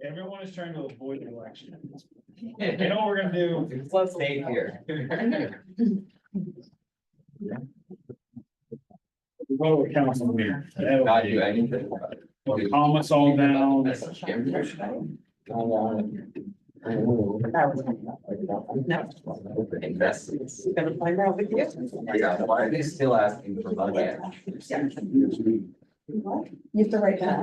Everyone is trying to avoid the election. You know what we're gonna do? Let's stay here. Vote with council here. Not do anything. We'll calm us all down. Investments. Yeah, why are they still asking for money? You have to write that.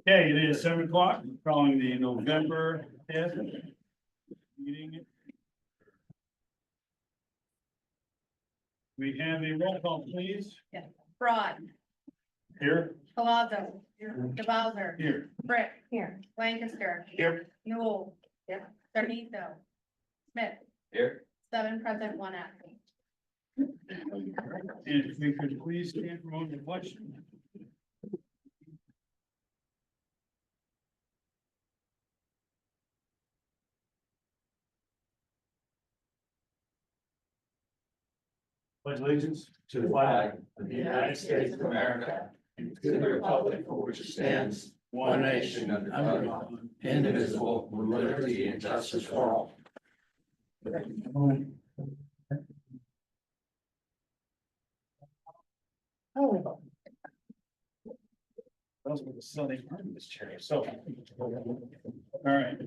Okay, it is 7 o'clock, calling the November 5th meeting. We have a roll call, please. Broad, Here. Palazzo, DeBowser, Here. Brick. Here. Lancaster. Here. Newell. Yep. Sarniso. Smith, Here. 7 present, 1 absent. And if we could please stand for a moment of reflection. Pledge allegiance to the flag of the United States of America, and to the republic for which it stands, one nation under God, indivisible, with liberty and justice for all. Oh. Those were the sunny part of this chair, so. All right.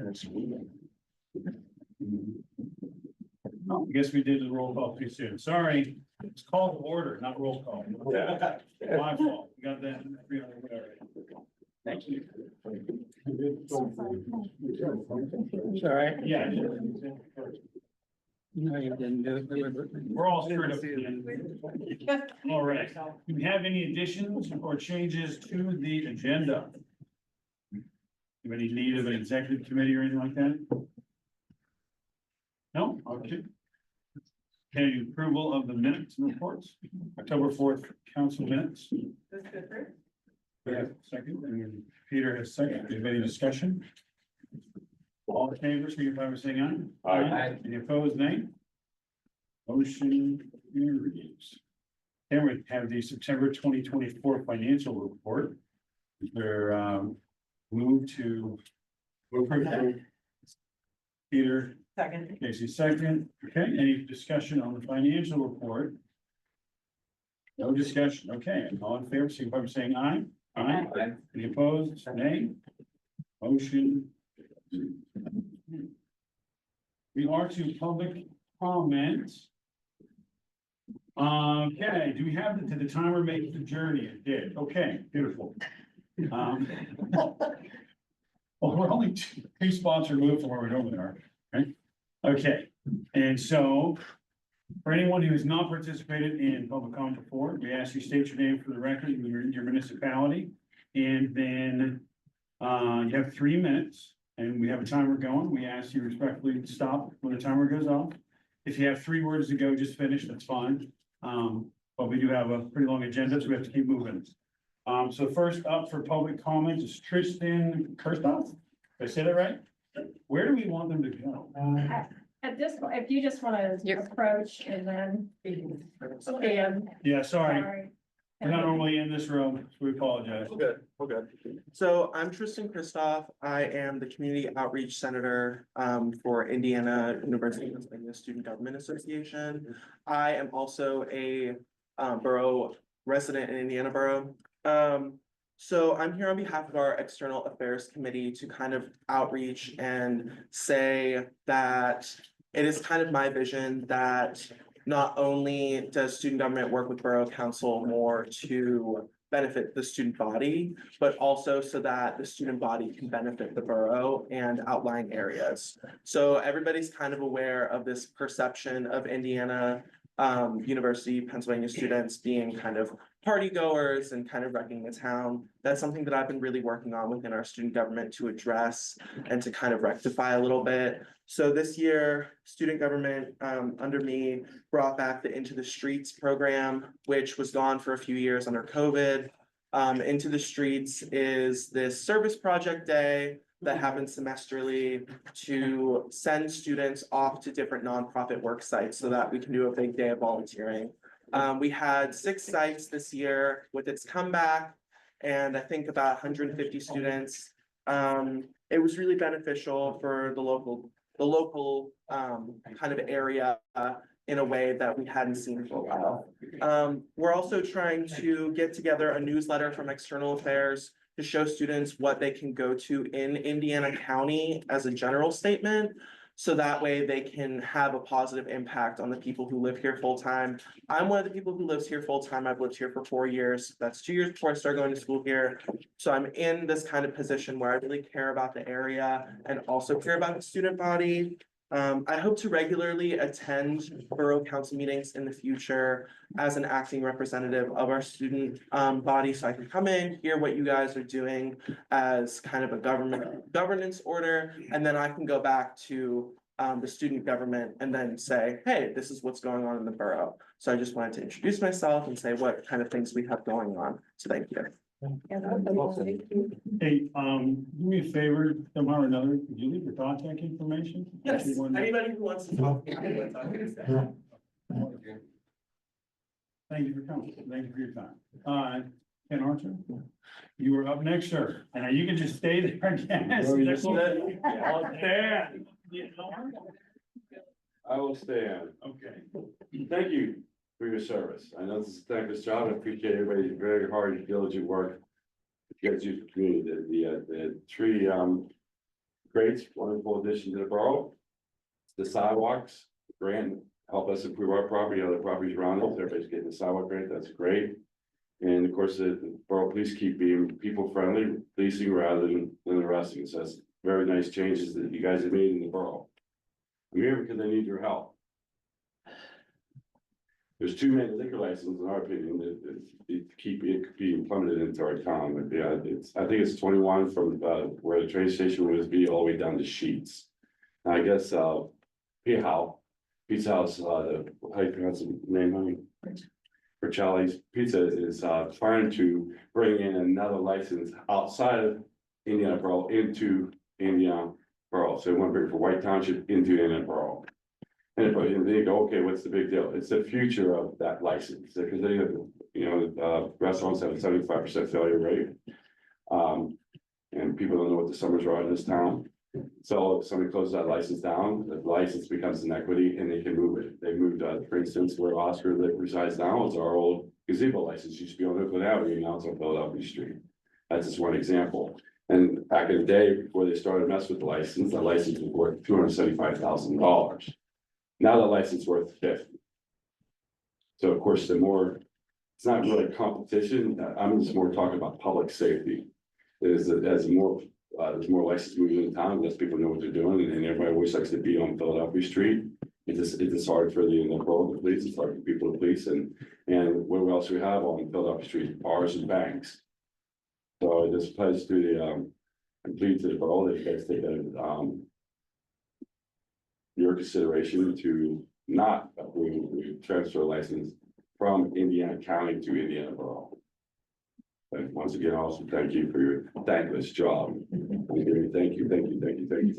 I guess we did the roll call too soon. Sorry, it's called order, not roll call. My fault. We got that. Thank you. It's all right. Yeah. No, you didn't do it. We're all screwed up. All right. Do we have any additions or changes to the agenda? Do any need of an executive committee or anything like that? No? Okay. Okay, approval of the minutes and reports, October 4th, council minutes. We have a second, and Peter has second. Do you have any discussion? All in favor, signify by saying aye. Aye. Any opposed, nay? Motion carries. Then we have the September 2024 financial report. We're moved to. Peter. Second. Casey, second. Okay, any discussion on the financial report? No discussion. Okay, all in favor, signify by saying aye. Aye. Any opposed? Nay. Motion. We are to public comments. Okay, do we have, did the timer make the journey? It did. Okay, beautiful. Well, we're only two spots removed from where we normally are, right? Okay, and so for anyone who has not participated in public comment before, we ask you state your name for the record, your municipality, and then you have 3 minutes, and we have a timer going. We ask you respectfully to stop when the timer goes off. If you have 3 words to go, just finish, that's fine. But we do have a pretty long agenda, so we have to keep moving. So first up for public comments is Tristan Kirstoff. Did I say that right? Where do we want them to go? At this point, if you just want to approach and then. And, Yeah, sorry, sorry. we're not normally in this room, so we apologize. We're good. So I'm Tristan Kristoff. I am the Community Outreach Senator for Indiana University of Pennsylvania Student Government Association. I am also a borough resident in Indiana Borough. So I'm here on behalf of our External Affairs Committee to kind of outreach and say that it is kind of my vision that not only does student government work with Borough Council more to benefit the student body, but also so that the student body can benefit the borough and outlying areas. So everybody's kind of aware of this perception of Indiana University, Pennsylvania students being kind of party goers and kind of wrecking the town. That's something that I've been really working on within our student government to address and to kind of rectify a little bit. So this year, student government under me brought back the Into the Streets program, which was gone for a few years under COVID. Into the Streets is this service project day that happens semesterly to send students off to different nonprofit work sites so that we can do a big day of volunteering. We had 6 sites this year with its comeback, and I think about 150 students. It was really beneficial for the local kind of area in a way that we hadn't seen for a while. We're also trying to get together a newsletter from External Affairs to show students what they can go to in Indiana County as a general statement. So that way they can have a positive impact on the people who live here full time. I'm one of the people who lives here full time. I've lived here for 4 years. That's 2 years before I started going to school here. So I'm in this kind of position where I really care about the area and also care about the student body. I hope to regularly attend borough council meetings in the future as an acting representative of our student body, so I can come in, hear what you guys are doing as kind of a governance order, and then I can go back to the student government and then say, hey, this is what's going on in the borough. So I just wanted to introduce myself and say what kind of things we have going on. So thank you. Hey, do me a favor, somehow or another, could you leave your contact information? Yes, If you want to- anybody who wants to talk. Thank you for coming. Thank you for your time. Ken Archer, you were up next, sir. And you can just stay there again. I will stay on. Okay. Thank you for your service. I know this is a thankless job. I appreciate everybody's very hard, diligent work. To get you to the community, the three great, wonderful addition to the borough. The sidewalks, the grant, help us improve our property, other properties around us. Everybody's getting the sidewalk grant. That's great. And of course, the borough police keep being people friendly, policing rather than arresting. So that's very nice changes that you guys have made in the borough. I'm here because I need your help. There's too many liquor licenses, in our opinion, that it be implemented into our town. But yeah, I think it's 21 from where the train station was be all the way down to Sheets. And I guess Pizza House, how do you pronounce the name, honey? For Charlie's Pizza is trying to bring in another license outside of Indiana Borough into Indiana Borough. So they want to bring it for White Township into Indiana Borough. And they go, okay, what's the big deal? It's the future of that license, because they have, restaurants have a 75% failure rate. And people don't know what the summers are in this town. So if somebody closes that license down, the license becomes an equity and they can move it. They moved, for instance, where Oscar resides now, is our old gazebo license, used to be on Oakland Avenue, now it's on Philadelphia Street. That's just one example. And back in the day, before they started messing with the license was worth $275,000. Now the license is worth 50. So of course, the more, it's not really competition, I'm just more talking about public safety. As more, there's more license moving in town, less people know what they're doing, and everybody always likes to be on Philadelphia Street. It's just hard for the police, it's hard for people to police, and what else we have on Philadelphia Street, bars and banks. So this applies to the, complete to the borough, that you guys take that, your consideration to not approve the transfer license from Indiana County to Indiana Borough. And once again, also thank you for your thankless job. Thank you.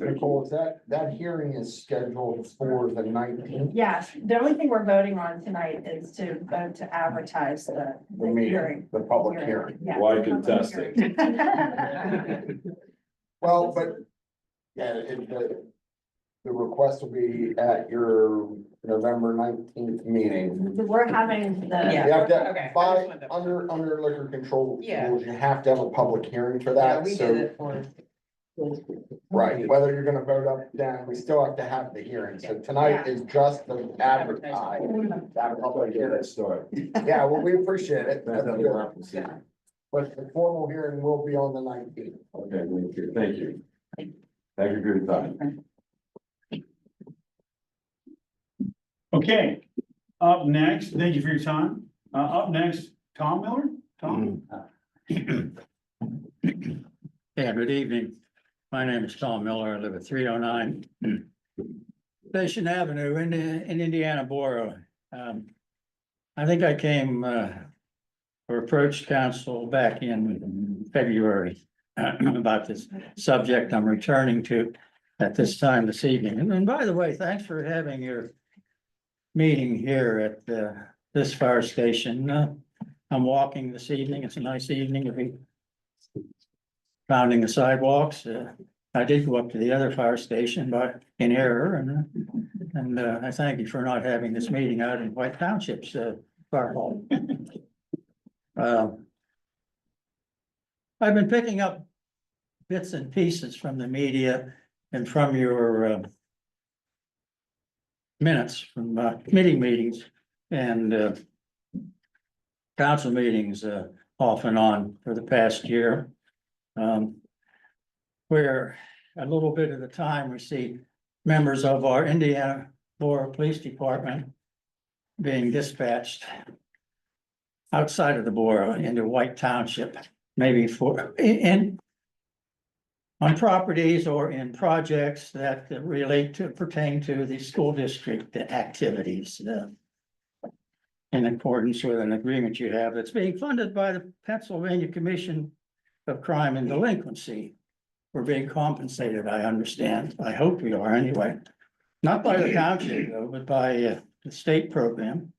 Nicole, that hearing is scheduled for the 19th. Yes, the only thing we're voting on tonight is to vote to advertise the meeting, hearing. the public hearing. Yeah. Why contest it? Well, but, yeah, the request will be at your November 19th meeting. We're having the. You have to, Okay. by, under liquor control Yeah. rules, you have to have a public hearing for Yeah, that, we did so, it for. right, whether you're gonna vote up, down, we still have to have the hearing, so tonight is just the advertise. That public hearing. Start. Yeah, well, we appreciate it. That's good. Yeah. But the formal hearing will be on the 19th. Okay, thank you. Thank you for your time. Okay, up next, thank you for your time. Up next, Tom Miller. Tom? Yeah, good evening. My name is Tom Miller. I live at 309 Station Avenue in Indiana Borough. I think I came or approached council back in February about this subject I'm returning to at this time this evening. And by the way, thanks for having your meeting here at this fire station. I'm walking this evening. It's a nice evening to be rounding the sidewalks. I did go up to the other fire station by in error, and I thank you for not having this meeting out in White Township's fire hall. I've been picking up bits and pieces from the media and from your minutes from committee meetings and council meetings off and on for the past year. Where a little bit of the time we see members of our Indiana Borough Police Department being dispatched outside of the borough into White Township, maybe on properties or in projects that pertain to the school district activities. In accordance with an agreement you have that's being funded by the Pennsylvania Commission of Crime and Delinquency. We're being compensated, I understand. I hope we are anyway. Not by the township though, but by the state program.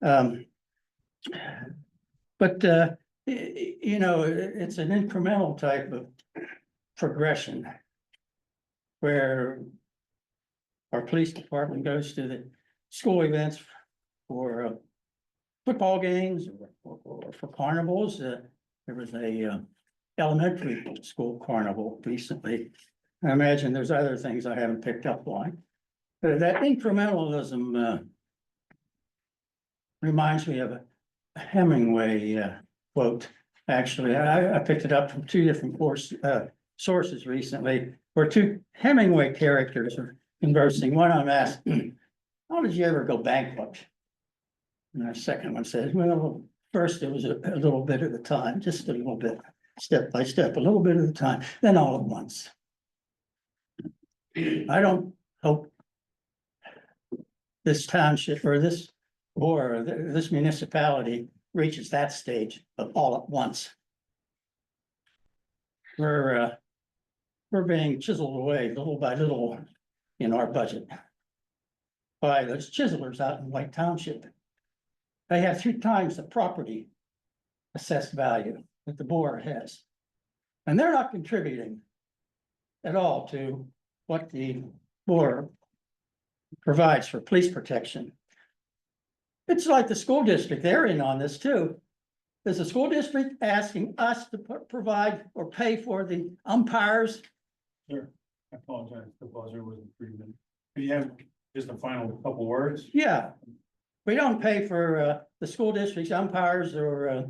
But you know, it's an incremental type of progression where our police department goes to the school events for football games or for carnivals. There was a elementary school carnival recently. I imagine there's other things I haven't picked up on. But that incrementalism reminds me of a Hemingway quote. Actually, I picked it up from two different sources recently, where two Hemingway characters are conversing. One I'm asked, how did you ever go bankrupt? And the second one says, well, first it was a little bit at a time, just a little bit, step by step, a little bit at a time, then all at once. I don't hope this township or this municipality reaches that stage of all at once. We're being chiseled away little by little in our budget by those chiselers out in White Township. They have 3 times the property assessed value that the Borough has. And they're not contributing at all to what the Borough provides for police protection. It's like the school district, they're in on this too. Is the school district asking us to provide or pay for the umpires? Sure, I apologize, the buzzer wasn't free. Do you have just a final couple words? Yeah, we don't pay for the school district's umpires or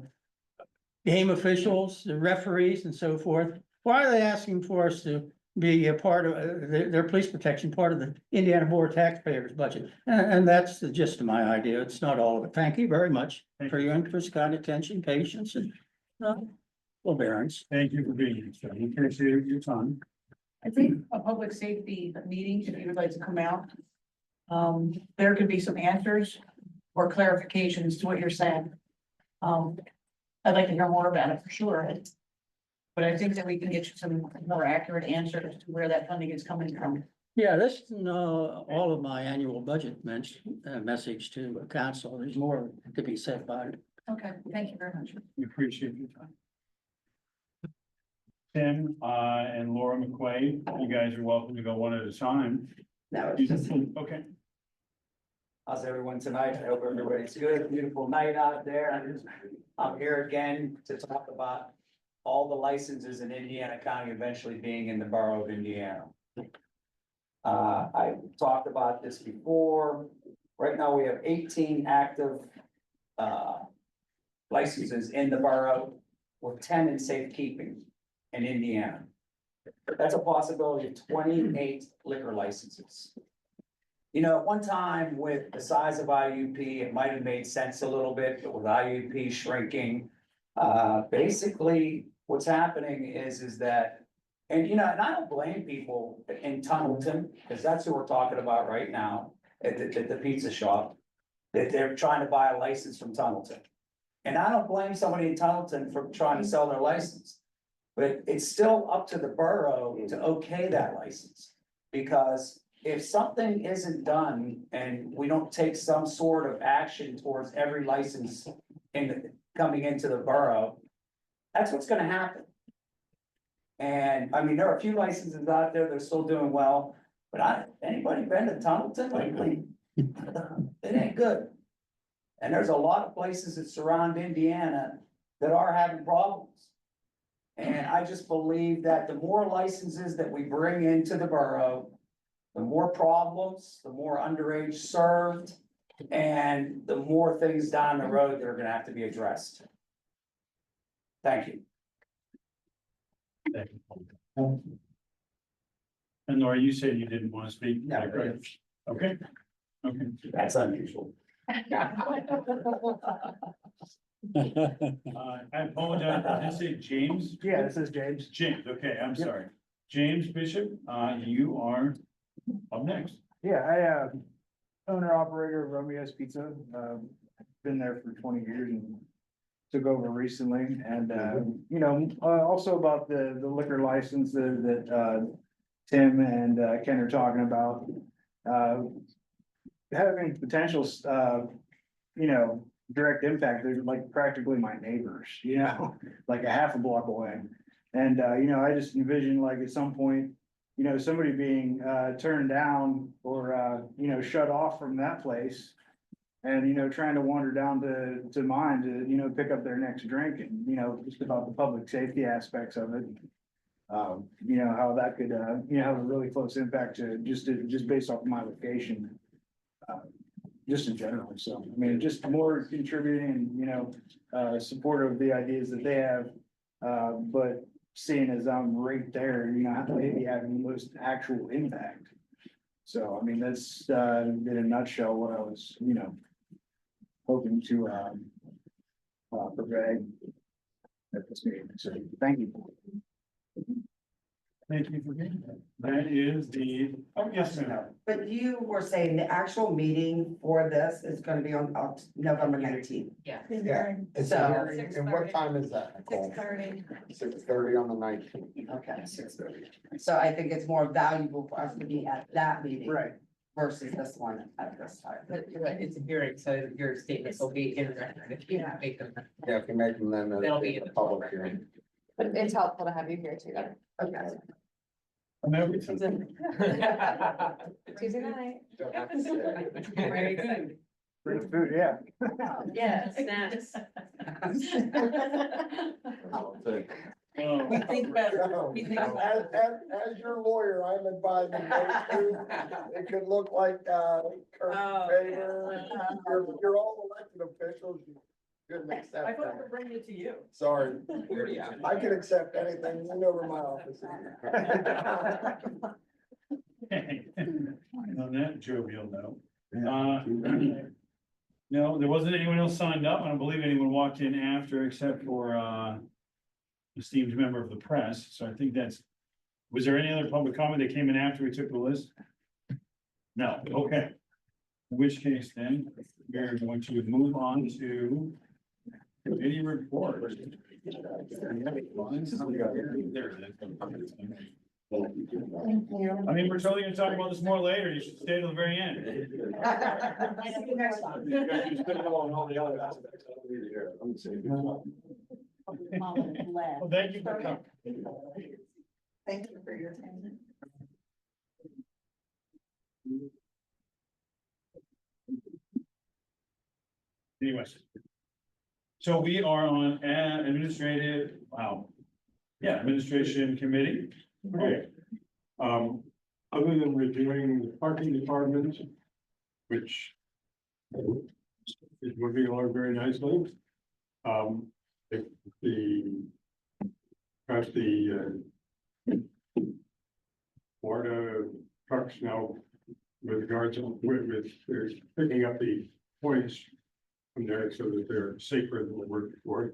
game officials, the referees and so forth. Why are they asking for us to be a part of their police protection, part of the Indiana Board of Taxpayers budget? And that's the gist of my idea. It's not all of it. Thank you very much for your interest, kind attention, patience, and forbearance. Thank you for being here, sir. We appreciate your time. I think a public safety meeting, if you would like to come out, there could be some answers or clarifications to what you're saying. I'd like to hear more about it for sure. But I think that we can get you some more accurate answers to where that funding is coming from. Yeah, this is all of my annual budget message to council. There's more to be said about it. Okay, thank you very much. We appreciate your time. Tim, and Laura McQuaid, you guys are welcome to go one at a time. No, Okay. how's everyone tonight? I hope everybody's good. Beautiful night out there. I'm here again to talk about all the licenses in Indiana County eventually being in the borough of Indiana. I talked about this before. Right now, we have 18 active licenses in the borough with 10 in safekeeping in Indiana. That's a possibility of 28 liquor licenses. You know, at one time with the size of IUP, it might have made sense a little bit, but with IUP shrinking, basically what's happening is that, and you know, and I don't blame people in Tunnelton, because that's who we're talking about right now at the pizza shop, that they're trying to buy a license from Tunnelton. And I don't blame somebody in Tunnelton for trying to sell their license. But it's still up to the borough to okay that license. Because if something isn't done and we don't take some sort of action towards every license coming into the borough, that's what's gonna happen. And I mean, there are a few licenses out there that are still doing well, but anybody been to Tunnelton lately? It ain't good. And there's a lot of places that surround Indiana that are having problems. And I just believe that the more licenses that we bring into the borough, the more problems, the more underage served, and the more things down the road that are gonna have to be addressed. Thank you. And Laura, you said you didn't want to speak? No. Okay, okay. That's unusual. I apologize, did I say James? Yeah, this is James. James, okay, I'm sorry. James Bishop, you are up next. Yeah, I, owner operator of Romeo's Pizza, been there for 20 years and took over recently. And, you know, also about the liquor license that Tim and Ken are talking about. Having potential, you know, direct impact, they're like practically my neighbors, you know, like a half a block away. And, you know, I just envision like at some point, you know, somebody being turned down or, you know, shut off from that place. And, you know, trying to wander down to mine to, you know, pick up their next drink and, you know, just about the public safety aspects of it. You know, how that could, you know, have a really close impact to just based off my location. Just in general, so, I mean, just more contributing, you know, supportive of the ideas that they have. But seeing as I'm right there, you know, maybe having the most actual impact. So, I mean, that's, in a nutshell, what I was, you know, hoping to, provide at this meeting, so, thank you. Thank you for getting that. That is the, oh, yes, ma'am. But you were saying the actual meeting for this is gonna be on November 19th. Yeah, it's So- a hearing, and what time is that? 6:30. 6:30 on the 19th. Okay, 6:30. So I think it's more valuable for us to be at that meeting. Right. Versus this one at this time. But you're right, it's a hearing, so your statements will be in the record if you make them. Yeah, if you make them then They'll be in a the public record. hearing. But it's helpful to have you here too. Okay. I'm everything. Tuesday night. Very excited. Bring food, yeah. Yeah, snacks. Oh, We think better. We think better. As your lawyer, I'm advising those two, it could look like, Kurt Oh, Favor. You're all elected officials, you couldn't I accept thought we were that. bringing it to you. Sorry, I can accept anything, you know where my office is. okay. On that jovial note. No, there wasn't anyone else signed up. I don't believe anyone walked in after except for, esteemed member of the press. So I think that's, was there any other public comment that came in after we took the list? No, okay. In which case then, we're going to move on to committee report. I mean, we're totally gonna talk about this more later. You should stay till the very end. See you next time. Well, thank you for coming. Thank you for your time. Anyways. So we are on administrative, wow. Yeah, administration committee. Okay. Other than reviewing the parking department, which is moving along very nicely. If perhaps the Florida trucks now with regards to, they're picking up the points from there so that they're safer than they were before.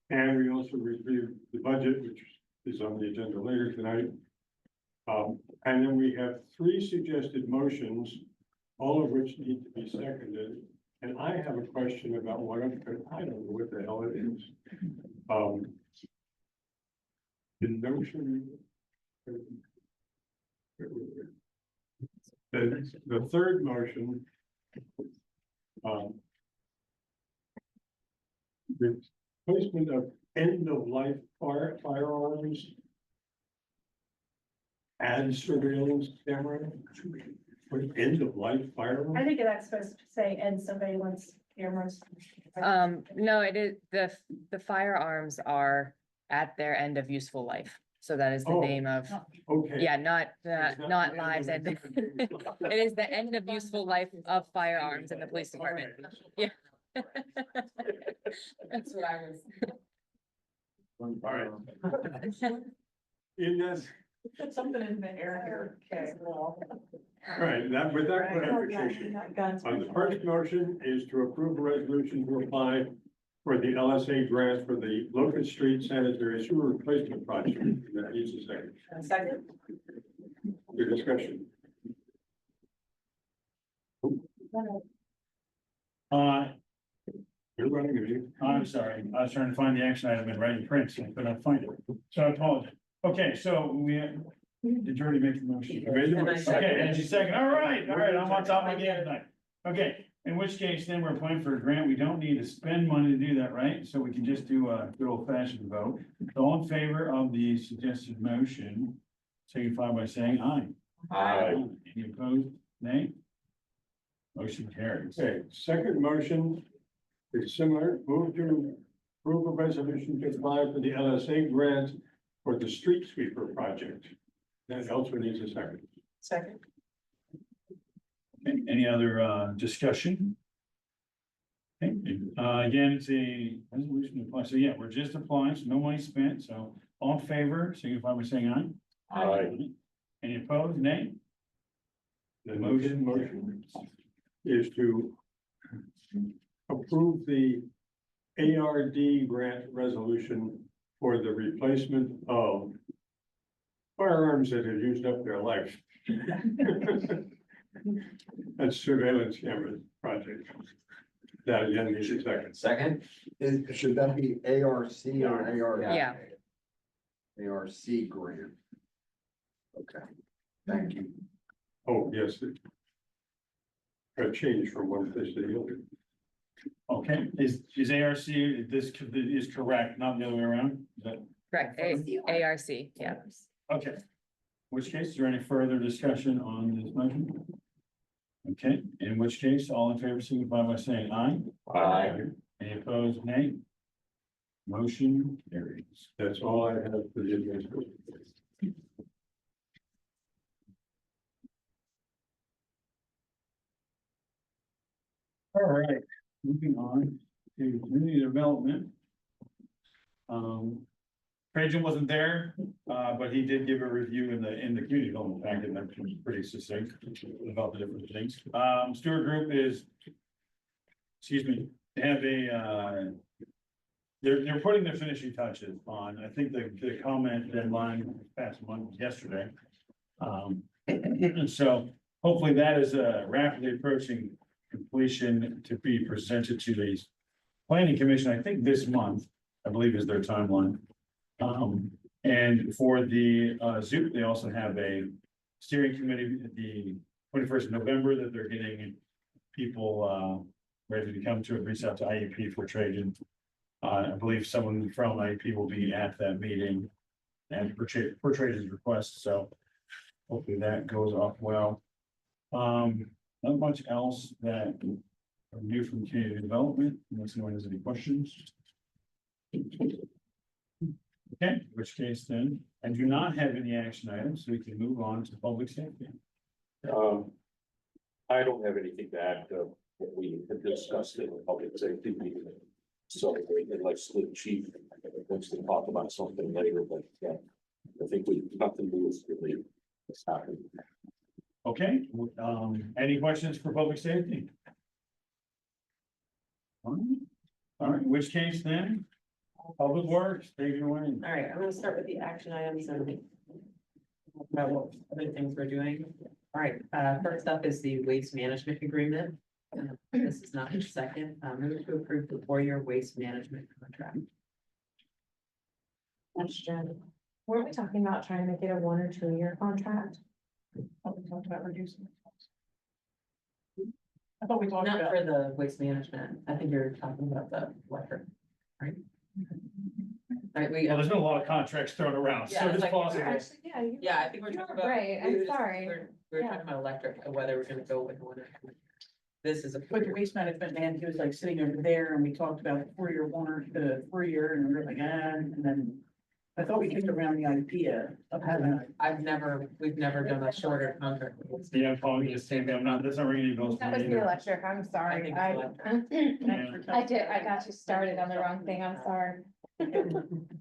And we also reviewed the budget, which is on the agenda later tonight. And then we have 3 suggested motions, all of which need to be seconded. And I have a question about one of them, I don't know what the hell it is. The notion. The third motion. The placement of end of life firearms. And surveillance camera. For end of life I firearms. think that's supposed to say end surveillance cameras. No, it is, the firearms are at their end of useful life. So that is the Oh. name of, Okay. yeah, not that not the lives end and of- it is the end of useful life of firearms in the police department. Yeah. That's what I was. All right. In this, Something in the air here. Okay. all right, that with that clarification. On the first motion is to approve a resolution to apply for the LSA grant for the Locust Street Sanitary Sewer Replacement Project. That needs a second. Second. Your discussion. You're running a meeting. I'm sorry, I was trying to find the action item in writing print, so I could not find it, so I apologize. Okay, so did you already make the motion? You made the motion. Okay, and she's second, all right, I'm on top of my game tonight. Okay, in which case then we're applying for a grant, we don't need to spend money to do that, right? So we can just do a good old fashioned vote. So all in favor of the suggested motion, signify by saying aye. Aye. Any opposed, nay? Motion carries. Okay, second motion is similar. Move to approve a resolution to apply for the LSA grant for the street sweeper project. That also needs a second. Second. Okay, any other discussion? Okay, again, it's a resolution to apply, so yeah, we're just applying, so no money spent, so all in favor, signify by saying aye. Aye. Any opposed, nay? The motion is to approve the ARD grant resolution for the replacement of firearms that have used up their life. That's surveillance camera project. That again needs a second. Second. Should that be ARC or AR? Yeah. ARC grant. Okay, thank you. Oh, yes. A change from one place to the other. Okay, is ARC, this is correct, not the other way around? Is that, Correct, ARC, yeah. okay. In which case, is there any further discussion on this motion? Okay, in which case, all in favor, signify by saying aye. Aye. Any opposed, nay? Motion carries. That's all I have for the administration. All right, moving on to community development. Trajan wasn't there, but he did give a review in the community development packet, that was pretty succinct about the different things. Stewart Group is, excuse me, they have a, they're putting their finishing touches on, I think the comment deadline past month, yesterday. And so hopefully that is rapidly approaching completion to be presented to the planning commission, I think this month, I believe is their timeline. And for the Zoop, they also have a steering committee at the 21st of November that they're getting people ready to come to reach out to IEP for Trajan. I believe someone from IEP will be at that meeting and for Trajan's request, so hopefully that goes off well. Not much else that are new from community development, unless anyone has any questions. Okay, in which case then, I do not have any action items, so we can move on to public safety. I don't have anything to add to what we had discussed in the public safety meeting. So unless the chief wants to talk about something later, but I think nothing new is really happening. Okay, any questions for public safety? All right, in which case then, public works, take it away. All right, I'm gonna start with the action items and about what other things we're doing. All right, first up is the waste management agreement. This is not the second, move to approve the 4-year waste management contract. Question, Weren't we talking about trying to make it a 1 or 2 year contract? We talked about reducing. I thought we talked Not about. for the waste management. I think you're talking about the electric, right? Right, we, Well, there's been a lot of contracts thrown around, Yeah, so it's it's like- possible. Actually, yeah, you. yeah, I think we're talking about. Right, I'm sorry. We're talking about electric, and whether we're gonna go with 1 or 2. This is a. With the waste management man, he was like sitting over there and we talked about the 4-year one or the 4-year and we were like, and then. I thought we kicked around the idea of having. We've never done a shorter contract. Yeah, I'm calling you the same, I'm not, that's not ringing any bells. for That me was the either. electric, I'm I sorry. think I it's I did, I got you started on the wrong thing, I'm sorry.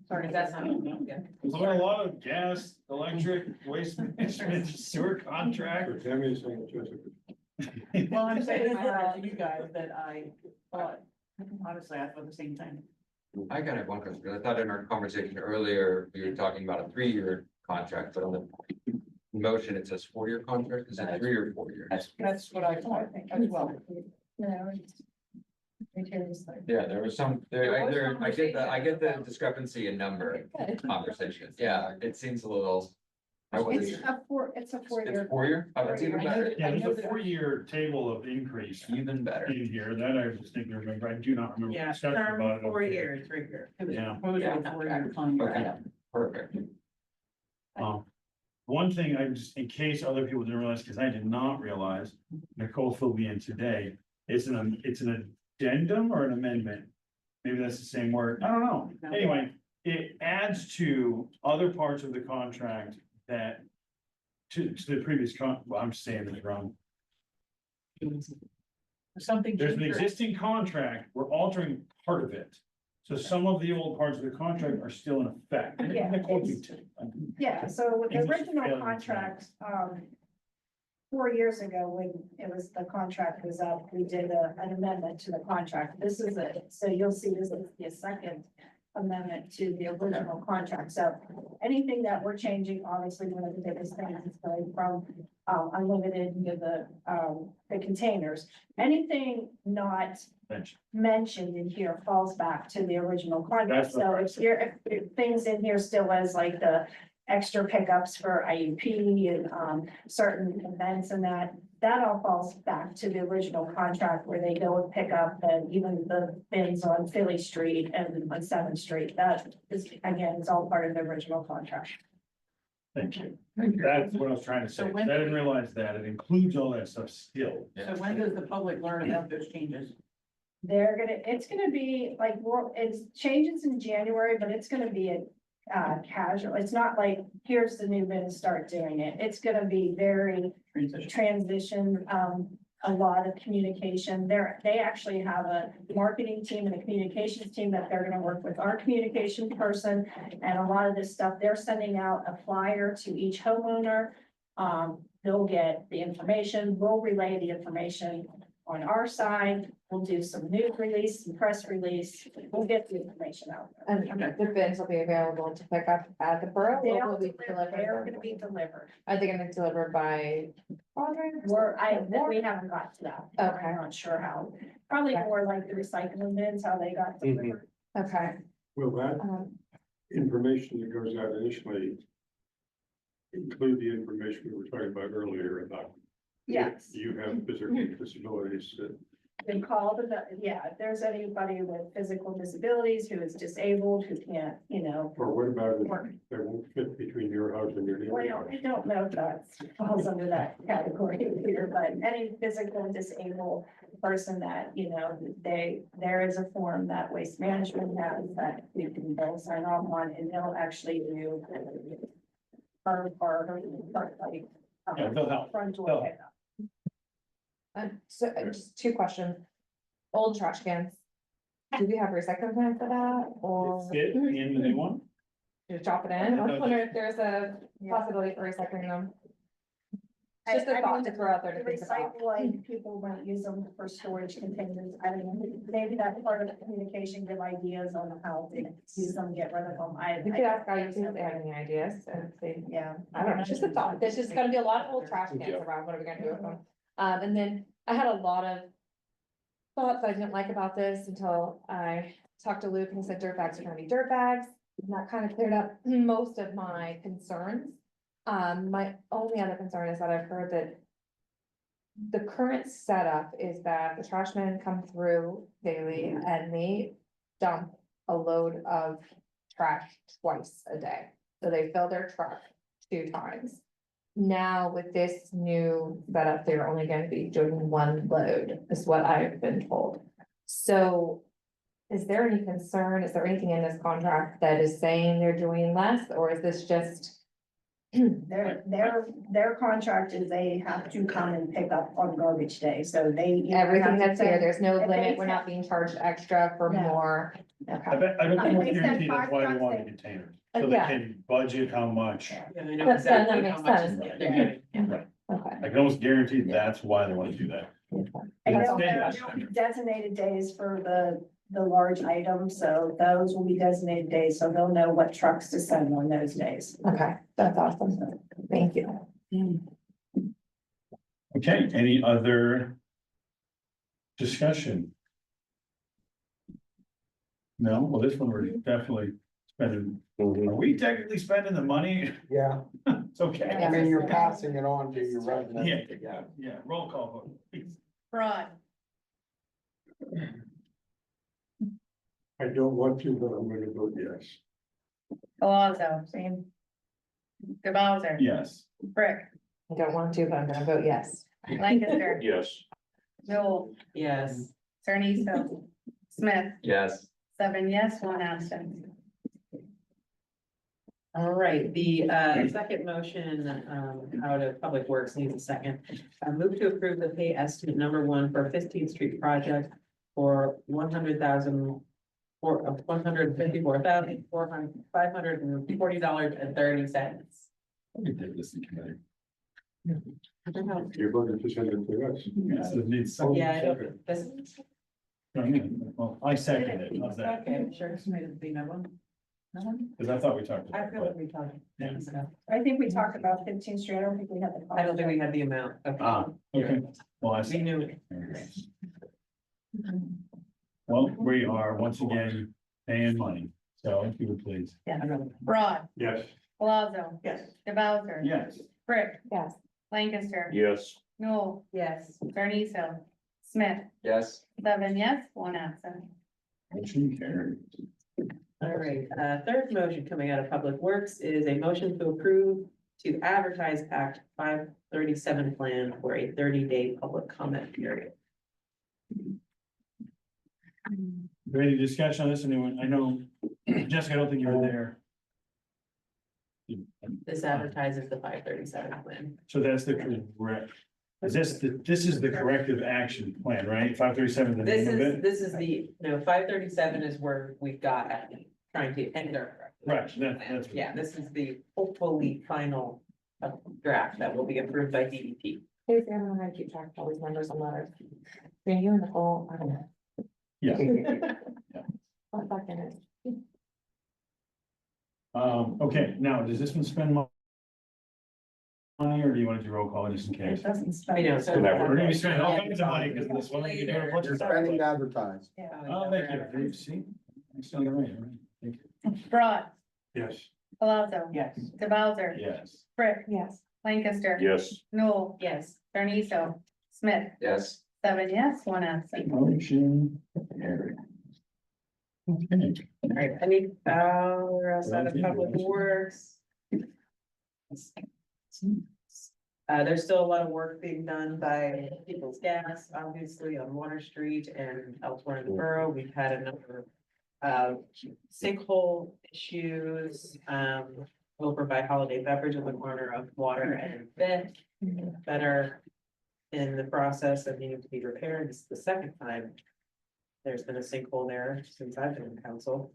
Sorry, that's not, yeah. There's been a lot of gas, electric, waste management, sewer contract. For Tammy's saying Jessica. Well, I'm saying to you guys that I thought, honestly, I thought the same thing. I kind of have one question, because I thought in our conversation earlier, we were talking about a 3-year contract, but on the motion, it says 4-year contract, is it 3 or 4 years? That's what I thought as well. Yeah, there was some, I get the discrepancy in number conversation, yeah, it seems a little. I wasn't It's sure. a four, it's a 4-year. It's 4-year, oh, that's even better, Yeah, there's a 4-year table of increase even better. in here, that I distinctly remember, I do not remember. Yeah, discussion term, about it. 4 years, right here. It was Yeah. proposed Yeah. a 4-year contract. Okay, perfect. One thing I just, in case other people didn't realize, because I did not realize, Nicole filled me in today, it's an addendum or an amendment? Maybe that's the same word, I don't know, anyway, it adds to other parts of the contract that. To the previous well, I'm saying this wrong, Something. there's an cheaper. existing contract, we're altering part of it. So some of the old parts of the contract are still in effect. Yeah, Nicole, it's- you too. Yeah, so with the English original failing contract, 4 years ago, when it was, the contract was up, we did an amendment to the contract. This is it. So you'll see this is the second amendment to the original contract. So anything that we're changing, obviously, one of the biggest things is going from unlimited to the containers. Anything not Mention. mentioned in here falls back to the original contract. That's what So I if things in here still as like the extra pickups for IUP and certain events and that all falls back to the original contract where they go and pick up and even the bins on Philly Street and on 7th Street. That is, again, it's all part of the original contract. Thank you. That's what I was trying to say. So I when- didn't realize that. It includes all that stuff still. So when does the public learn about those changes? It's gonna be like, more, it's changes in January, but it's gonna be a casual. It's not like, here's the new bin, start doing it. It's gonna be very transition, a lot of communication. They actually have a marketing team and a communications team that they're gonna work with our communication person. And a lot of this stuff, they're sending out a flyer to each homeowner. They'll get the information, we'll relay the information on our side. We'll do some news release, some press release. We'll get the information out. And the bins will be available to pick up at the borough, or They'll will be deliver, they're delivered? gonna be delivered. Are they gonna be delivered by? We haven't got to that. Okay. I'm not sure how, probably Okay. more like the recycling bins, how they got delivered. Okay, Will that information that goes out initially include the information we were talking about earlier about Yes, you have physical disabilities that they call if there's anybody with physical disabilities who is disabled, who can't, or what about it work. that won't fit between your house and your neighbor's Well, house? I don't know if that falls under that category here, but any physical disabled person that, there is a form that Waste Management has that you can go sign off on, and they'll actually do her like, Yeah, they'll help. front door They'll- pickup. so just 2 questions. Old trash cans. Do we have recycling plan for that, or Fit in the new one? just drop it in? I was wondering if there's a possibility for recycling them. Just a I thought mean, to throw out there to think about. Recycle, like, people won't use them for storage containers. I don't know, maybe that's part of the communication, give ideas on how to use them, get rid of them. We could ask guys if they have any ideas and see. Yeah. I don't know, just a thought. There's just gonna be a lot of old trash cans Yeah. around. What are we gonna do with them? And then I had a lot of thoughts I didn't like about this until I talked to Luke and he said dirt bags are gonna be dirt bags. And that kind of cleared up most of my concerns. My only other concern is that I've heard that the current setup is that the trash men come through daily and they dump a load of trash twice a day. So they fill their truck 2 times. Now with this new setup, they're only going to be doing 1 load, is what I've been told. So is there any concern? Is there anything in this contract that is saying they're doing less, or is this just? Their contract is they have to come and pick up on garbage day, so they. Everything that's here, there's no if they limit, we're say- not being charged extra for No. more. I Okay, bet, I don't think They it's said guaranteed, that's 5 why they trucks, want the they- containers, so they Yeah. can budget how much. Yeah, they know That exactly makes how much sense. they're getting. Yeah. okay. I can almost guarantee that's why they want to do that. And It's there'll standard. be designated days for the large items, so those will be designated days, so they'll know what trucks to send on those days. Okay, that's awesome. Thank you. Okay, any other discussion? No, well, this one we're definitely spending, are we technically spending the money? Yeah, It's okay. I mean, you're passing it on to your residents. Yeah, yeah, roll call vote, please. Broad, I don't want to, but I'm gonna vote yes. Palazzo, same. DeBowser, Yes. Brick, I don't want to, but I'm gonna vote yes. Lancaster, Yes. Newell, Yes, Cerniso, Smith, Yes, 7 yes, 1 absent. all right, the second motion, out of Public Works needs a second. Move to approve the pay estimate number 1 for 15th Street project for 100,000 for $154,540.30. We did this in committee. You're voting to send it to us. Yes, it needs some- Yeah, I don't, this, Well, I second it, how's that? okay, I'm sure it's made it be no one. Because I thought we talked I about feel it. like we talked. Yeah. I think we talked about 15th Street, I don't think we had the. I don't think we had the amount. Okay. Okay, well, I We see. knew it. Well, we are once again paying money, so if you would please. Yeah. Broad, Yes. Palazzo, Yes. DeBowser, Yes. Brick, Yes. Lancaster, Yes. Newell, Yes. Cerniso, Smith, yes, 7 yes, 1 absent. Motion carried. All right, third motion coming out of Public Works is a motion to approve to advertise Act 537 plan for a 30-day public comment period. Any discussion on this, anyone? I know, Jessica, I don't think you were there. This advertises the 537 plan. So that's the correct, this is the corrective action plan, right? 537, the This name of is, it? this is the, no, 537 is where we've got at, trying to end our. Right, that's. Yeah, this is the hopefully final draft that will be approved by DEP. Hey, I don't know how to keep track of all these numbers and letters. Between you and Nicole, I don't know. Yeah. What fucking is? Okay, now, does this one spend money, or do you want to do roll call just in case? I know, so. We're gonna be spending all kinds of money, because this one, we can do a bunch You're of stuff. spending to advertise. Oh, thank you, Dave, see? I'm still getting right, thank you. Broad, Yes. Palazzo, Yes. DeBowser, Yes. Brick, Yes. Lancaster. Yes. Newell, Yes. Cerniso, Smith, yes. 7 yes, 1 absent. Motion carried. Okay. All right, I need, rest out of Public Works. There's still a lot of work being done by People's Gas, obviously, on Water Street and elsewhere in the borough. We've had a number of sinkhole issues. We'll provide holiday beverage in the corner of Water and Fifth that are in the process of needing to be repaired. This is the second time there's been a sinkhole there since I've been in council.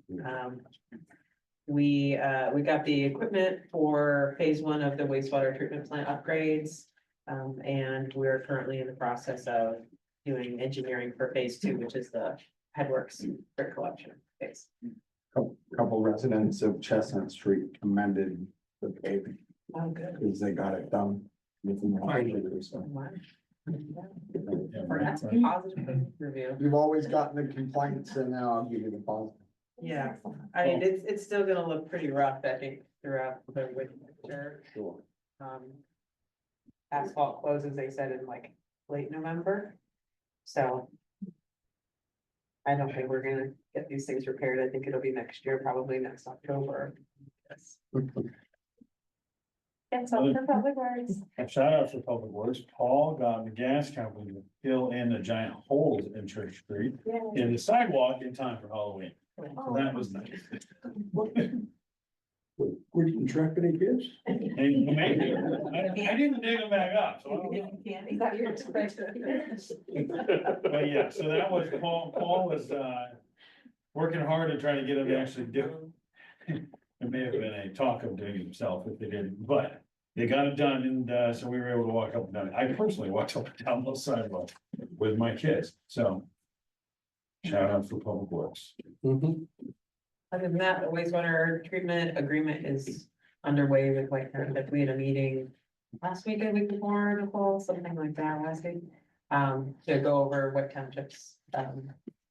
We got the equipment for phase 1 of the wastewater treatment plant upgrades. And we're currently in the process of doing engineering for phase 2, which is the headworks for collection phase. Couple residents of Chestnut Street commended the paving, Oh, good. because they got it done. within the 5 years, so. That's a positive review. You've always gotten the complaints, and now I'll give you the positive. Yeah, I mean, it's still gonna look pretty rough, I think, throughout the winter. Sure. Asphalt closes, they said in like late November. So. I don't think we're gonna get these things repaired. I think it'll be next year, probably next October. Yes. That's all for public works. A shout out for Public Works, Paul got the gas company to fill in the giant holes in Church Street in the sidewalk in time for Halloween. So that was nice. We didn't trap any kids? And maybe, I didn't dig them back up, so I don't know. Is that your But yeah, so that was, Paul was, working hard to try to get him to actually do it. It may have been a talk of doing it himself if they didn't, but they got it done, and, so we were able to walk up and down. I personally walked up and down those sidewalks with my kids, so. Shout out for Public Works. Other than that, the wastewater treatment agreement is underway with White Township. We had a meeting last week, a week before, Nicole, something like that last week. To go over White Township's,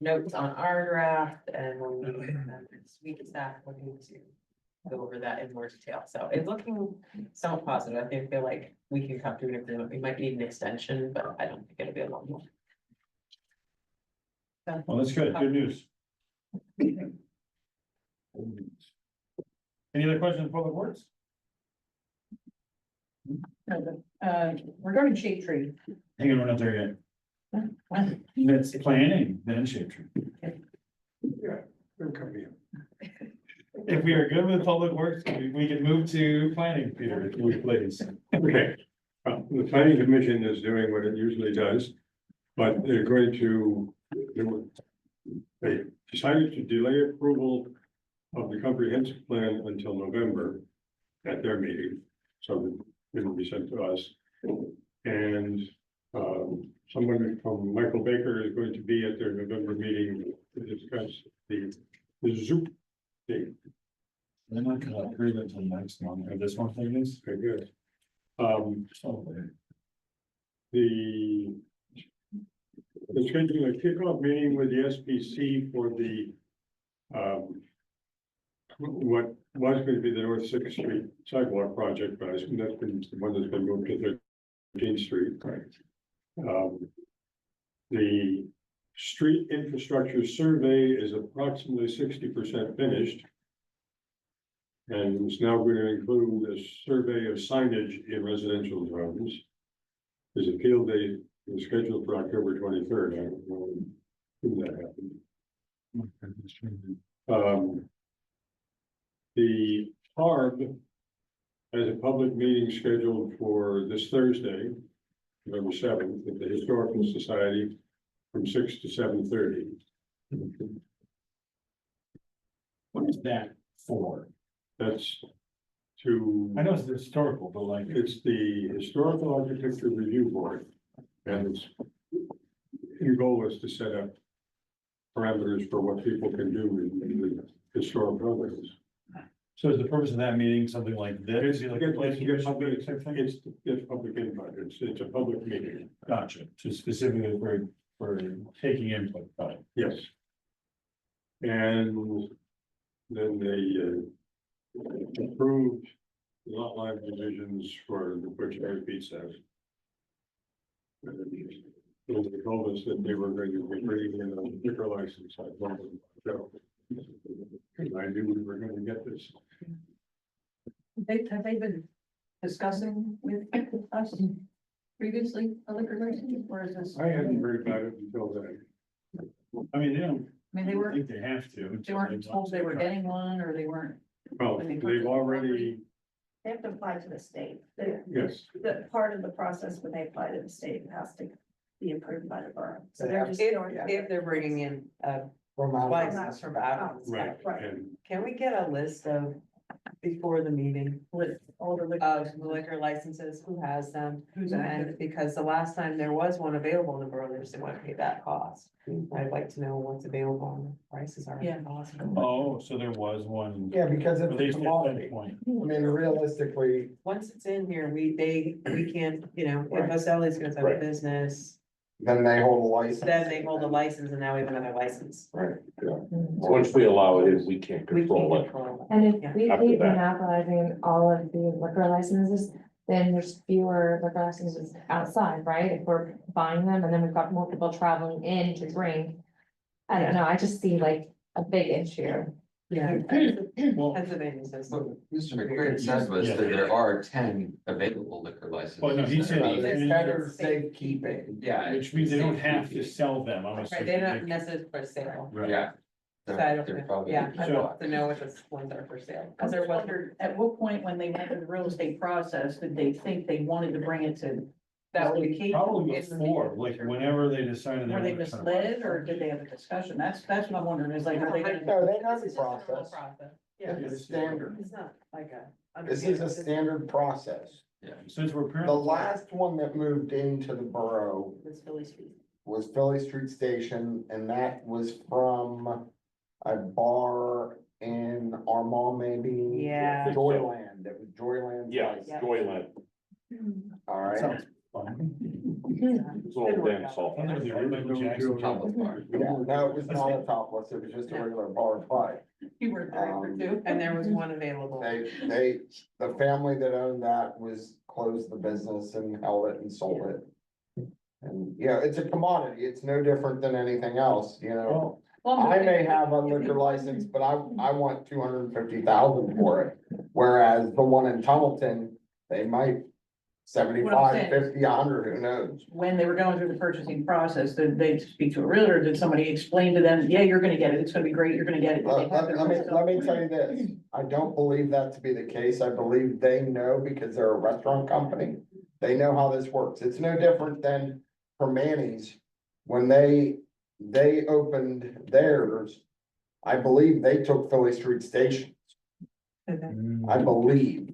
notes on our draft and when we staff looking to go over that in more detail. So it's looking somewhat positive. I feel like we can come to an agreement. We might need an extension, but I don't think it'll be a long one. So, Well, that's good, good news. Any other questions on Public Works? Regarding shade tree. Hang on, we're not there yet. That's planning, then Shade Tree. Yeah, they're coming in. If we are good with Public Works, we can move to planning, Peter, if you please. Okay, the planning commission is doing what it usually does, but they're going to, they decided to delay approval of the comprehensive plan until November at their meeting, so that it will be sent to us. And someone from Michael Baker is going to be at their November meeting to discuss the Zoop thing. They're not gonna approve it until next month, or this one thing is. Very good. They're scheduling a kickoff meeting with the SPC for the what was going to be the North Sixth Street sidewalk project, but I assume that's been the one that's been moved to 13th Street. The street infrastructure survey is approximately 60% finished. And it's now going to include a survey of signage in residential zones. His appeal date is scheduled for October 23rd. I don't know when that happened. The HARB has a public meeting scheduled for this Thursday, November 7th, at the Historical Society from 6 to 7:30. What is that for? That's to. I know it's historical, but like. It's the Historical Architecture Review Board, and its your goal is to set up parameters for what people can do in the historic buildings. So is the purpose of that meeting something like this? Like a planning commission meeting type thing? It's public input, it's a public meeting. Gotcha, just specifically for taking input, got it. Yes. And then they approved lot line divisions for the Butcher Pizza. And they told us that they were going to be bringing in a liquor license. I wanted to go. I knew we were going to get this. Have they been discussing with us previously, a liquor license, or is this? I hadn't heard about it until then. I mean, they don't, I mean, they I were, think they have to. they weren't told they were getting one, or they weren't. Well, they've already, They have to apply to the state. yes, The part of the process when they apply to the state has to be approved by the borough. So they're just. If they're bringing in a license from out, right, Right. and can we get a list of, before the meeting, With all the of liquor licenses, who has them? Who's And because the last time there was one available in the borough, they just didn't want to pay that cost. I'd like to know what's available and the prices are. Yeah. Possible. Oh, so there was one. Yeah, because it's At a least at commodity. that point. I mean, realistically, Once it's in here, we can't, if Oselli's gonna have a Right. business, then they hold a license. Then they hold a license and now we have another license. Right, yeah. Once we allow it, we can't We control can't it. control. And if Yeah. we After keep that. monopolizing all of the liquor licenses, then there's fewer liquor licenses outside, right? If we're buying them and then we've got more people traveling in to drink. I don't know, I just see like a big issue. Yeah. Well, Pennsylvania says. What Mr. McQuaid said was that there are 10 available liquor licenses. Well, no, he said- that are being- It's better safekeeping. Yeah. which means they don't have to sell them, I'm Right, assuming. they're not necessarily for sale. Right. Yeah. So I don't, They're probably- yeah, I So- want to know what the ones are for sale. Cause there wondered, at what point when they went through the real estate process, did they think they wanted to bring it to? That was the case. Probably before, like whenever they decided. Were they were gonna- misled or did they have a discussion? That's what I'm wondering, is like, are they gonna? No, they know This the is just a normal process. process. Yeah. It's standard. It's not like a. This is a standard process. Since we're. The apparently- last one that moved into the borough It's Philly Street. was Philly Street Station, and that was from a bar in Armand, maybe. Yeah. Joyland, it was Joyland. Yeah, license. Joyland. All right, Sounds fun. It's all damn soft. I know the Michael Jackson. Chocolate bar. yeah, no, it was not a topless, it was just a regular bar fight. You were there for two. And there was one available. The family that owned that was closed the business and held it and sold it. And, yeah, it's a commodity, it's no different than anything else, you know. I may have a liquor license, but I want 250,000 for it, whereas the one in Tunnelton, they might 75, 50, 100, who knows? When they were going through the purchasing process, did they speak to a realtor? Did somebody explain to them, yeah, you're gonna get it, it's gonna be great, you're gonna get it? Did they have Let me tell you this, I don't believe that to be the case, I believe they know because they're a restaurant company. They know how this works, it's no different than for Manny's, when they opened theirs. I believe they took Philly Street Station, I believe,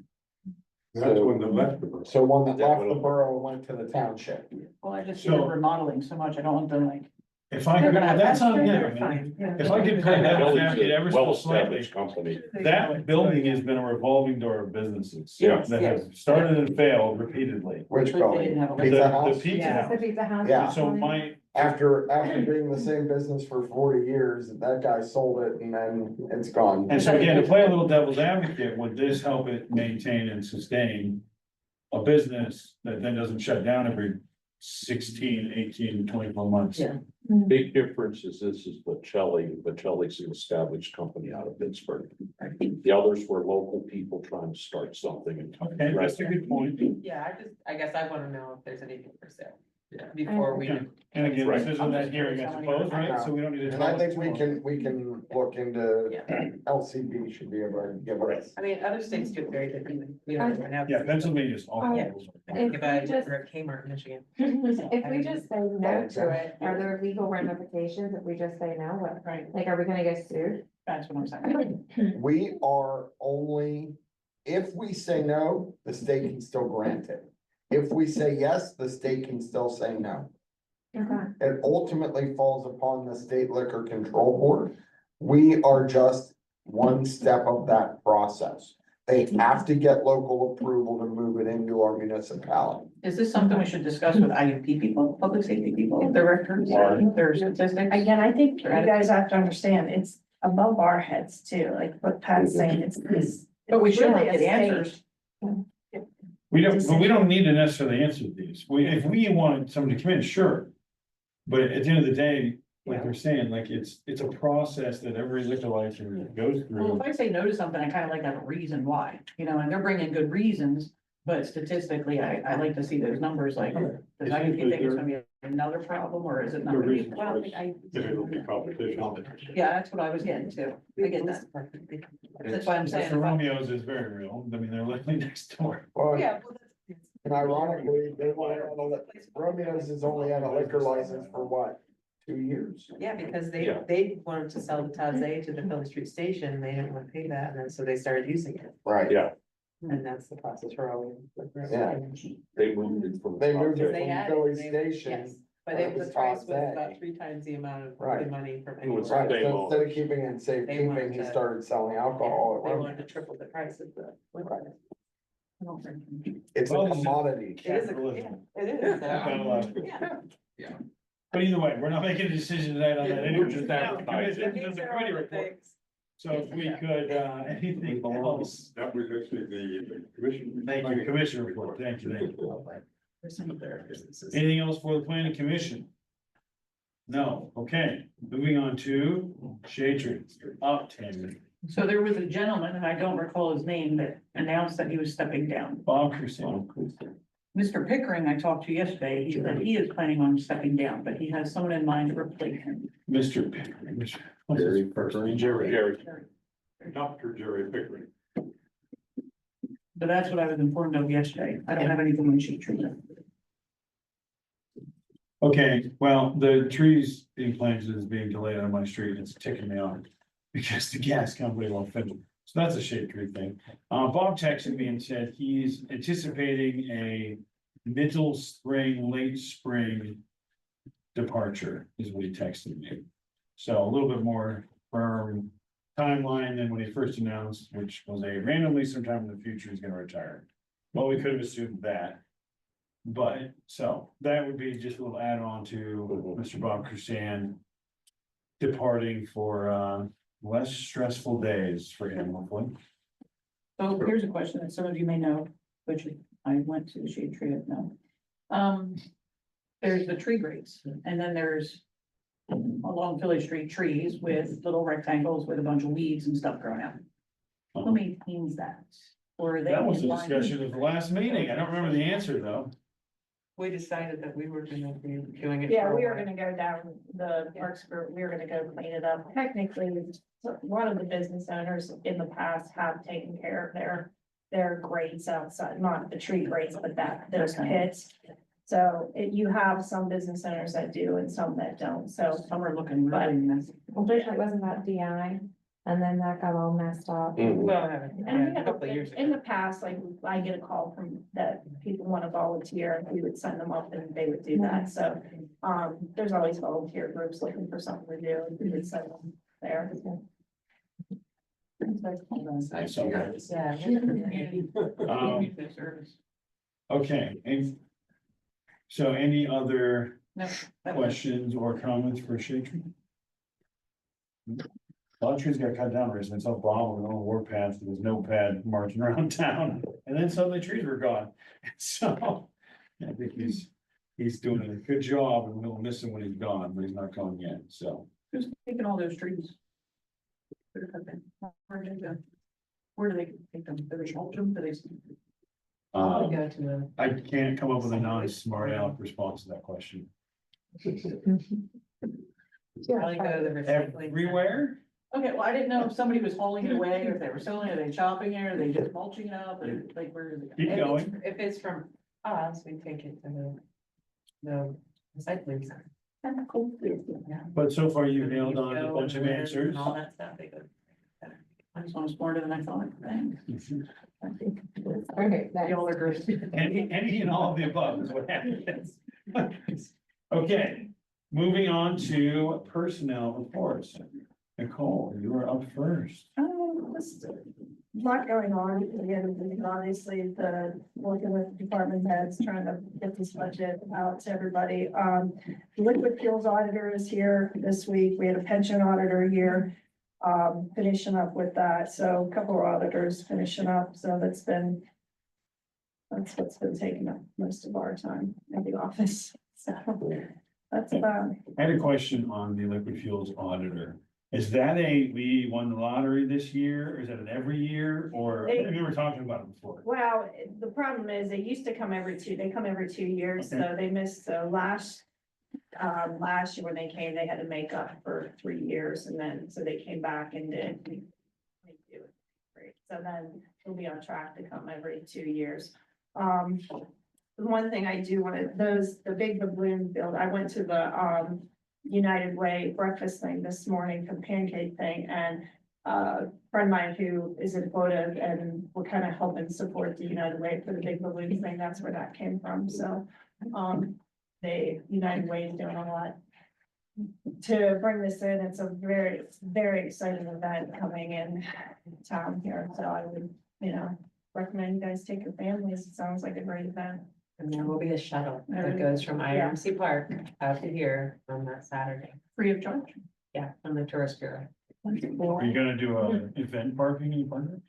That's when the left. the borough. so one that left the borough went to the township. Well, I just see them remodeling so much, I don't want them like. If I They're could, gonna have that's not, extra, yeah, they're I mean, fine. if I could play that advocate ever so slightly, Well-established company. that building has been a revolving door of businesses. Yeah. That have started and failed repeatedly. Which But they building? didn't have a- The, Pizza the House? pizza Yeah. house. The pizza house. Yeah. So my, After being in the same business for 40 years, that guy sold it and then it's gone. and so again, to play a little devil's advocate, would this help it maintain and sustain a business that then doesn't shut down every 16, 18, 24 months? Yeah. Big difference is this is Bocelli's an established company out of Pittsburgh. The others were local people trying to start something and. Okay, that's a good point. Yeah, I guess I wanna know if there's anything for sale. Yeah. Before we. Yeah. And again, this isn't that hearing, I suppose, right? So we don't need to. And I think we can look into, Yeah. LCB should be able to give us. I mean, other states do it very differently. We don't even have. Yeah, Pennsylvania's awful. Yeah. I think if I Just- were at Kmart in Michigan. If we just say no to it, are there legal ramifications if we just say no? What, Right, like, are we gonna get sued? that's what I'm saying. We are only, if we say no, the state can still grant it. If we say yes, the state can still say no. Okay. It ultimately falls upon the state liquor control board. We are just one step of that process. They have to get local approval to move it into our municipality. Is this something we should discuss with IUP people, public safety people, directors, their statistics? Again, I think you guys have to understand, it's above our heads too, like what Pat's saying, it's. But we should really get a answers. We don't need to necessarily answer these. If we wanted somebody to come in, sure. But at the end of the day, like they're saying, like it's a process that every liquor license goes Well, through. if I say no to something, I kind of like to have a reason why, and they're bringing good reasons, but statistically, I like to see those numbers, like, does IUP think it's gonna be another problem, or is it not? The gonna be? reason Well, is I- It'll be competition. Yeah, that's what I was getting to, I get that, that's why I'm saying. For Romeo's is very real. I mean, they're literally next door. Well, Yeah. and ironically, Romeo's is only had a liquor license for what, 2 years? Yeah, because Yeah. they wanted to sell the Taze to the Philly Street Station, and they didn't want to pay that, and then so they started using it, Right. Yeah, and that's the process for all. Yeah. they moved it from. They moved it They from had Philly it, they- Station. Yes, but It the was price was Taze. about 3 times the amount of Right. the money from It was anywhere. Right, Same so old. instead of keeping it in They safekeeping, wanted he to- started selling alcohol. They at wanted to Romeo's. triple the price of the. I don't think- It's a Well, commodity. It is, Capitalism. it is. Gotta love it. Yeah. But either way, we're not making a decision tonight on that. We're anyway. just advertising. There's a committee report. So if we could, anything else? That was actually the commission. Thank you, commission report. Thank you. Anything else for the planning commission? No, okay, moving on to shade trees, up 10, So there was a gentleman, and I don't recall his name, that announced that he was stepping down. Bob Christian. Mr. Pickering, I talked to yesterday, he said he is planning on stepping down, but he has someone in mind to replace him. Mr. Pickering, what's his Jerry first name? Jerry, Dr. Jerry Pickering. But that's what I was informed of yesterday. I don't have anything on sheet tree. Okay, well, the trees being planted is being delayed on my street, it's ticking me off. Because the gas company won't finish, so that's a shade tree thing. Bob texted me and said he's anticipating a middle spring, late spring. Departure is what he texted me. So a little bit more firm timeline than when he first announced, which was a randomly sometime in the future he's gonna retire. Well, we could have assumed that. But, so that would be just a little add-on to Mr. Bob Christian. Departing for less stressful days for him, hopefully. So here's a question that some of you may know, which I went to the shade tree of now. There's the tree grades, and then there's along Village Street trees with little rectangles with a bunch of weeds and stuff growing out. Who maintains that? Or are they? That was the in line? discussion of the last meeting. I don't remember the answer, though. We decided that we were gonna be doing it. Yeah, for a we were while. gonna go down the parks group, we were gonna go clean it up. Technically, one of the business owners in the past have taken care of their grades outside, not the tree grades, but those Okay. pits. So you have some business owners that do and some that don't, so. Some are looking really messy. Unfortunately, wasn't that DI, and then that got all messed up. Well, And yeah, we a have, couple of years in ago. the past, like, I get a call from that people want to volunteer, and we would send them up and they would do that, so. There's always volunteer groups looking for something to do, and we would send them there. Nice, you guys. Yeah. Um, Service. Okay, and so any other No, that was- questions or comments for shade tree? A lot of trees got cut down recently, it's all bomb, we're on warpath, there's no pad marching around town, and then suddenly trees were gone. So, I think he's doing a good job, and we'll miss him when he's gone, but he's not gone yet, so. Who's taking all those trees? Where do they take them? Do they mulch them? Do they? Um, Go to the- I can't come up with a non-smart aleck response to that question. Probably go to the recycling. Everywhere? Okay, well, I didn't know if somebody was hauling it away, or if they were selling it, are they chopping it, are they just mulching it up, or like, where is it? Keep If going. it's- If it's from us, we take it to the recycling center. Cool. Yeah. But so far you've And then nailed you on a go bunch of and then answers. and all that stuff, they go. I just want to smarter than I thought. Thanks. Okay, next. Y'all are great. Any and all of the above is what happens. Okay, moving on to personnel reports. Nicole, you are up first. Just a lot going on, again, obviously, working with department heads, trying to get this budget out to everybody. Liquid fuels auditor is here this week, we had a pension auditor here. Finishing up with that, so a couple of auditors finishing up, so that's what's been taking up most of our time in the office, so. That's about. I had a question on the liquid fuels auditor. Is that we won the lottery this year, or is that an every year, or, I mean, we were talking about it before. Well, the problem is they used to come they come every 2 years, so they missed the last year when they came, they had to make up for 3 years, and then, so they came back and did. Great, so then we'll be on track to come every 2 years. The one thing I do want to, the big balloon build, I went to the, United Way breakfast thing this morning for the pancake thing, and a friend of mine who is in Borough, and we're kind of helping support the United Way for the big balloon thing, that's where that came from, so. United Way is doing a lot to bring this in, it's a very, very exciting event coming in town here, so I would, recommend you guys take your families, it sounds like a great event. And there will be a shuttle that goes from IRMC Park out to here on that Saturday. Free of charge. Yeah, from the tourist bureau. Are you gonna do a event parking in front of it?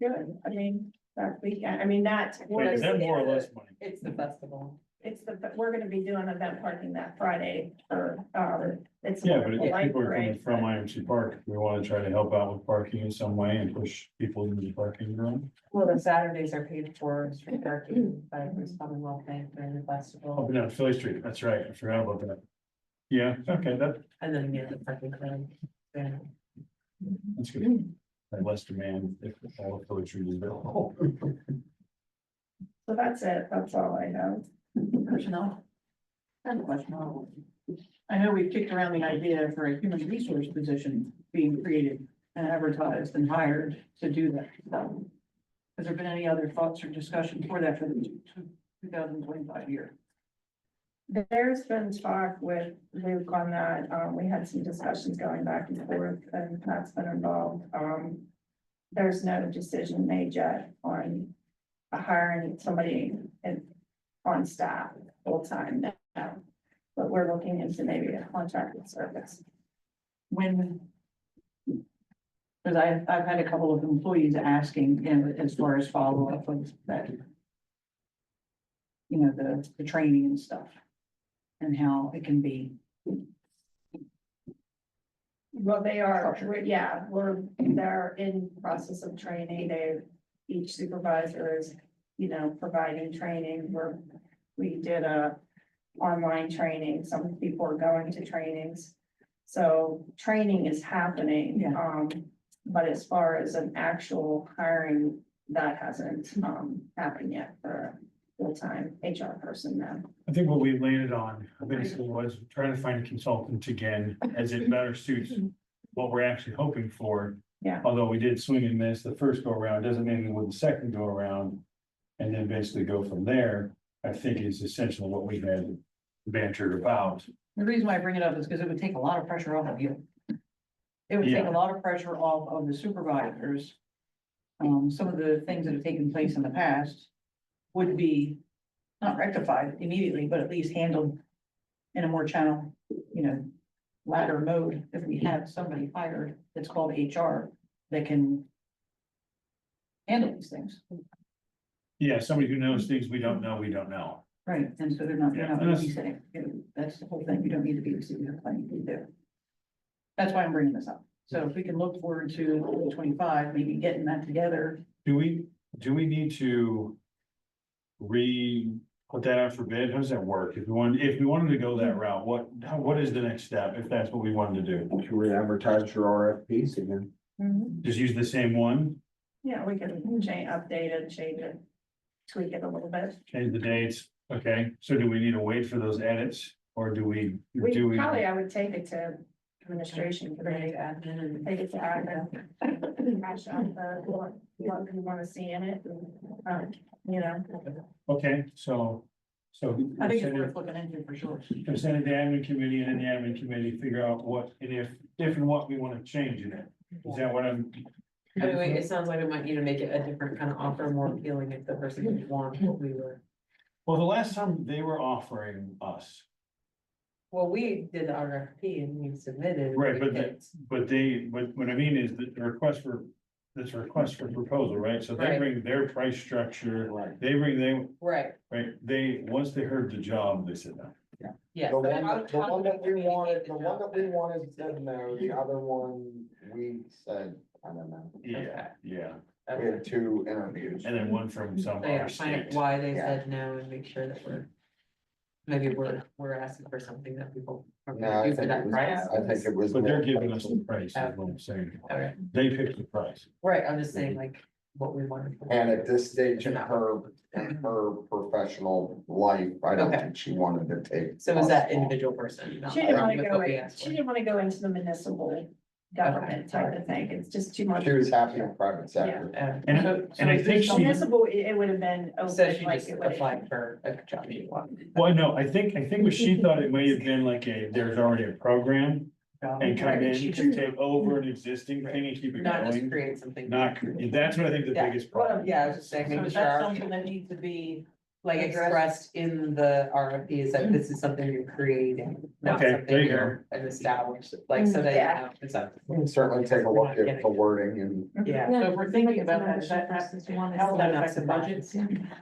Good, I mean, that weekend, I mean, that's. Wait, is that more or less money? It's the festival. It's we're gonna be doing event parking that Friday for, it's. Yeah, but if a light people are coming parade. from IMC Park, we wanna try to help out with parking in some way and push people into the parking room. Well, the Saturdays are paid for street parking by the Commonwealth Bank during the Oh, festival. no, Philly Street, that's right, I forgot about that. Yeah, okay, And then you get the parking credit. Yeah. that's good. And less demand if all of Philly Street is available. So that's it, that's all I have. Personnel. I have a question. I know we've kicked around the idea for a human resource position being created and advertised and hired to do that stuff. Has there been any other thoughts or discussion for that for the 2025 year? There's been talk with Luke on that, we had some discussions going back and forth, and Pat's been involved, there's no decision made yet on hiring somebody on staff full-time now. But we're looking into maybe a contracted service. When? Because I've had a couple of employees asking, you know, as far as follow-up of that. You know, the training and stuff. And how it can be. Well, they are, they're in process of training, each supervisor is, providing training, we did a online training, some people are going to trainings. So training is happening, Yeah. But as far as an actual hiring, that hasn't, happened yet for a full-time HR person now. I think what we landed on basically was trying to find a consultant again, as it better suits what we're actually hoping for. Yeah. Although we did swing and miss the first go around, doesn't mean we would the second go around. And then basically go from there, I think is essentially what we had bantered about. The reason why I bring it up is because it would take a lot of pressure off of you. It would take Yeah. a lot of pressure off of the supervisors. Some of the things that have taken place in the past would be not rectified immediately, but at least handled in a more channel, ladder mode. If we have somebody hired that's called HR that can handle these things, Yeah, somebody who knows things we don't know, right? And so they're not, Yeah, you're not babysitting. That's the whole thing. You don't need to babysit, you have plenty to do. That's why I'm bringing this up. So if we can look forward to 2025, maybe getting that together. Do we need to put that out for bid? How does that work? If we wanted to go that route, what is the next step if that's what we wanted to do? Should we advertise for RFPs again? Just use the same one, Yeah, we can update it, change it, tweak it a little bit. change the dates, okay? So do we need to wait for those edits or do we? Probably, I would take it to administration committee, Admin and. take it to admin. Hash out what you wanna see in it, Okay, so. I think it's worth looking into for sure. Send it to the admin committee and then the admin committee figure out what, and if and what we want to change in it. Is that what I'm? Anyway, it sounds like we might need to make it a different kind of offer, more appealing if the person didn't want what we were. Well, the last time they were offering us, Well, we did the RFP and we submitted. right, we but picked. but what I mean is that the request for. That's a request for proposal, right? So they Right. bring their price structure, Right. Right, once they heard the job, they said no. yes. The one that we wanted, said no, the other one, we said, I don't know. Yeah, yeah. We had 2 interviews. And then one from some So yeah, other find out state. why they Yeah. said no and make sure that maybe we're asking for something that people are No, gonna I do for think that it was, price. I think it was. But they're more- giving us the price, is what I'm saying. Okay. They picked the price. Right, I'm just saying like what we wanted. And at this stage in her professional life, I don't Okay. think she wanted to take. So is that individual person? not She didn't like wanna with go, what we asked she for? didn't wanna go into the municipal government type of thing, it's just too much. She was happy in private sector. And I think she, Municipal, it would have been So open she like just it would. applied for a job she wanted. well, no, I think what she thought it may have been like there's already a program. and come in to take over an existing thing and keep it Not just going. create something. That's what I think the Yeah, biggest well, problem. yeah, I was just saying, So maybe is sure that our- something that needs to be like expressed in the RFP is that this is something you're creating, not Okay, there something you you're an established, like, so that, you Yeah. know, it's a. We can certainly take a look at the wording and. Yeah. So if we're thinking about that, does that, how would that affect the Not budget?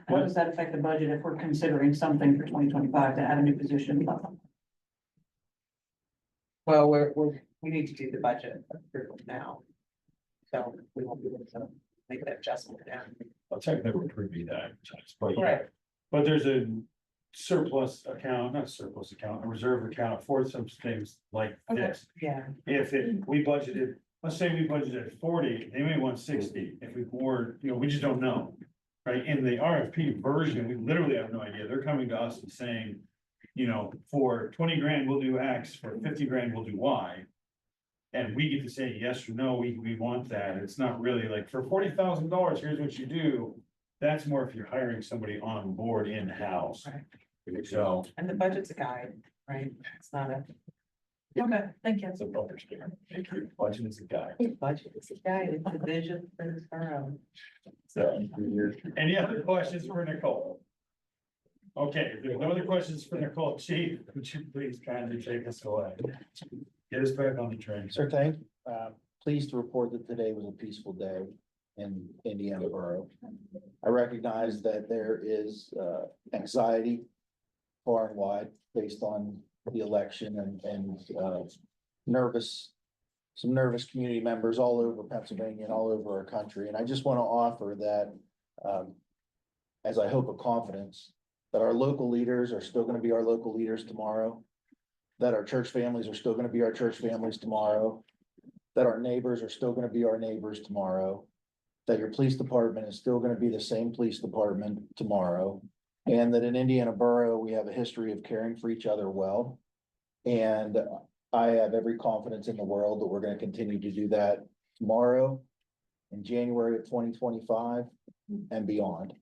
How does that affect the budget if we're considering something for 2025 to add a new position? Well, we need to do the budget approval now. So we won't be able to make that adjustment now. I'll technically would be that, but yeah. Right. But there's a surplus account, not a surplus account, a reserve account for some things like this. Yeah. If we budgeted, let's say we budgeted 40, they may want 60, if we were, we just don't know. Right, in the RFP version, we literally have no idea, they're coming to us and saying, for 20 grand, we'll do X, for 50 grand, we'll do Y. And we get to say yes or no, we want that, it's not really like, for $40,000, here's what you do. That's more if you're hiring somebody on board in-house. Right. So. And the budget's a guide, right? It's not a. Okay, thank you. It's a bumper sticker. Budget is a guy. Budget is a guide, it's a vision for this borough. So, any other questions for Nicole? Okay, if there's no other questions for Nicole, Chief, would you please kindly take us away? Get us back on the train. Sir, thank, pleased to report that today was a peaceful day in Indiana Borough. I recognize that there is anxiety far and wide based on the election and some nervous community members all over Pennsylvania and all over our country. And I just want to offer that, as I hope of confidence, that our local leaders are still going to be our local leaders tomorrow, that our church families are still going to be our church families tomorrow, that our neighbors are still going to be our neighbors tomorrow, that your police department is still going to be the same police department tomorrow, and that in Indiana Borough, we have a history of caring for each other well. And I have every confidence in the world that we're going to continue to do that tomorrow, in January of 2025 and beyond.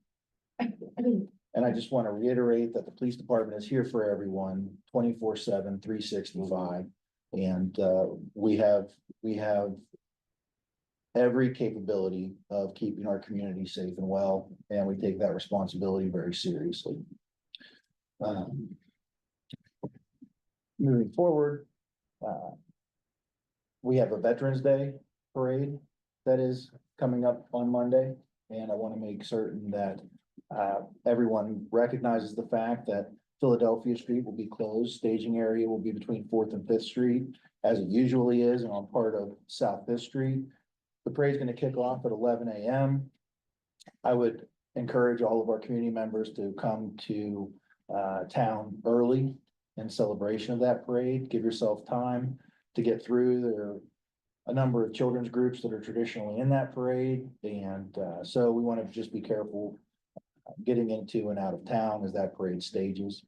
And I just want to reiterate that the police department is here for everyone, 24/7, 365. And we have every capability of keeping our community safe and well, and we take that responsibility very seriously. Moving forward, we have a Veterans Day parade that is coming up on Monday, and I want to make certain that everyone recognizes the fact that Philadelphia Street will be closed. Staging area will be between 4th and 5th Street, as it usually is, and on part of South 5th Street. The parade's going to kick off at 11 a.m. I would encourage all of our community members to come to town early in celebration of that parade. Give yourself time to get through. There are a number of children's groups that are traditionally in that parade, and so we want to just be careful getting into and out of town as that parade stages.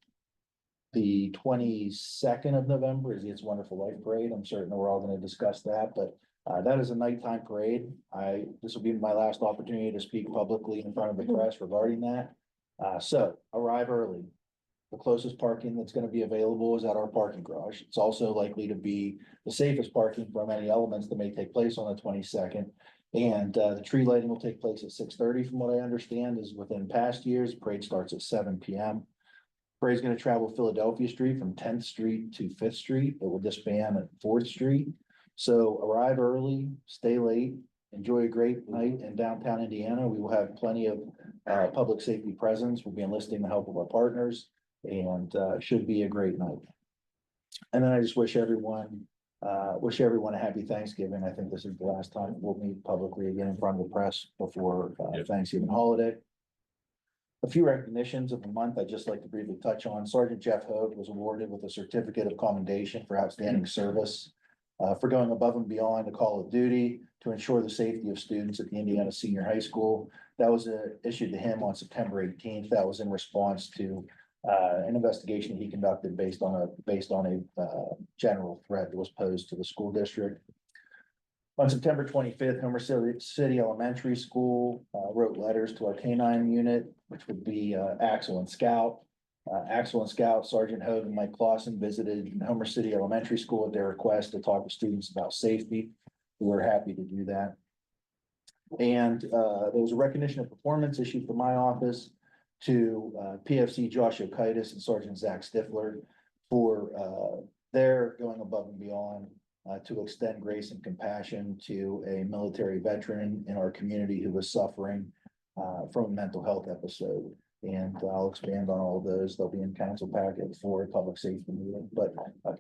The 22nd of November is the It's a Wonderful Life Parade. I'm certain we're all going to discuss that, but that is a nighttime parade. This will be my last opportunity to speak publicly in front of the press regarding that. So arrive early. The closest parking that's going to be available is at our parking garage. It's also likely to be the safest parking from any elements that may take place on the 22nd. And the tree lighting will take place at 6:30 from what I understand is within past years. Parade starts at 7 p.m. Parade's going to travel Philadelphia Street from 10th Street to 5th Street. It will disband at 4th Street. So arrive early, stay late, enjoy a great night in downtown Indiana. We will have plenty of public safety presence. We'll be enlisting the help of our partners, and should be a great night. And then I just wish everyone a happy Thanksgiving. I think this is the last time we'll meet publicly again in front of the press before Thanksgiving holiday. A few recognitions of the month I'd just like to briefly touch on. Sergeant Jeff Hogue was awarded with a certificate of commendation for outstanding service for going above and beyond the call of duty to ensure the safety of students at the Indiana Senior High School. That was issued to him on September 18th. That was in response to an investigation he conducted based on a general threat that was posed to the school district. On September 25th, Homer City Elementary School wrote letters to our K-9 unit, which would be Axel and Scout. Axel and Scout Sergeant Hogue and Mike Clausen visited Homer City Elementary School at their request to talk to students about safety. We're happy to do that. And there was a recognition of performance issued from my office to PFC Josh Okitis and Sergeant Zach Stifler for their going above and beyond to extend grace and compassion to a military veteran in our community who was suffering from a mental health episode. And I'll expand on all of those. They'll be in council packet for a public safety meeting, but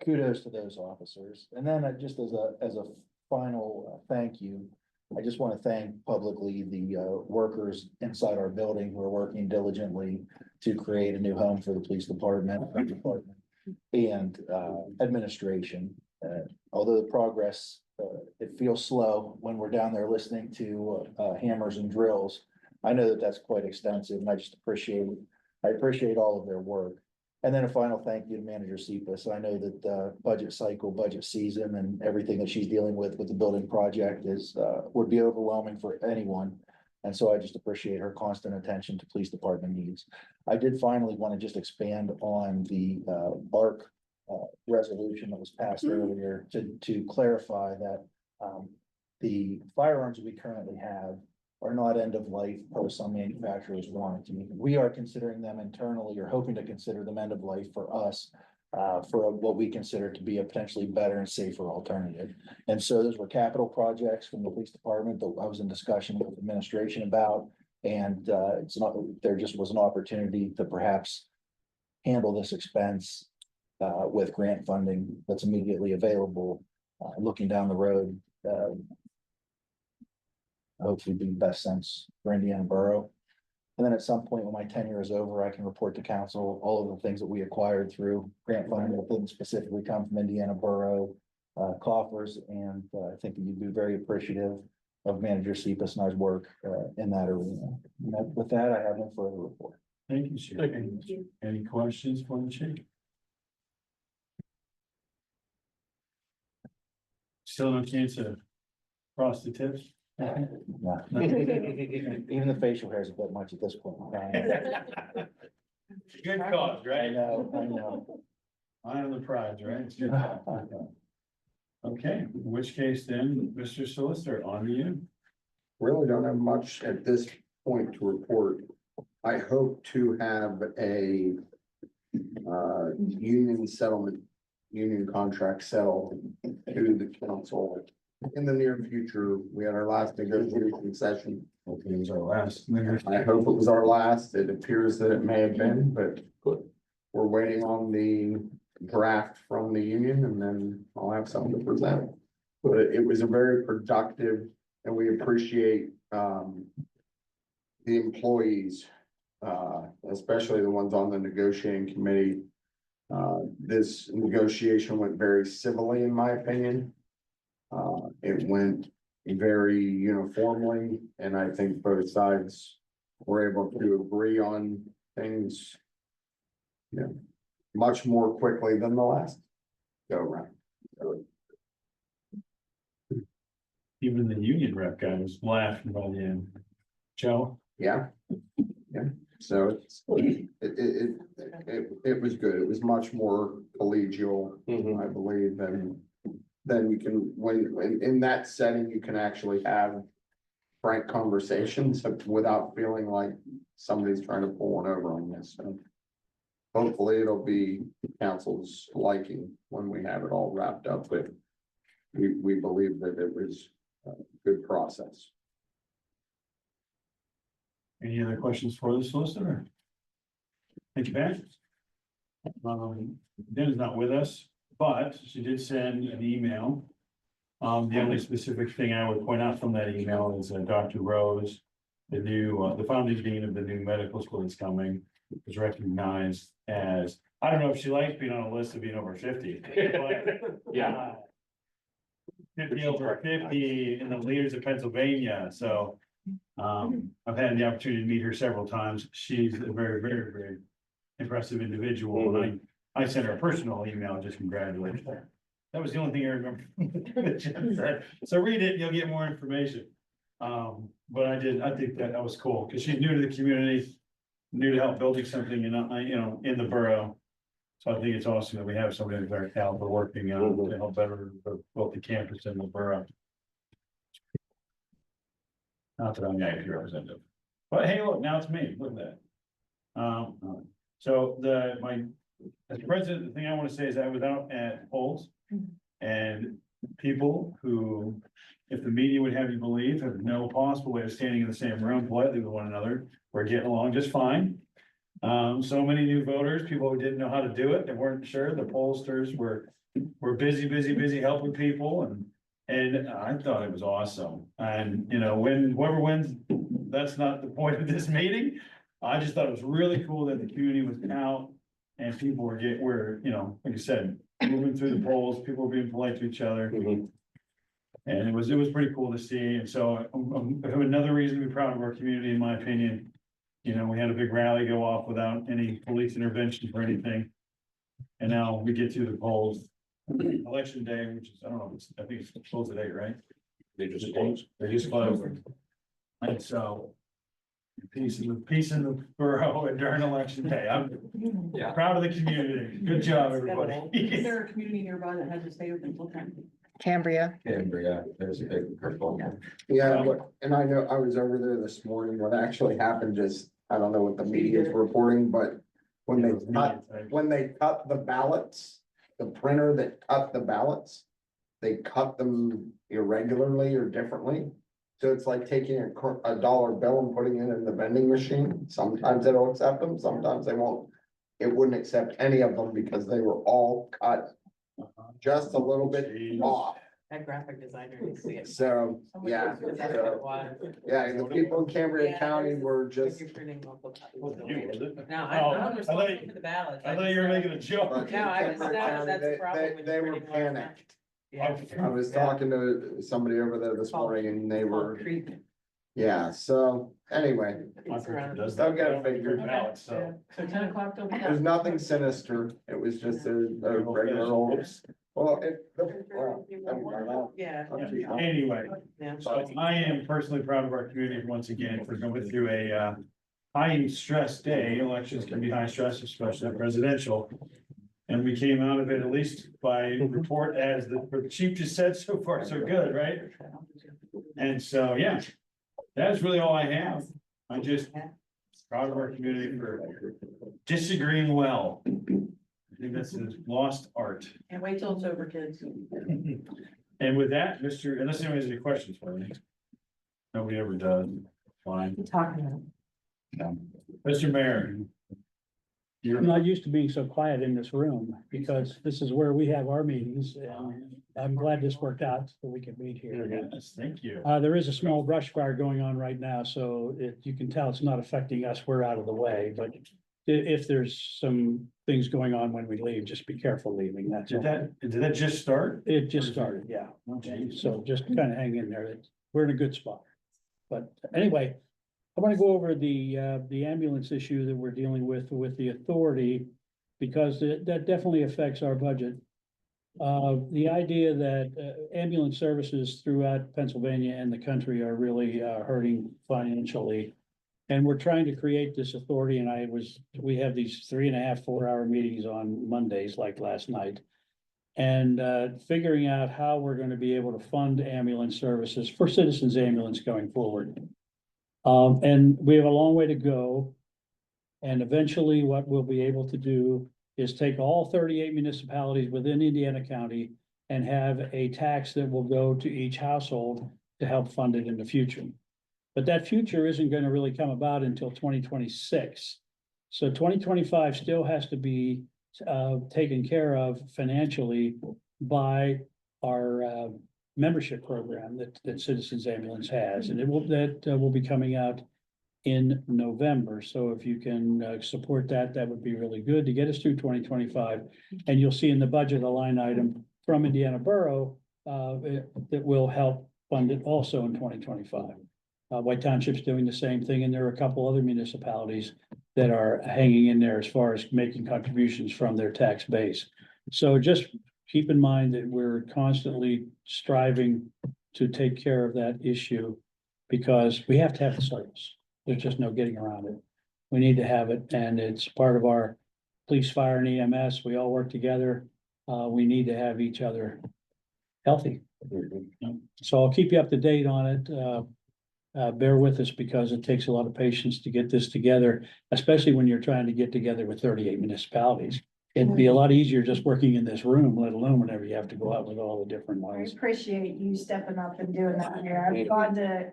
kudos to those officers. And then just as a final thank you, I just want to thank publicly the workers inside our building who are working diligently to create a new home for the police department, and administration. Although the progress, it feels slow when we're down there listening to hammers and drills. I know that that's quite extensive, and I appreciate all of their work. And then a final thank you to Manager Cepas. I know that budget cycle, budget season, and everything that she's dealing with the building project would be overwhelming for anyone. And so I just appreciate her constant attention to police department needs. I did finally want to just expand on the BARC resolution that was passed earlier to clarify that the firearms we currently have are not end of life per some manufacturers warranty. We are considering them internally, or hoping to consider them end of life for us, for what we consider to be a potentially better and safer alternative. And so those were capital projects from the police department that I was in discussion with administration about. And there just was an opportunity to perhaps handle this expense with grant funding that's immediately available, looking down the road. Hopefully be best sense for Indiana Borough. And then at some point when my tenure is over, I can report to council all of the things that we acquired through grant funding that didn't specifically come from Indiana Borough coffers. And I think that you'd be very appreciative of Manager Cepas and I's work in that arena. And with that, I have no further report. Thank you, Chief. Any questions for the chief? Still no chance to cross the tips? No. Even the facial hair is a bit much at this point in time. Good cause, I right? know. Eye on the prize, right? It's good. Okay, in which case then, Mr. Solicitor, on to you. Really don't have much at this point to report. I hope to have a union contract settled to the council in the near future. We had our last negotiation session. Hopefully it was our last. I hope it was our last. It appears that it may have been, but we're waiting on the draft from the union, and then I'll have something to present. But it was a very productive, and we appreciate the employees, especially the ones on the negotiating committee. This negotiation went very civilly, in my opinion. It went very uniformly, and I think both sides were able to agree on things, much more quickly than the last go around. Even the union rep guy was laughing by the end. Joe? Yeah. So it was good. It was much more collegial, I believe, than you can, when in that setting, you can actually have frank conversations without feeling like somebody's trying to pull one over on this. So hopefully it'll be council's liking when we have it all wrapped up, but we believe that it was a good process. Any other questions for the solicitor? Thank you, Ben. Jen is not with us, but she did send an email. The only specific thing I would point out from that email is Dr. Rose, the founding dean of the new medical school that's coming, is recognized as, I don't know if she likes being on a list of being over 50. But, Yeah. 50 over 50 in the leaders of Pennsylvania. So I've had the opportunity to meet her several times. She's a very, very, very impressive individual. And I sent her a personal email, just congratulating her. That was the only thing I remember. So read it, you'll get more information. But I think that was cool because she's new to the community. new to help building something, in the borough. So I think it's awesome that we have somebody of their caliber working, to help better both the campus and the borough. Not that I'm the IT representative, but hey, look, now it's me, look at that. So as president, the thing I want to say is I was out at polls and people who, if the media would have you believe, have no possible way of standing in the same room politely with one another, we're getting along just fine. So many new voters, people who didn't know how to do it, they weren't sure, the pollsters were busy helping people and I thought it was awesome. And, whoever wins, that's not the point of this meeting. I just thought it was really cool that the community was out and people were, like I said, moving through the polls, people were being polite to each other. And it was pretty cool to see. And so another reason to be proud of our community, in my opinion. We had a big rally go off without any police intervention for anything. And now we get to the polls, election day, which is, I don't know, I think it's closed today, right? They just closed. And so. Peace in the borough during election day. I'm proud of the community. Good job, everybody. Is there a community nearby that has a stay open full time? Cambria. Cambria, there's a big purple. Yeah, and I know I was over there this morning. What actually happened is, I don't know what the media is reporting, but when they cut the ballots, the printer that cut the ballots, they cut them irregularly or differently. So it's like taking a dollar bill and putting it in the vending machine. Sometimes it'll accept them, sometimes they won't. It wouldn't accept any of them because they were all cut just a little bit off. That graphic designer needs to get. So, yeah. That's what it was. Yeah, the people in Cambria County were just. You're printing multiple copies. No, I'm responsible for the ballot. I thought you were making a joke. No, that's the problem. when They you're were printing large amounts. panicked. Yeah. I was talking to somebody over there this morning and they were, Treatment. yeah, so anyway, My printer does I've that. got I it don't figured. print ballots, so. So 10 o'clock, don't be. There's nothing sinister. It was just a regular old. Well, Yeah. Anyway, Yeah. so I am personally proud of our community once again for going through a high stress day. Elections can be high stress, especially presidential. And we came out of it, at least by report, as the chief just said, so far so good, right? And so, yeah, that's really all I have. I just proud of our community for disagreeing well. I think that's a lost art. Can't wait till it's over, kids. And with that, unless anyone has any questions for me. Nobody ever does, fine. Talking about. Mr. Mayor. I'm not used to being so quiet in this room because this is where we have our meetings. And I'm glad this worked out so we can meet here. Yes, thank you. There is a small brush fire going on right now, so you can tell it's not affecting us. We're out of the way, but if there's some things going on when we leave, just be careful leaving. That's all. Did that just start? It just started, yeah. Oh, geez. So just kind of hang in there. We're in a good spot. But anyway, I want to go over the ambulance issue that we're dealing with the authority, because that definitely affects our budget. The idea that ambulance services throughout Pennsylvania and the country are really hurting financially. And we're trying to create this authority, and we have these 3.5, 4-hour meetings on Mondays like last night. And figuring out how we're going to be able to fund ambulance services for Citizens Ambulance going forward. And we have a long way to go. And eventually what we'll be able to do is take all 38 municipalities within Indiana County and have a tax that will go to each household to help fund it in the future. But that future isn't going to really come about until 2026. So 2025 still has to be taken care of financially by our membership program that Citizens Ambulance has, and that will be coming out in November. So if you can support that, that would be really good to get us through 2025. And you'll see in the budget a line item from Indiana Borough that will help fund it also in 2025. White Township's doing the same thing, and there are a couple other municipalities that are hanging in there as far as making contributions from their tax base. So just keep in mind that we're constantly striving to take care of that issue because we have to have the service. There's just no getting around it. We need to have it, and it's part of our police, fire, and EMS. We all work together. We need to have each other healthy. So I'll keep you up to date on it. Bear with us because it takes a lot of patience to get this together, especially when you're trying to get together with 38 municipalities. It'd be a lot easier just working in this room, let alone whenever you have to go out with all the different I ones. appreciate you stepping up and doing that here. I've gone to,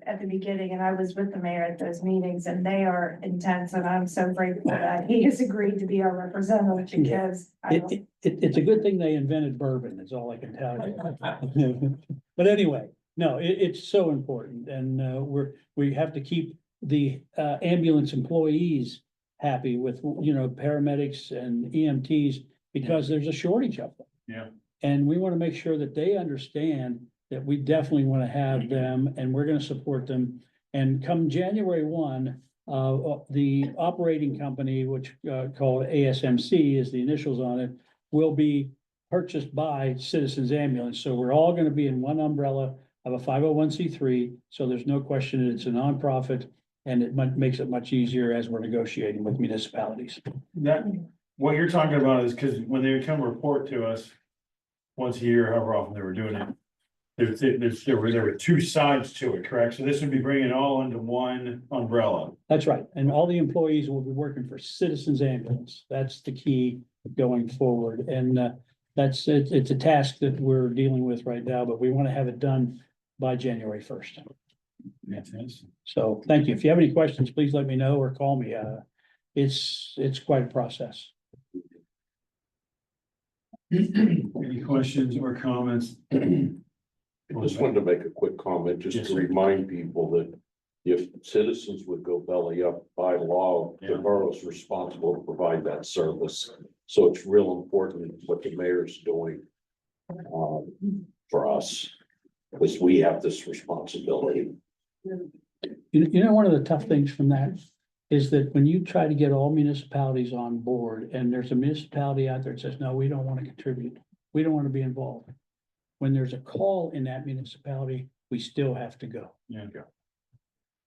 at the beginning, and I was with the mayor at those meetings, and they are intense, and I'm so grateful that he has agreed to be our representative because I don't. It's a good thing they invented bourbon, is all I can tell you. But anyway, no, it's so important, and we have to keep the ambulance employees happy with, paramedics and EMTs, because there's a shortage of them. Yeah. And we want to make sure that they understand that we definitely want to have them, and we're going to support them. And come January 1, the operating company, which called ASMC is the initials on it, will be purchased by Citizens Ambulance. So we're all going to be in one umbrella of a 501c3. So there's no question that it's a nonprofit, and it makes it much easier as we're negotiating with municipalities. That, what you're talking about is because when they come report to us once a year, however often they were doing it, there were two sides to it, correct? So this would be bringing it all into one umbrella. That's right. And all the employees will be working for Citizens Ambulance. That's the key going forward. And it's a task that we're dealing with right now, but we want to have it done by January 1st. Makes sense. So thank you. If you have any questions, please let me know or call me. It's quite a process. Any questions or comments? I just wanted to make a quick comment, just Yes, to sir. remind people that if citizens would go belly up by law, the Yeah. borough's responsible to provide that service. So it's real important what the mayor's doing for us, because we have this responsibility. One of the tough things from that is that when you try to get all municipalities on board, and there's a municipality out there that says, no, we don't want to contribute. We don't want to be involved. When there's a call in that municipality, we still have to go. Yeah.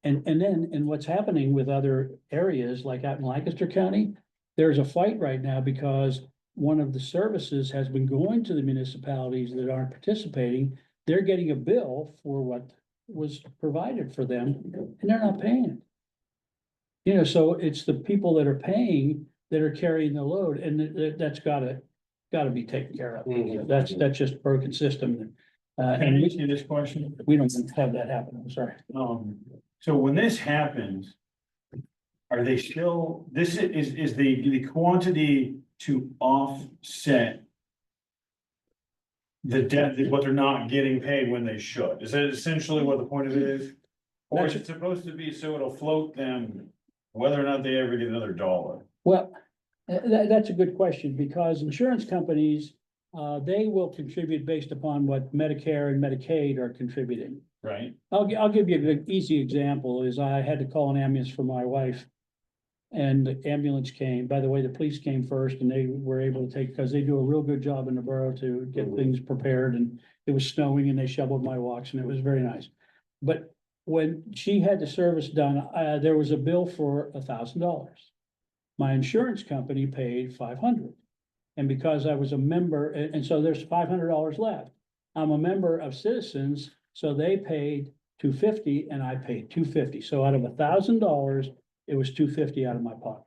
And what's happening with other areas, like out in Lancaster County, there's a fight right now because one of the services has been going to the municipalities that aren't participating. They're getting a bill for what was provided for them, and they're not paying it. So it's the people that are paying that are carrying the load, and that's gotta be taken care of. Mhm. That's just a broken system. Can I And ask you this question? we don't have that happen. I'm sorry. So when this happens, are they still, this is the quantity to offset the debt, what they're not getting paid when they should? Is that essentially what the point of it is? Or is it supposed to be so it'll float them whether or not they ever get another dollar? Well, that's a good question, because insurance companies, they will contribute based upon what Medicare and Medicaid are contributing. Right? I'll give you a good, easy example, is I had to call an ambulance for my wife. And the ambulance came, by the way, the police came first, and they were able to take, because they do a real good job in the borough to get things prepared, and it was snowing and they shoveled my walks, and it was very nice. But when she had the service done, there was a bill for $1,000. My insurance company paid $500. And because I was a member, and so there's $500 left. I'm a member of Citizens, so they paid $250 and I paid $250. So out of $1,000, it was $250 out of my pocket.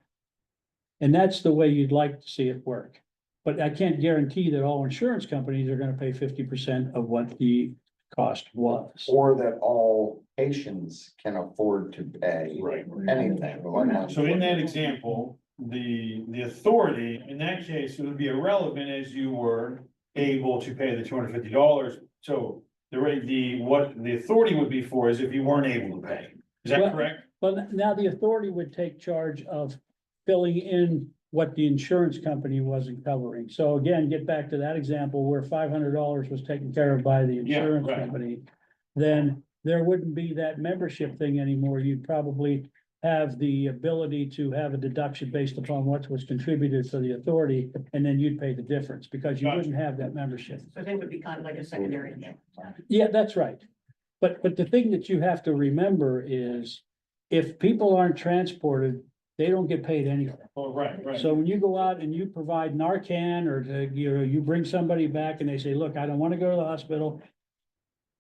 And that's the way you'd like to see it work. But I can't guarantee that all insurance companies are gonna pay 50% of what the cost was. Or that all patients can afford to pay anything. So in that example, the authority, in that case, it would be irrelevant as you were able to pay the $250. So the rate, what the authority would be for is if you weren't able to pay. Is that Well, correct? Well, now the authority would take charge of filling in what the insurance company wasn't covering. So again, get back to that example where $500 was taken care of by the insurance right. company. Then there wouldn't be that membership thing anymore. You'd probably have the ability to have a deduction based upon what was contributed for the authority, and then you'd pay the difference because you wouldn't have that membership. So they would be kind of like a secondary. Yeah, that's right. But the thing that you have to remember is if people aren't transported, they don't get paid anything. Oh, right, right. So when you go out and you provide Narcan or you bring somebody back and they say, look, I don't want to go to the hospital.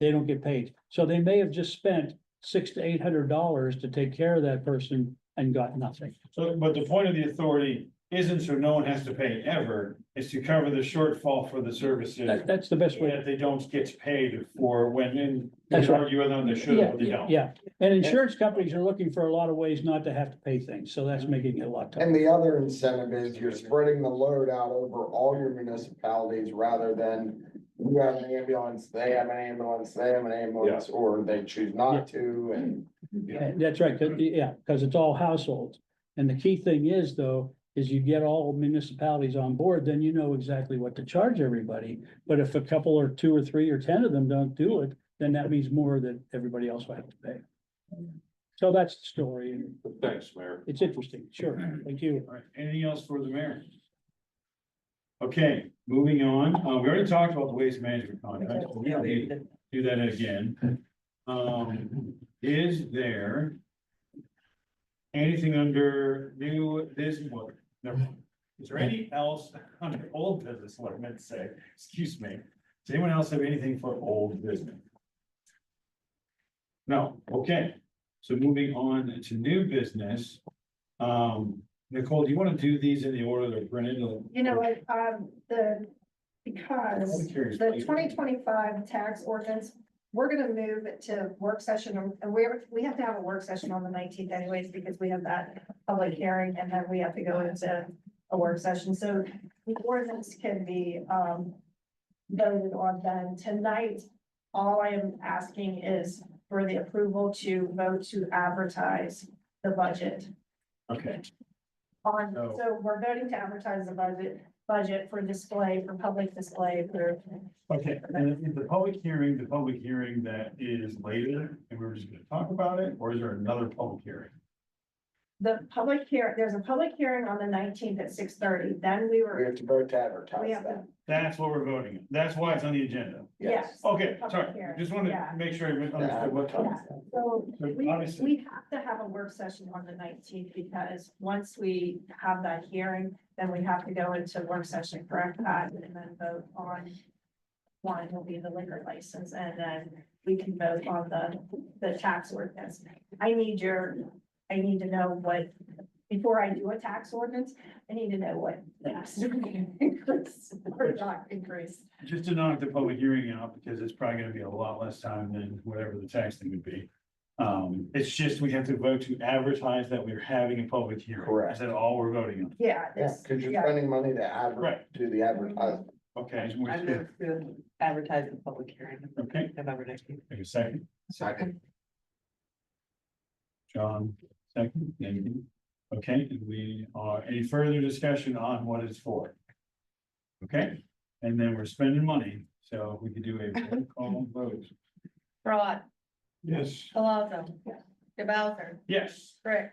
They don't get paid. So they may have just spent $600 to $800 to take care of that person and got nothing. So, but the point of the authority isn't so no one has to pay ever, it's to cover the shortfall for the services. That's the best way. That they don't get paid for when, and you That's can right. argue whether they should, Yeah, but they yeah, don't. yeah. And insurance companies are looking for a lot of ways not to have to pay things. So that's making it a lot tougher. And the other incentive is you're spreading the load out over all your municipalities rather than you have an ambulance, they have an ambulance, they have an ambulance, or they choose not to, and. Yeah, that's right, because it's all households. And the key thing is, though, is you get all municipalities on board, then you know exactly what to charge everybody. But if a couple or 2 or 3 or 10 of them don't do it, then that means more that everybody else will have to pay. So that's the story, and Thanks, Mayor. it's interesting, sure, thank you. All right, anything else for the mayor? Okay, moving on, we already talked about the waste management contract, so we don't need to do that again. Is there anything under new business? Well, never mind. Is there any else under old business, what I meant to say, excuse me, does anyone else have anything for old business? No, okay, so moving on to new business. Nicole, do you want to do these in the order they're printed? You know, what, because the 2025 tax ordinance, we're gonna move it to work session, and we have to have a work session on the 19th anyways, because we have that public hearing, and then we have to go into a work session, so the ordinance can be, voted on then. Tonight, all I am asking is for the approval to vote to advertise the budget. Okay, So we're voting to advertise the budget for display, for public display, for. okay, and is the public hearing that is later, and we're just gonna talk about it, or is there another public hearing? The public there's a public hearing on the 19th at 6:30, then we We were, have to vote to we advertise have to, that. That's what we're voting on, that's why it's on the agenda. yes. Okay, Public sorry, hearing, just wanted yeah. to make sure I understood what. Yeah, so we Obviously. have to have a work session on the 19th, because once we have that hearing, then we have to go into work session, correct, Pat, and then vote on. One will be the liquor license, and then we can vote on the tax ordinance. I need to know what, before I do a tax ordinance, I need to know what tax increase or not increase. Just to knock the public hearing out, because it's probably gonna be a lot less time than whatever the tax thing would be. It's just, we have to vote to advertise that we're having a public hearing. Correct. Is that all we're voting on? Yeah, Yeah, this, cause you're yeah. spending money to Right. do the advertisement. Okay, I move to advertise the public hearing. Okay. November 19th. take a second, Second. John, second, thank you. Okay, and we are, any further discussion on what it's for? Okay, and then we're spending money, so we could do a roll call vote. Broad, Yes. Palazzo, DeBoser, Yes. Brick.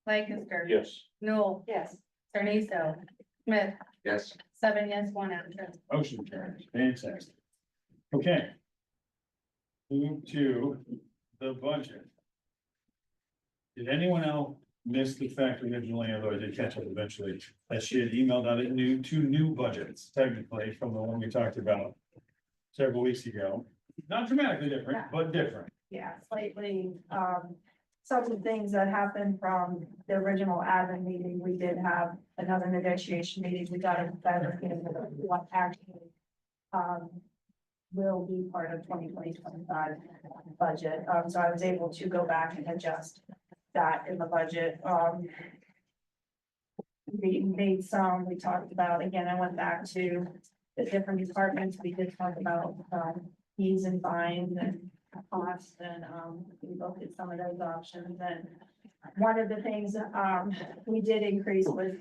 Lancaster. Yes. Newell. Yes. Carnizo, Smith, Yes. 7 yes, 1 absent. Motion carries, fantastic. Okay. Move to the budget. Did anyone else miss the fact originally, although I did catch up eventually, that she had emailed out two new budgets, technically, from the one we talked about several weeks ago? Not dramatically different, but different. Yeah, slightly, some of the things that happened from the original admin meeting, we did have another negotiation meeting, we got a better feeling of what actually. Will be part of 2025 budget, so I was able to go back and adjust that in the budget, We made some, we talked about, again, I went back to the different departments, we did talk about, fees and fines and costs, and, we looked at some of those options, and one of the things, we did increase was,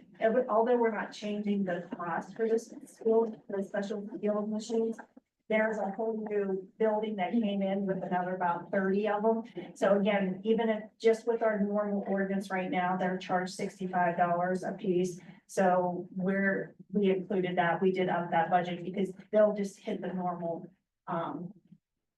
although we're not changing the cost for this school, the special field machines, there's a whole new building that came in with another about 30 of them. So again, even if just with our normal ordinance right now, they're charged $65 a piece. So we included that, we did up that budget because they'll just hit the normal,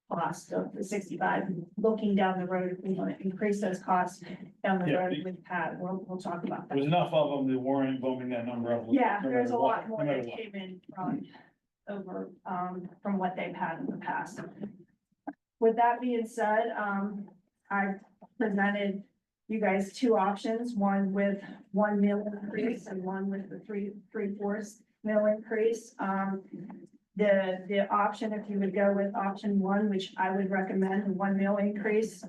cost of the 65, looking down the road, if we want to increase those costs down the Yeah. road with Pat, we'll talk about that. There's enough of them that warrant bumping that number up. Yeah, no there's matter a what, lot more no matter that what. came in from over, from what they've had in the past. With that being said, I presented you guys two options, one with 1 mil increase and one with the 3/4 mil increase. The option, if you would go with option one, which I would recommend, 1 mil increase,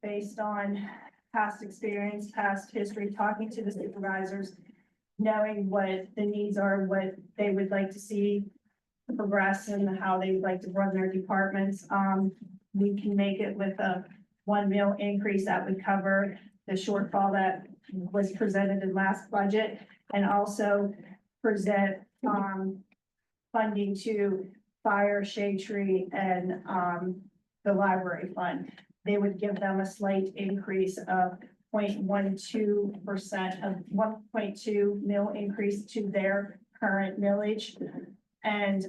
based on past experience, past history, talking to the supervisors, knowing what the needs are, what they would like to see progress and how they would like to run their departments. We can make it with a 1 mil increase that would cover the shortfall that was presented in last budget, and also present, funding to fire, shade tree, and, the library fund. They would give them a slight increase of 0.12% of 1.2 mil increase to their current millage. And,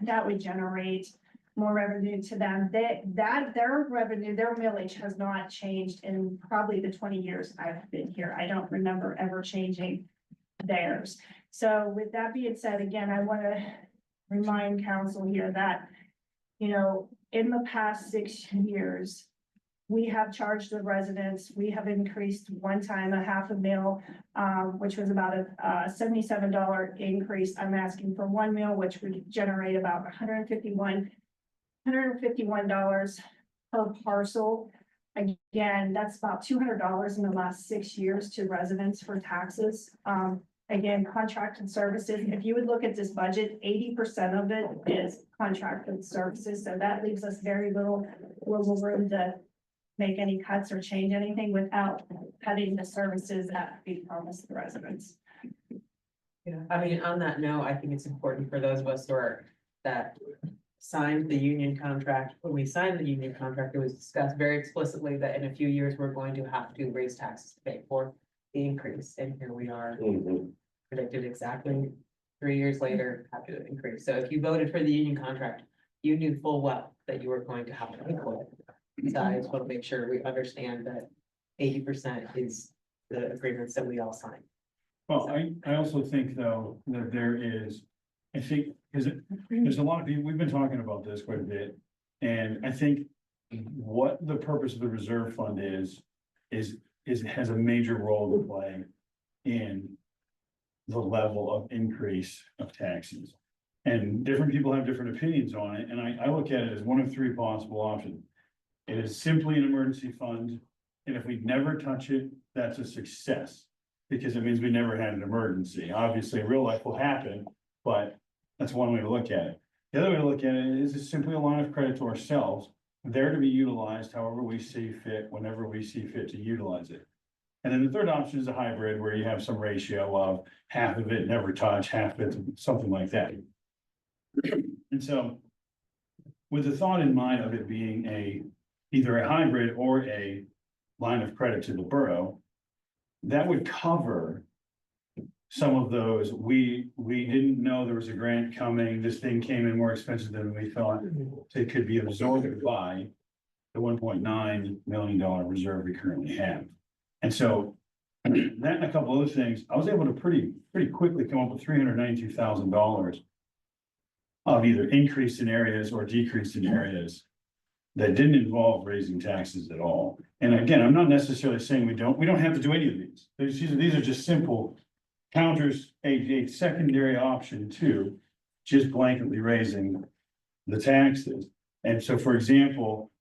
that would generate more revenue to them. Their revenue, their millage has not changed in probably the 20 years I've been here. I don't remember ever changing theirs. So with that being said, again, I want to remind council here that, you know, in the past 6 years, we have charged the residents, we have increased one time a half a mil, which was about a $77 increase. I'm asking for 1 mil, which would generate about $151 per parcel. Again, that's about $200 in the last 6 years to residents for taxes. Again, contracted services, if you would look at this budget, 80% of it is contracted services, so that leaves us very little room to make any cuts or change anything without cutting the services that we promised the residents. Yeah, I mean, on that note, I think it's important for those of us that signed the union contract. When we signed the union contract, it was discussed very explicitly that in a few years, we're going to have to raise taxes to pay for the increase, and here we are. Predicted exactly 3 years later, have to increase. So if you voted for the union contract, you knew full well that you were going to have to pay for it. So I just want to make sure we understand that 80% is the agreements that we all signed. Well, I also think though, that there is, I think, there's a lot of people, we've been talking about this quite a bit. And I think what the purpose of the reserve fund is has a major role to play in the level of increase of taxes. And different people have different opinions on it, and I look at it as one of 3 possible options. It is simply an emergency fund, and if we never touch it, that's a success. Because it means we never had an emergency. Obviously, real life will happen, but that's one way to look at it. The other way to look at it is it's simply a line of credit to ourselves, there to be utilized however we see fit, whenever we see fit to utilize it. And then the third option is a hybrid where you have some ratio of half of it never touch, half of it, something like that. And so with the thought in mind of it being either a hybrid or a line of credit to the borough, that would cover some of those. We didn't know there was a grant coming. This thing came in more expensive than we thought. It could be absorbed by the $1.9 million reserve we currently have. And so that and a couple other things, I was able to pretty quickly come up with $392,000 of either increase in areas or decrease in areas that didn't involve raising taxes at all. And again, I'm not necessarily saying we don't have to do any of these. These are just simple counters, a secondary option to just blanketly raising the taxes. And so, for example,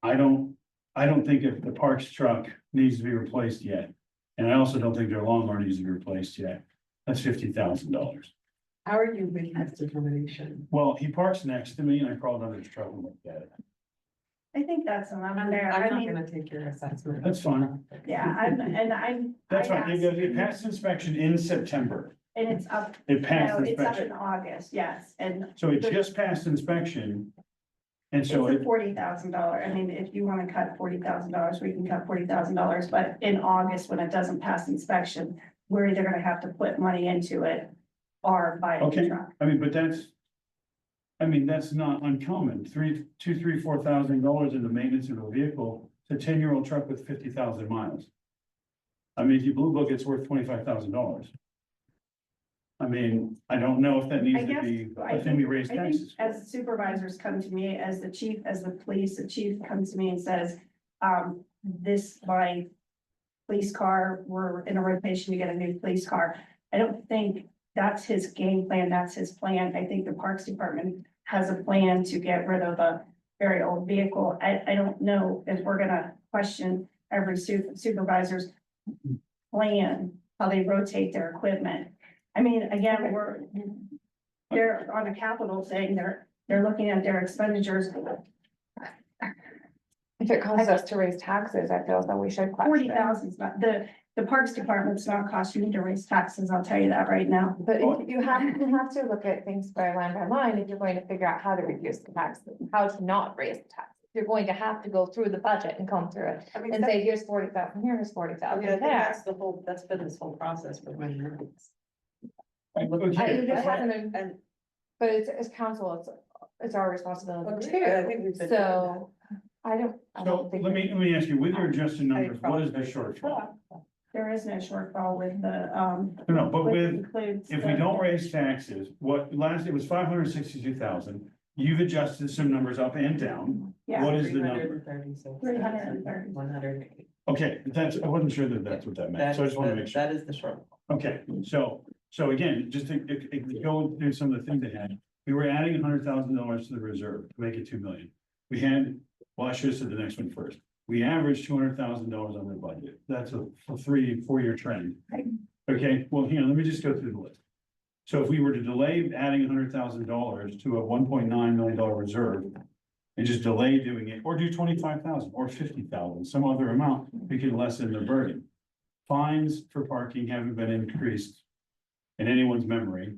I don't think if the parks truck needs to be replaced yet. And I also don't think their lawnmower needs to be replaced yet. That's $50,000. How are you making this determination? Well, he parks next to me and I crawled under his truck and looked at it. I think that's enough there. I'm I not mean, gonna take your assessment. That's fine. yeah, That's I right. It passed inspection in September. and it's up, It passed no, it's up inspection. in August, yes, and So it just passed inspection. And so it's a it, $40,000. I mean, if you want to cut $40,000, we can cut $40,000, but in August, when it doesn't pass inspection, we're either gonna have to put money into it or buy a new okay, truck. I mean, but I mean, that's not uncommon, $4,000 in the maintenance of a vehicle, it's a 10-year-old truck with 50,000 miles. I mean, if you blue book, it's worth $25,000. I mean, I don't know if that needs to be a thing we raise I think taxes. as supervisors come to me, as the chief, as the police, the chief comes to me and says, my police car, we're in a rotation to get a new police car. I don't think that's his game plan, that's his plan. I think the Parks Department has a plan to get rid of a very old vehicle. I don't know if we're gonna question every supervisor's plan, how they rotate their equipment. I mean, again, they're on a capital thing, they're looking at their expenditures. If it causes us to raise taxes, I feel that we should question. 40,000 is not, the Parks Department's not costing you to raise taxes, I'll tell you that right now. But you have to look at things by line if you're going to figure out how to reduce the taxes, how to not raise the taxes. You're going to have to go through the budget and come through it and say, here's 40,000, here's 40,000 Yeah, I think there. that's the whole, that's been this whole process for many months. Okay. It just hasn't been, but it's council, it's our responsibility Okay, I think too. we've been. So I So don't think. let me ask you, with your adjusted numbers, what is the shortfall? There is no shortfall with the, No, but which with, includes if we the- don't raise taxes, what, last, it was 562,000. You've adjusted some numbers up and down. Yeah. What is the number? 330. 180. Okay, I wasn't sure that that's what that meant, so I just want to make sure. That is the short. Okay, so again, just to go through some of the things ahead, we were adding $100,000 to the reserve to make it 2 million. We had, well, I should have said the next one first. We averaged $200,000 on the budget. That's a 3-4 year trend. Okay, well, let me just go through the list. So if we were to delay adding $100,000 to a $1.9 million reserve and just delay doing it, or do 25,000 or 50,000, some other amount, we could lessen the burden. Fines for parking haven't been increased in anyone's memory.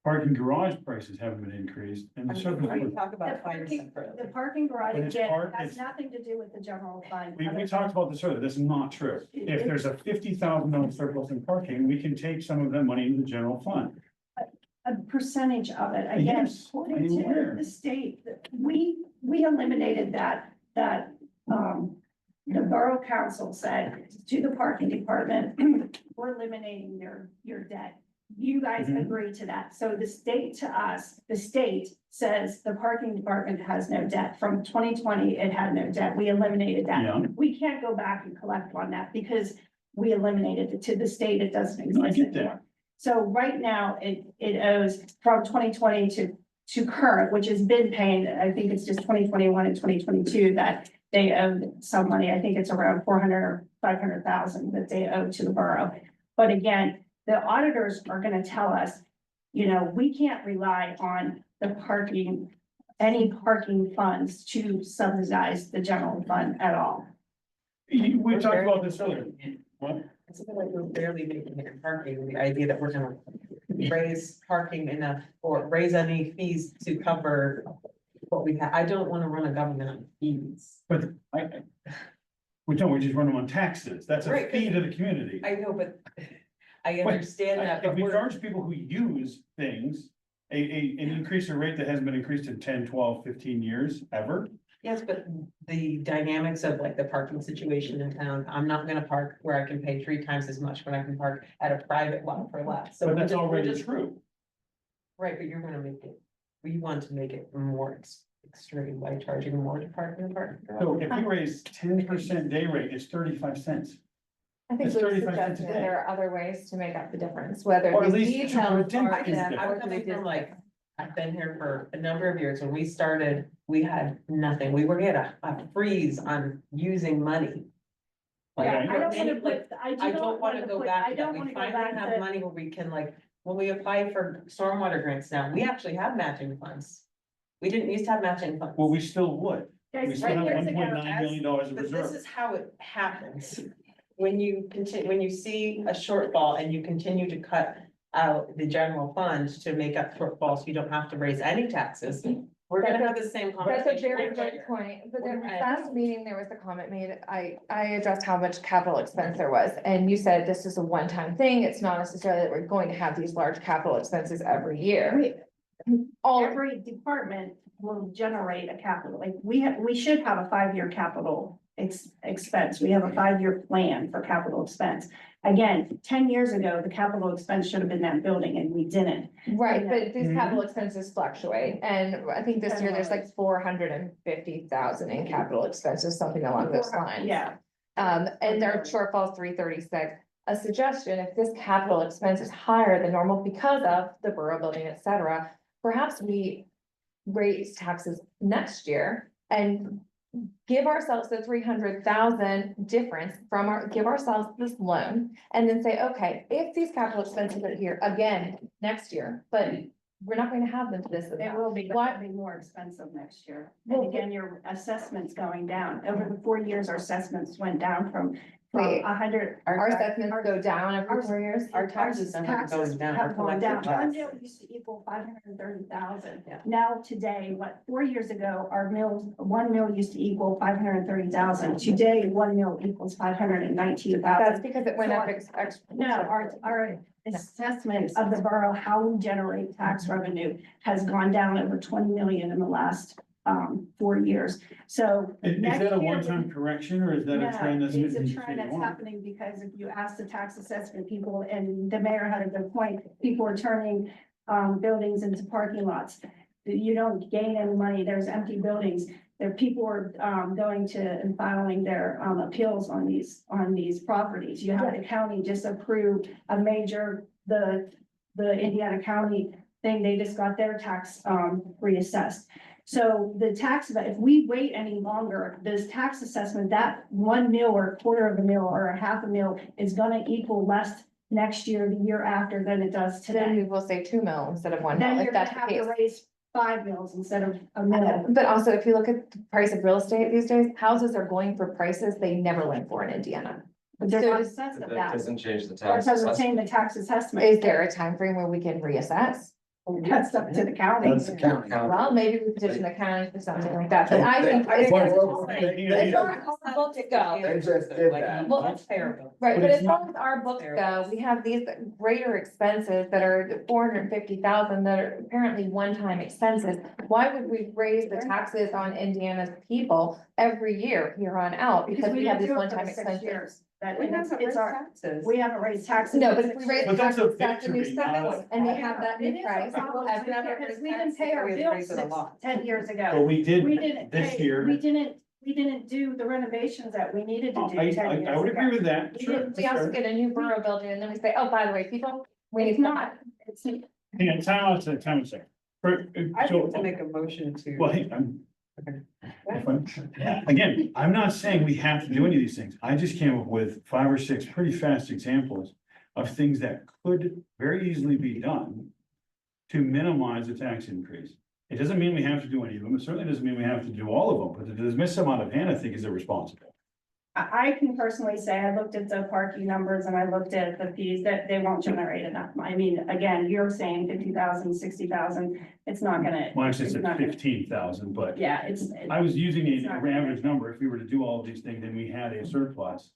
Parking garage prices haven't been increased, and so We talk about The fines parking- separately. The parking garage, But it's again, part- has it's- nothing to do with the general fund. we talked about this earlier, that's not true. If there's a $50,000 surplus in parking, we can take some of that money into the general fund. A percentage of it, again, Yes, according I'm to aware. the state, we eliminated that, the borough council said to the parking department, we're eliminating your debt. You guys Mhm. agree to that, so the state to us, the state says the parking department has no debt. From 2020, it had no debt, we eliminated that. Yeah. We can't go back and collect on that because we eliminated it to the state, it doesn't I exist get that. anymore. So right now, it owes from 2020 to current, which has been paying, I think it's just 2021 and 2022 that they owe some money. I think it's around 400 or 500,000 that they owe to the borough. But again, the auditors are gonna tell us, we can't rely on the parking, any parking funds to subsidize the general fund at all. We talked about this earlier. What? It's like we're barely making it in parking, the idea that we're gonna raise parking enough or raise any fees to cover what we have. I don't wanna run a government on fees. But we just run them on taxes. That's a Right, 'cause- fee to the community. I know, but I understand that, If but we we're, charge people who use things, an increase in rate that hasn't been increased in 10, 12, 15 years, ever. yes, but the dynamics of like the parking situation in town, I'm not gonna park where I can pay 3 times as much when I can park at a private lot for less. So But we're that's just- we're already just- true. Right, but you're gonna make it, we want to make it more extreme by charging more to park in the parking garage. So if we raise 10% day rate, it's 35 cents. I think It's we 35 cents a suggested day. there are other ways to make up the difference, whether Or at these least to details predict are the them difference. or I'm to coming from reduce. I've been here for a number of years. When we started, we had nothing. We were at a freeze on using money. Like, Yeah, I don't any- wanna like, put, I don't wanna go back I to that. don't We wanna go finally back have to. money where we can like, when we apply for stormwater grants now, we actually have matching funds. We didn't used to have matching funds. Well, we still would. We Guys, still have years ago, $1.9 million of But this reserve. is how it happens. When you continue, when you see a shortfall and you continue to cut out the general fund to make up shortfalls, you don't have to raise any taxes. We're gonna have the same That's a conversation. very next good year. point, but then We're- last meeting, there was a comment made, I addressed how much capital expense there was, and you said this is a one-time thing, it's not necessarily that we're going to have these large capital expenses every year. all, every department will generate a capital, like we should have a 5-year capital expense. We have a 5-year plan for capital expense. Again, 10 years ago, the capital expense should have been that building and we didn't. right, but these Mhm. capital expenses fluctuate, and I think this year there's like 450,000 in capital expenses, something along those lines. Yeah, And their shortfall's 336. A suggestion, if this capital expense is higher than normal because of the borough building, et cetera, perhaps we raise taxes next year and give ourselves the 300,000 difference from give ourselves this loan, and then say, okay, if these capital expenses are here again next year, but we're not going to have them to this. it will be, but Why- it'll be more expensive next year. Well, And again, your assessment's going down. Over the 4 years, our assessments went down from Wait, 100. Our assessments go down every our- 4 years. Our taxes are going down, our Have gone down. collective One tax. mill used to equal 530,000. Yeah. Now today, 4 years ago, our mills, 1 mill used to equal 530,000. Today, 1 mill equals 519,000. That's because it went up No, our assessment of the borough, how we generate tax revenue has gone down over 20 million in the last 4 years. So. Is next that a year, one-time correction or is that a trend that's? It's a gonna trend that's continue on? happening because if you ask the tax assessment people, and the mayor had a good point, people are turning buildings into parking lots. You don't gain any money, there's empty buildings. There, people are going to and filing their appeals on these properties. You have the county just approved a major, the Indiana County thing, they just got their tax reassessed. So the tax, if we wait any longer, this tax assessment, that 1 mil or a quarter of a mil or a half a mil is gonna equal less next year, the year after than it does Then we today. will say 2 mil instead of 1 Then mil, you're if gonna that's the have case. to raise 5 mils instead of a mil. But also, if you look at the price of real estate these days, houses are going for prices they never went for in Indiana. But they're So not does- assessed at That that. doesn't change the That tax. doesn't change the tax assessment. Is there a time frame where we can reassess? That's up to the county. That's the county. Well, maybe we petition the county for something like that, but I think. as far as our books go, They just did that. Well, That's fair. right, But but it's as far as our books go, we have these greater expenses that are 450,000 that are apparently one-time expenses. Why would we raise the taxes on Indiana's people every year here on out? Because we have these didn't do it for one-time 6 expenses. years. That, We and haven't it's raised our, taxes. we haven't raised taxes. No, in but if 6 we raise the But that's a taxes, that's the new victory, not stuff, and we have that It new is a price. problem, every year. because we didn't pay our We bills raised it a lot. 10 years But ago. we We did didn't this pay, year. we didn't do the renovations that we needed to do I 10 years I would ago. agree with that, We sure. didn't- We also get a new borough building, and then we say, oh, by the way, people, we need It's not, it's, Hang on, time out a second. I So, think to make a motion to. well, hey, again, I'm not saying we have to do any of these things. I just came up with 5 or 6 pretty fast examples of things that could very easily be done to minimize the tax increase. It doesn't mean we have to do any of them. It certainly doesn't mean we have to do all of them, but to dismiss them out of hand, I think is irresponsible. I can personally say, I looked at the parking numbers and I looked at the fees that they won't generate enough. I mean, again, you're saying 50,000, 60,000, it's not gonna. Well, actually, it's it's not at gonna- 15,000, but Yeah, it's. I was using It's an not- average number. If we were to do all of these things and we had a surplus.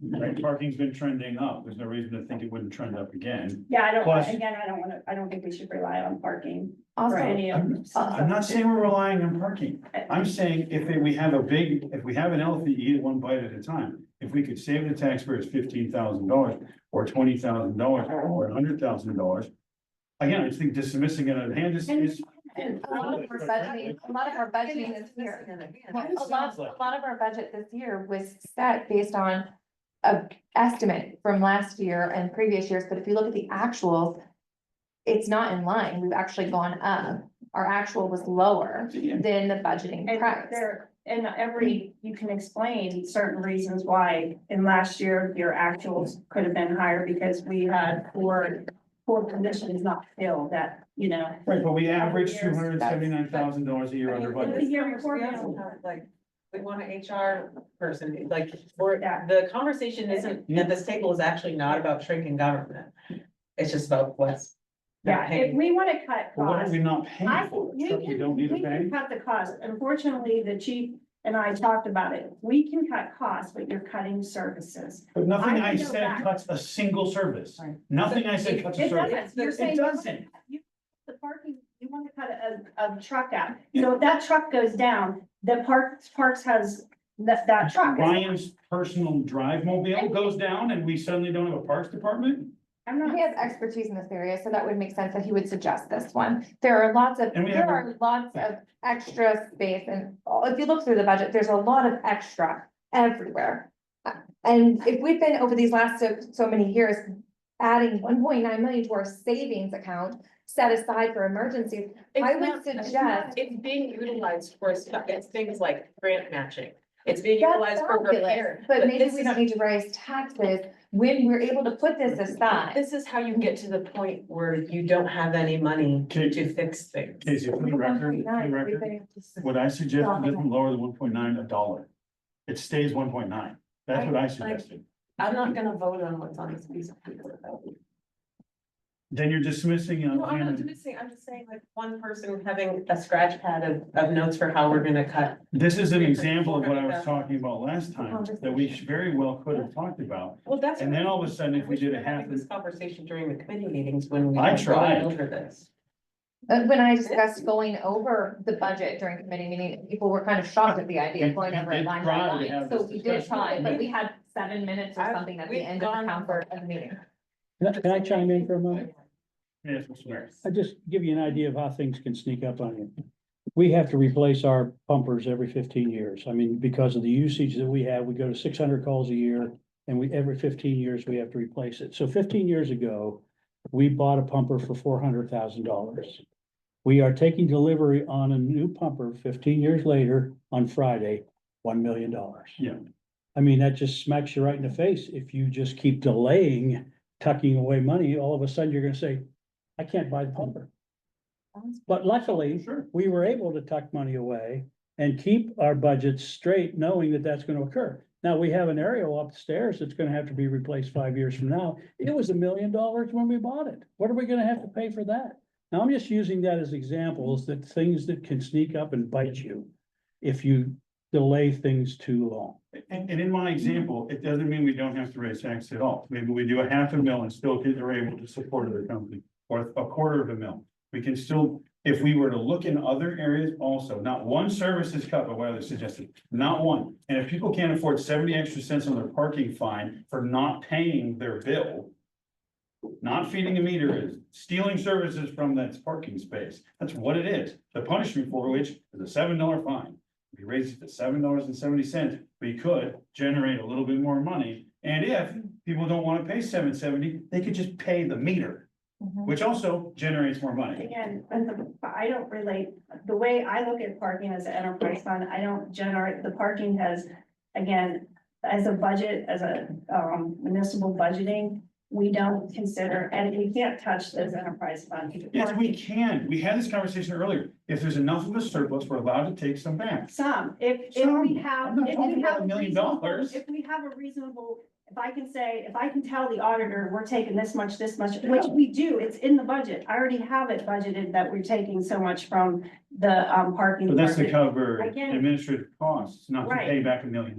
Right, parking's been trending up. There's no reason to think it wouldn't trend up again. Yeah, Plus- I don't think we should rely on parking Also, for any of. I'm not saying we're relying on parking. I'm saying if we have an elephant, you eat it one bite at a time. If we could save the taxpayers $15,000 or $20,000 or $100,000. Again, I just think dismissing it out of hand is. And a lot of our budgeting this year. A lot of our budget this year was set based on a estimate from last year and previous years, but if you look at the actuals, it's not in line. We've actually gone up. Our actual was lower than the budgeting And price. you can explain certain reasons why in last year, your actuals could have been higher because we had four positions not filled that, Right, but we averaged Years. $279,000 a year under The budget. year before, We also have, like, we want an HR person, like, for, Yeah. the conversation isn't, at this table is actually not about shrinking government. It's just about what's. yeah, if we want to cut But what are costs. we not paying I for? think Stuff we don't need to we pay? can cut the cost. Unfortunately, the chief and I talked about it. We can cut costs, but you're cutting services. But nothing I I can go said back. cuts a single service. Right. Nothing I said cuts a It service. doesn't. You're It saying. doesn't. The parking, you want to a truck out. So if that truck goes down, the Parks has that truck. Ryan's personal drive mobile goes down and we suddenly don't have a parks department? I'm not. He has expertise in this area, so that would make sense that he would suggest this one. There are lots of, And we there have a- are lots of extra space and if you look through the budget, there's a lot of extra everywhere. And if we've been over these last so many years, adding 1.9 million to our savings account set aside for emergencies, I would suggest. It's being utilized for stuff, it's things like grant matching. It's being That's utilized for fabulous, repair. but maybe this we is- don't need to raise taxes when we're able to put this aside. This is how you get to the point where you don't have any money to fix things. Casey, for the record, what I suggested doesn't lower the 1.9 $1. It stays 1.9. That's what I suggested. I'm not gonna vote on what's on this piece of paper. Then you're dismissing. No, I'm not dismissing, I'm just saying like one person having a scratch pad of notes for how we're gonna cut. This is an example of what I was talking about last time, that we very well could have talked about. Well, that's. And then all of a sudden, if we did a half, Having this conversation during the committee meetings when we. I were tried. going Over this. When I discussed going over the budget during committee meeting, people were kind of shocked at the idea of going over it line by line. So we did try, but we had 7 minutes or something at the end of the comfort of the meeting. Can I chime in for a moment? yes, Mr. Mayor. I just give you an idea of how things can sneak up on you. We have to replace our pumpers every 15 years. I mean, because of the usage that we have, we go to 600 calls a year. And every 15 years, we have to replace it. So 15 years ago, we bought a pumper for $400,000. We are taking delivery on a new pumper 15 years later on Friday, $1 million. Yeah. I mean, that just smacks you right in the face. If you just keep delaying, tucking away money, all of a sudden you're gonna say, I can't buy the pumper. But luckily, we were able to tuck money away and keep our budgets straight, knowing that that's gonna occur. Now, we have an aerial upstairs that's gonna have to be replaced 5 years from now. It was $1 million when we bought it. What are we gonna have to pay for that? Now, I'm just using that as examples that things that can sneak up and bite you if you delay things too long. And in my example, it doesn't mean we don't have to raise taxes at all. Maybe we do a $500,000 and still are able to support other company, or $250,000. We can still, if we were to look in other areas also, not one service is cut, but what others suggested, not one. And if people can't afford 70 extra cents on their parking fine for not paying their bill, not feeding a meter is stealing services from that parking space. That's what it is. The punishment for which is a $7 fine. If you raise it to $7.70, we could generate a little bit more money. And if people don't want to pay $7.70, they could just pay the meter, which also generates more money. Again, I don't relate, the way I look at parking as an enterprise fund, I don't generate, the parking has, again, as a budget, as a municipal budgeting, we don't consider, and we can't touch this enterprise fund. Yes, we can. We had this conversation earlier. If there's enough of a surplus, we're allowed to take some back. Some, if Some. we have. I'm not if talking we have about $1 million. reasonable- If we have a reasonable, if I can say, if I can tell the auditor, we're taking this much, which we do, it's in the budget. I already have it budgeted that we're taking so much from the parking. But that's to department. cover Again- administrative costs, not to Right. pay back $1 million.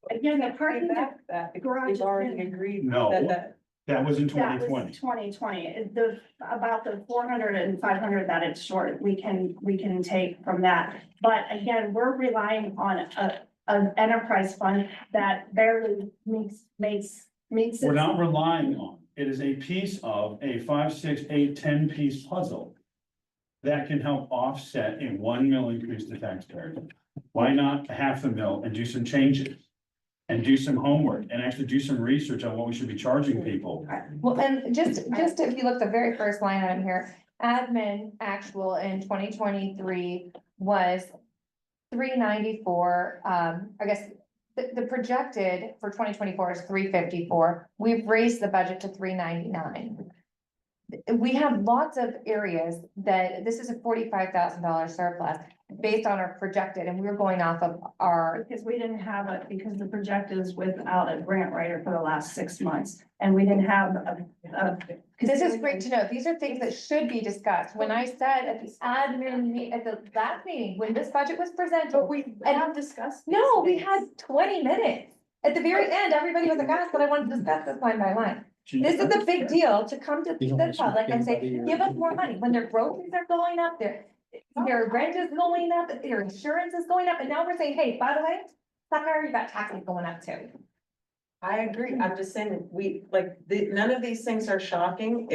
Again, the parking That because garage. we've already agreed. No. That That was in That was 2020. 2020, about the 400 and 500 that it's short, we can take from that. But again, we're relying on an enterprise fund that barely meets. We're not relying on, it is a piece of a 5, 6, 8, 10 piece puzzle that can help offset a $1 million increase to taxpayers. Why not $500,000 and do some changes? And do some homework and actually do some research on what we should be charging people. Well, and just if you look the very first line item here, admin actual in 2023 was 394. I guess the projected for 2024 is 354. We've raised the budget to 399. We have lots of areas that this is a $45,000 surplus based on our projected, and we're going off of our. Because we didn't have it, because the projected is without a grant writer for the last 6 months, and we didn't have This is great to know. These are things that should be discussed. When I said at the admin, at the last meeting, when this budget was presented. But we have discussed. No, we had 20 minutes. At the very end, everybody was like, "Ask, but I want to discuss this line by line." This is a big deal to come to the public and say, give us more money. When their groceries are going up, Your rent is going up, your insurance is going up, and now we're saying, hey, by the way, sucker, you got taxes going up too. I agree. I'm just saying, none of these things are shocking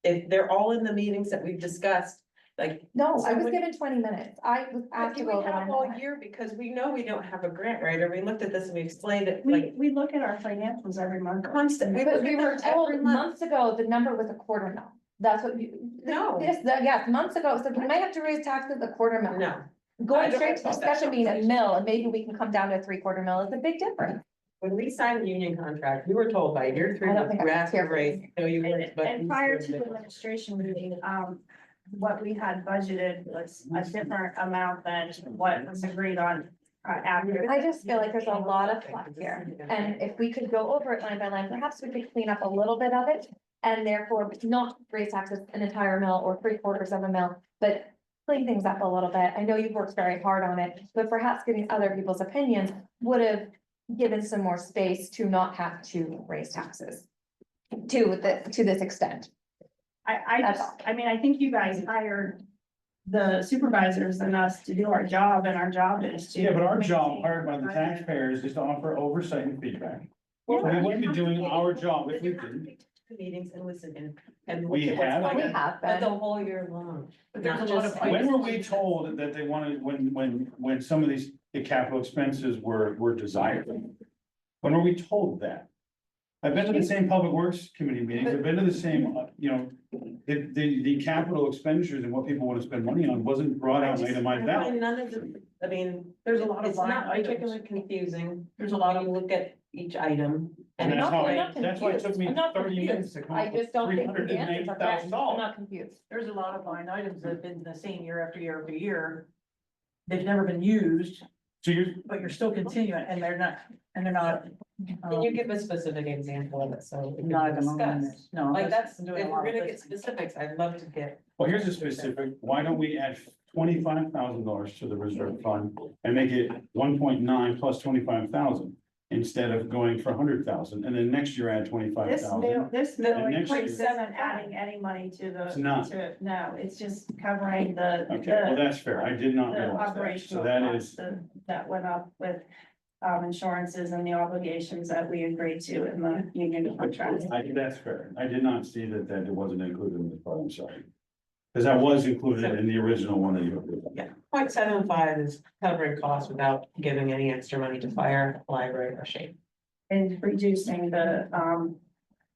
if they're all in the meetings that we've discussed, like. No, I So was when- given 20 minutes. I was asked to We go over have my all minutes. year because we know we don't have a grant writer. We looked at this and we explained it We, like we look at our financials every month. constantly. But we were told months ago, the number was a quarter mil. That's what you. No. Yes, months ago, so we might have to raise taxes a quarter mil. No. I Going don't straight to know that discussion being a conversation. mill, and maybe we can come down to a 3/4 mil, is a big difference. When we signed the union contract, we were told by year 3, I don't think I we was have to here for raise, no, you weren't, but. And we prior to still the did. administration meeting, what we had budgeted was a different amount than what was agreed on after. I just feel like there's a lot of fluff here, and if we could go over it line by line, perhaps we could clean up a little bit of it. And therefore not raise taxes an entire mil or 3/4 of a mil, but clean things up a little bit. I know you've worked very hard on it, but perhaps getting other people's opinions would have given some more space to not have to raise taxes. To this extent. That's all. I mean, I think you guys hired the supervisors and us to do our job, and our job is to. Yeah, but our job maintain hired by the budget. taxpayers is to offer oversight and feedback. Yeah. We wouldn't be doing our job if we didn't. Meetings and listen and. We look at what's have. going We on, have But the been. whole year long. But there's not a lot just of like- When were we told that they wanted, when some of these capital expenses were desired? When were we told that? I've been to the same public works committee meetings, I've been to the same, the capital expenditures and what people want to spend money on wasn't brought out and itemized I out. find none of the, I mean. There's a lot of It's line not items. particularly confusing. There's a lot When of, you look at each item. And I'm that's not- how I'm not that's why it took me confused. I'm not 30 minutes confused. to come I up with just don't think the answers are correct. I'm $380,000. not confused. there's a lot of line items that have been the same year after year after year. They've never been used, So you're, but you're still continuing, and they're not. Can you give a specific example of it, so we Not can at the moment, discuss? no. Like that's, if doing a we're lot of gonna get listening. specifics, I'd love to get. well, here's a specific, why don't we add $25,000 to the reserve fund and make it 1.9 plus 25,000? Instead of going for 100,000, and then next year add 25,000. This bill, And next year- 0.7 adding any money to the. It's not. No, it's just covering the. Okay, well, that's fair, I did not The realize that, so operational that costs is, that went up with insurances and the obligations that we agreed to in the union contract. that's fair, I did not see that it wasn't included in the part, I'm sorry. Because that was included in the original one that you approved. Yeah, 0.75 is covering costs without giving any extra money to fire, library or shape. And reducing the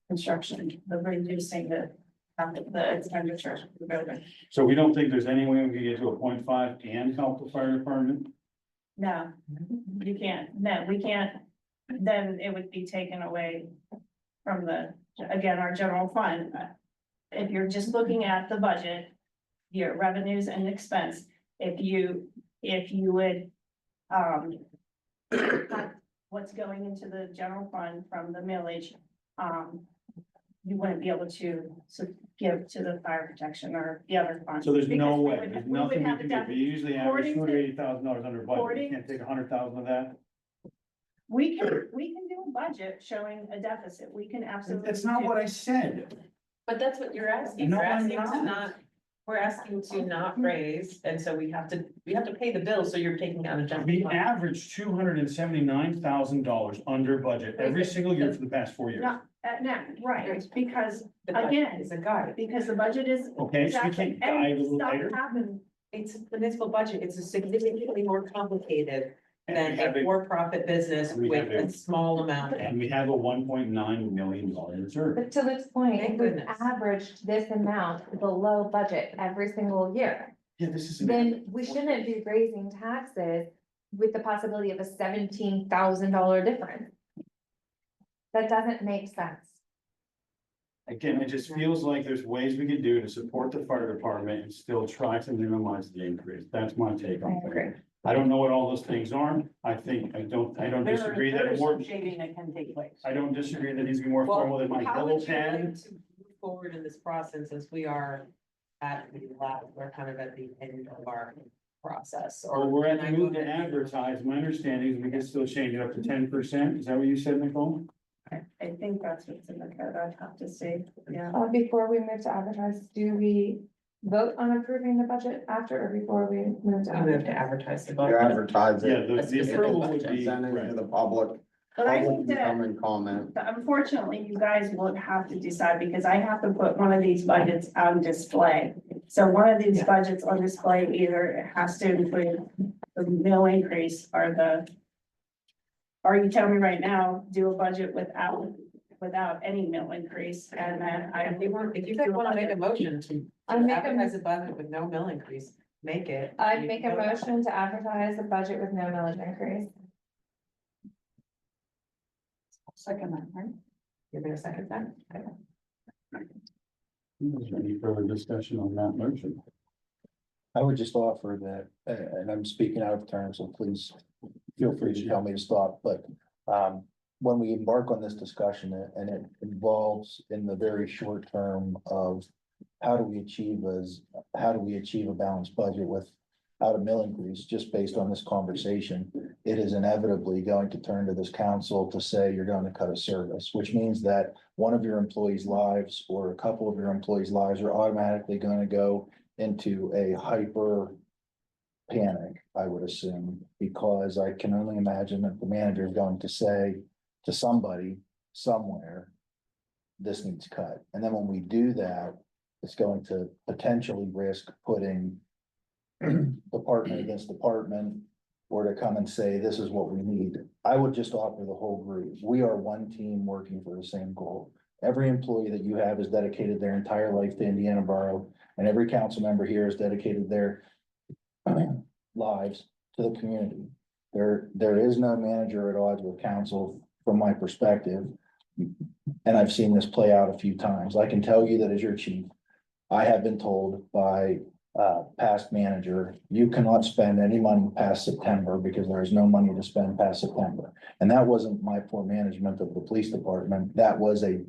construction, reducing the expenditure for the building. So we don't think there's any way we can get to a 0.5 and help the fire department? No, you can't, no, we can't, then it would be taken away from again, our general fund. If you're just looking at the budget, your revenues and expense, if you would, cut what's going into the general fund from the millage, you wouldn't be able to give to the fire protection or the other funds. So there's no because we way, would- there's we would nothing we have can to do, have- we usually average according to- $280,000 under budget, we according- can't take 100,000 of that? We can do a budget showing a deficit, we can absolutely. That's not do- what I said. But that's what you're asking. No, We're I'm asking to not. not, we're asking to not raise, and so we have to pay the bill, so you're taking out a general We fund. averaged $279,000 under budget every single year for the past 4 years. No, no, right, because The budget again, is a guide. because the budget is. Okay, so we exactly, can't guide a and little stuff later? happened. It's a municipal budget. It's a significantly more complicated And than we have a a, for-profit business we with have a small amount. and we have a $1.9 million reserve. But to Luke's point, Thank if we've goodness. averaged this amount below budget every single year, Yeah, this is. then we shouldn't be raising taxes with the possibility of a $17,000 difference. That doesn't make sense. Again, it just feels like there's ways we could do to support the fire department and still try to minimize the increase. That's my take on it. I don't know what all those things are. I don't disagree that There's more, some shading that can take place. I don't disagree that he's more Well, formal than my how yellow would you like pen. to move forward in this process as we are at the last, we're kind of at the end of our process? Or we're at the can I move go to ahead and- advertise. My understanding is we can still change it up to 10%. Is that what you said, Nicole? I think that's what's in the code, I'd have to say, yeah. Before we move to advertise, do we vote on approving the budget after or before we move to? I move to advertise the You budget. advertise Yeah, it. the approval would be, Send it to the public. But I Public think can that come and comment. unfortunately, you guys won't have to decide because I have to put one of these budgets on display. So one of these budgets on display either it has to include the mill increase or you tell me right now, do a budget without any mill increase and then If you guys wanna make a motion to I make a- advertise a budget with no mill increase, make it. I'd You make a vote on it. motion to advertise the budget with no millage increase. Second that, right? Give it a second then. Okay. is there any further discussion on that motion? I would just offer that, and I'm speaking out of turn, so please feel free to tell me to stop, but when we embark on this discussion and it involves in the very short term of how do we achieve a balanced budget without a mill increase, just based on this conversation, it is inevitably going to turn to this council to say you're going to cut a service, which means that one of your employees' lives or a couple of your employees' lives are automatically going to go into a hyper panic, I would assume, because I can only imagine that the manager is going to say to somebody somewhere, this needs cut. And then when we do that, it's going to potentially risk putting department against department, or to come and say, this is what we need. I would just offer the whole group. We are one team working for the same goal. Every employee that you have is dedicated their entire life to Indiana Borough, and every council member here has dedicated their lives to the community. There is no manager at odds with council from my perspective. And I've seen this play out a few times. I can tell you that as your chief, I have been told by past manager, you cannot spend any money past September because there is no money to spend past September. And that wasn't my poor management of the police department. That was a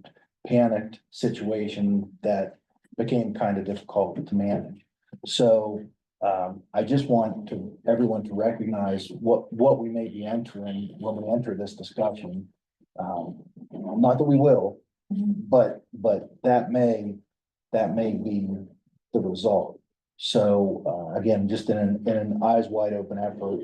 panicked situation that became kind of difficult to manage. So I just want everyone to recognize what we may be entering when we enter this discussion. Not that we will, but that may be the result. So again, just in an eyes wide open effort,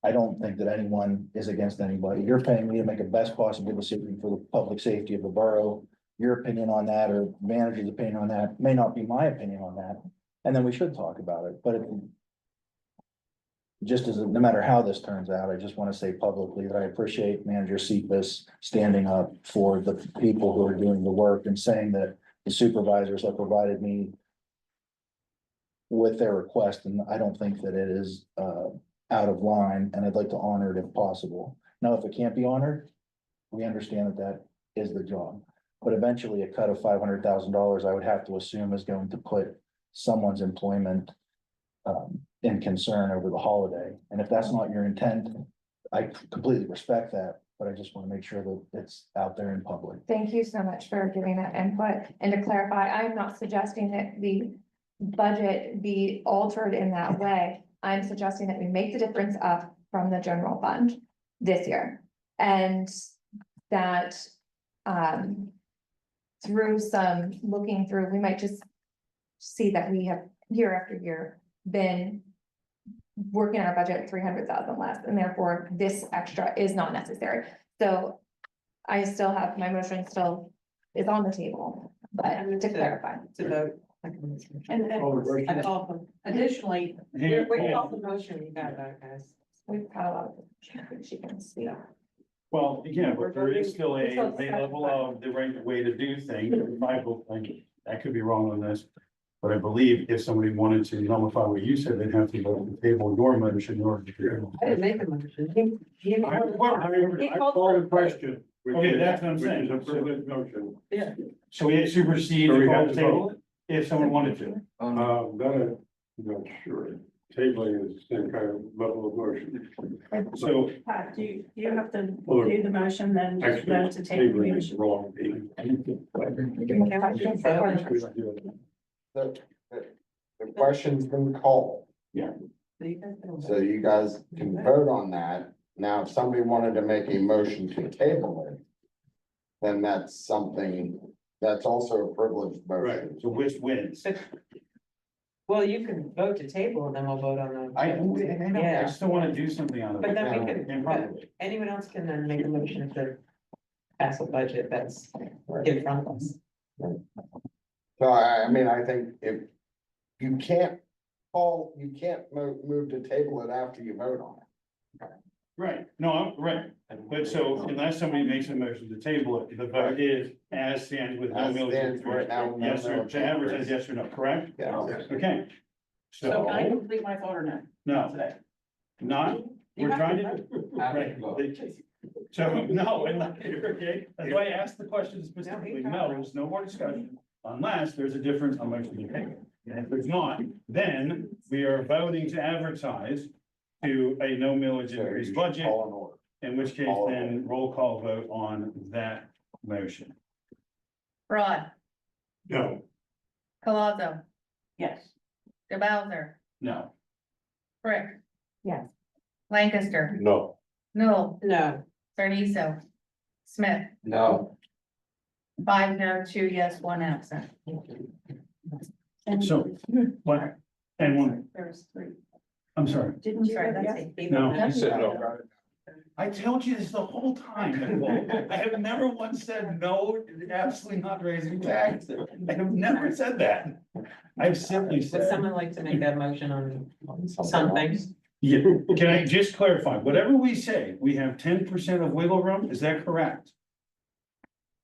I don't think that anyone is against anybody. You're paying me to make a best possible decision for the public safety of the borough. Your opinion on that or manager's opinion on that may not be my opinion on that. And then we should talk about it, but just as, no matter how this turns out, I just want to say publicly that I appreciate Manager Cephas standing up for the people who are doing the work and saying that the supervisors have provided me with their request, and I don't think that it is out of line, and I'd like to honor it if possible. Now, if it can't be honored, we understand that that is the job. But eventually a cut of $500,000, I would have to assume is going to put someone's employment in concern over the holiday. And if that's not your intent, I completely respect that, but I just want to make sure that it's out there in public. Thank you so much for giving that input. And to clarify, I'm not suggesting that the budget be altered in that way. I'm suggesting that we make the difference up from the general fund this year. And that through some looking through, we might just see that we have year after year been working on our budget at 300,000 less, and therefore this extra is not necessary. So I still have, my motion still is on the table, but to clarify. To vote. And additionally, We call the motion, you got that, guys. We've got a lot of, she can speak. Well, yeah, but there is still a level of the right way to do things. I will think that could be wrong on this. But I believe if somebody wanted to nullify what you said, they'd have to go to the table your motion in order to. I didn't make a motion. I call the question. Okay, that's what I'm saying. Which is a privileged motion. Yeah. So we supersede So we the have whole to table vote. if someone wanted to. That I'm not sure. Tabling is the same kind of level of motion. So Pat, do you have to Well, do the motion then to Actually, take the tabling is motion? wrong. The question's been called, so you guys can vote on that. Now, if somebody wanted to make a motion to table it, then that's something, that's also a privileged motion. so which wins? Well, you can vote to table and then we'll vote on I Yeah. still wanna do something on it. But then we could, Improperly. anyone else can then make a motion to pass a budget that's in front of us. So I mean, I think if you can't move to table it after you vote on it. Right, no, I'm, right, but so unless somebody makes a motion to table it, the vote is as stands with no As millage. stands right now, no Yes, sir, millage to advertise increase. yes or no, correct? Yeah. Okay. So can I So, complete my thought or no? no, Today. not, we're trying to. Right, so, no, and like, okay, that's why I asked the question specifically, no, there's no more discussion, unless there's a difference on motion to table. And if there's not, then we are voting to advertise to a no millage So you increase should budget, call an order. in which case then roll call vote on that motion. Broad, No, Colazo, Yes. DeBowser, No, Brick. Yes. Lancaster, No, Noel, No, Carniso, Smith, No, 5 no, 2 yes, 1 absent. so, what, and one, There's three. I'm sorry, Didn't you? Sorry, vote that's yes? it. no. you said no. I told you this the whole time, Nicole. I have never once said no, absolutely not raising taxes. I have never said that. I've simply would said. someone like to make that motion on something? Yeah, can I just clarify, whatever we say, we have 10% of wiggle room, is that correct?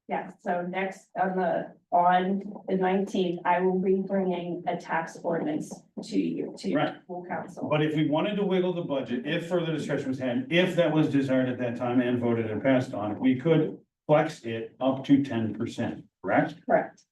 Yeah, so next on the 19th, I will be bringing a tax ordinance to you, to your Right. full council. But if we wanted to wiggle the budget, if further discussion was had, if that was desired at that time and voted and passed on, we could flex it up to 10%, correct? Correct.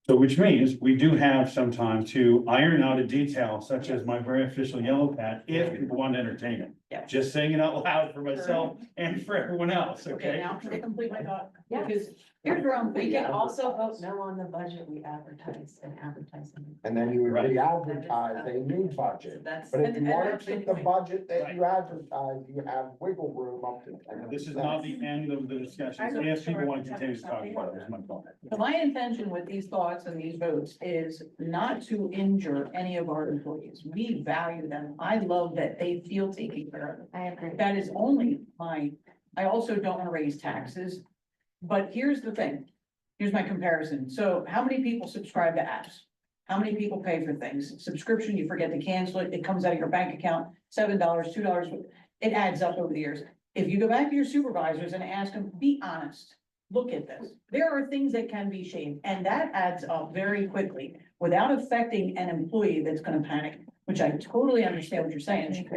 So which means we do have some time to iron out a detail such as my very official yellow pad, if people want to entertain it. Yeah. Just saying it out loud for myself and for everyone else, Okay, okay? now can I complete my thought? Yes. Because here's where I'm We thinking. can also vote no on the budget we advertise and advertise. And then you would Right. re-advertise a new budget. That's. But if you And want to that's keep the anyway. budget that you advertise, you have wiggle room up to 10%. This is not the end of the discussion, I'm not if people sure want to continue to talk about it, that's my point. So my intention with these thoughts and these votes is not to injure any of our employees. We value them. I love that they feel taken care of. I agree. That is only I also don't want to raise taxes. But here's the thing, here's my comparison. So how many people subscribe to apps? How many people pay for things? Subscription, you forget to cancel it, it comes out of your bank account, $7, $2, it adds up over the years. If you go back to your supervisors and ask them, be honest, look at this. There are things that can be shaved, and that adds up very quickly without affecting an employee that's gonna panic, which I totally understand what you're saying.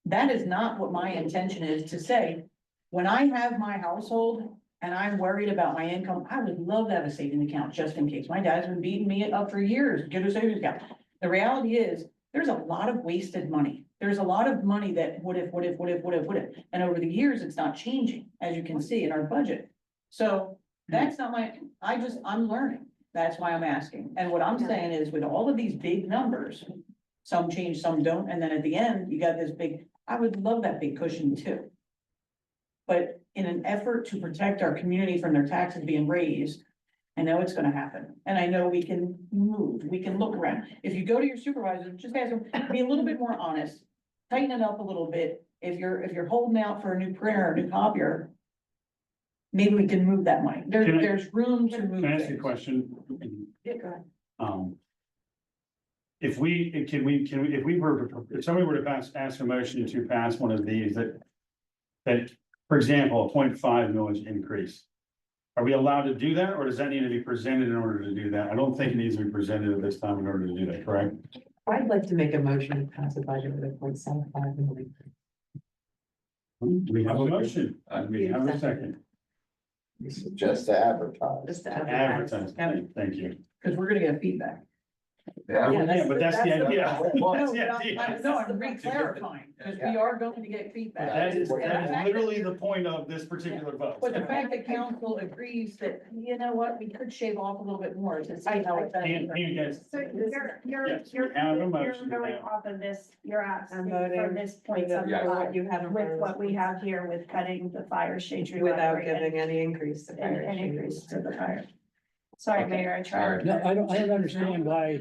That is not what my intention is to say. When I have my household and I'm worried about my income, I would love to have a savings account just in case. My dad's been beating me up for years, get a savings account. The reality is, there's a lot of wasted money. There's a lot of money that would have. And over the years, it's not changing, as you can see in our budget. So that's not I'm learning. That's why I'm asking. And what I'm saying is with all of these big numbers, some change, some don't. And then at the end, you got this big, I would love that big cushion too. But in an effort to protect our community from their taxes being raised, I know it's gonna happen, and I know we can move, we can look around. If you go to your supervisor, just ask them, be a little bit more honest, tighten it up a little bit. If you're holding out for a new printer, or a new copier, maybe we can move that money. Can I- There's room to move Can I ask you a things. question? Yeah, go ahead. If somebody were to ask a motion to pass one of these that, for example, a 0.5 millage increase. Are we allowed to do that, or does that need to be presented in order to do that? I don't think it needs to be presented at this time in order to do that, correct? I'd like to make a motion to pass a budget with a 0.75 million. We have a motion, we have a second. Just to advertise. Just to Advertise, thank you. Because we're gonna get feedback. Yeah, but that's the idea. No, That's but the I'm idea. re-clarifying, because we are going to get feedback. That is And the fact that- literally the point of this particular vote. But the fact that council agrees that, you know what, we could shave off a little bit more to see how it And does. you guys, So Yes, you're we have a motion going now. off of this, you're asking I'm for voting this point for on the- the what line you have in front with of what us. we have here with cutting the fire shade tree. Without library and- giving any increase to fire. and increase to the fire. Sorry, Okay, Mayor, I tried. No, I don't understand why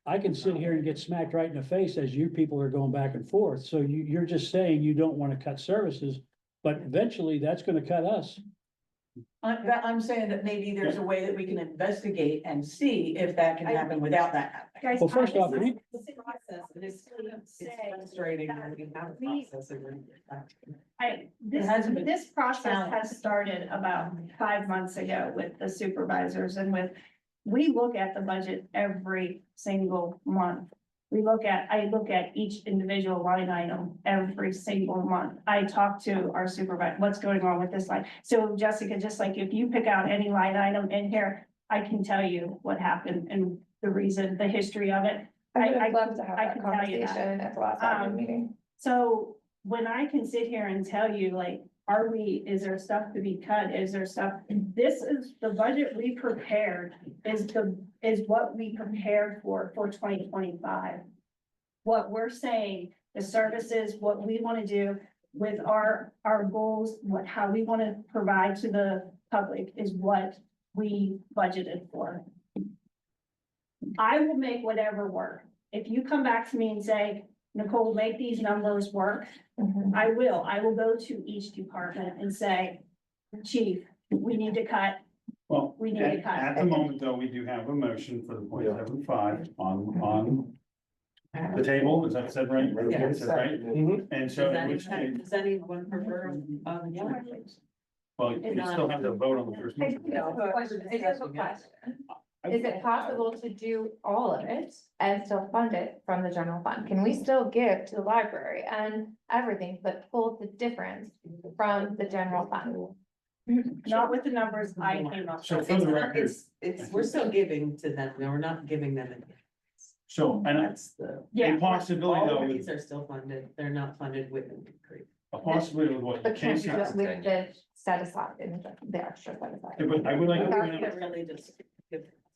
I can sit here and get smacked right in the face as you people are going back and forth. So you're just saying you don't want to cut services, but eventually that's gonna cut us. I'm saying that maybe there's a way that we can investigate and see if that can happen without that happening. Guys, Well, first off, honestly, It's say frustrating when we have a process and then. This hasn't been this process found. has started about 5 months ago with the supervisors and with. We look at the budget every single month. I look at each individual line item every single month. I talk to our supervisor, what's going on with this line? So Jessica, just like if you pick out any line item in here, I can tell you what happened and the reason, the history of it. I would love to have I that can tell you that. conversation at the last admin meeting. So when I can sit here and tell you, like, is there stuff to be cut? Is there stuff? This is the budget we prepared is what we prepared for 2025. What we're saying, the services, what we want to do with our goals, how we want to provide to the public is what we budgeted for. I will make whatever work. If you come back to me and say, Nicole, make these numbers work, I will go to each department and say, chief, we need to cut. Well, We need to cut. at the moment, though, we do have a motion for the 0.75 on the table, is that said right? Yeah. Is that right? And so, in which case, Does anyone prefer? well, you still have to vote on the first I motion. do have a question. I do have a question. Is it possible to do all of it and still fund it from the general fund? Can we still give to the library and everything, but pull the difference from the general fund? Not with the numbers I came up So with. for the record, We're still giving to them, no, we're not giving them. so, and That's the. a possibility All though, of these are still funded, they're not funded with an increase. a possibility with what But can't Casey. you just leave the set aside and the extra set aside? Yeah, but I would like to Without point out- Really just,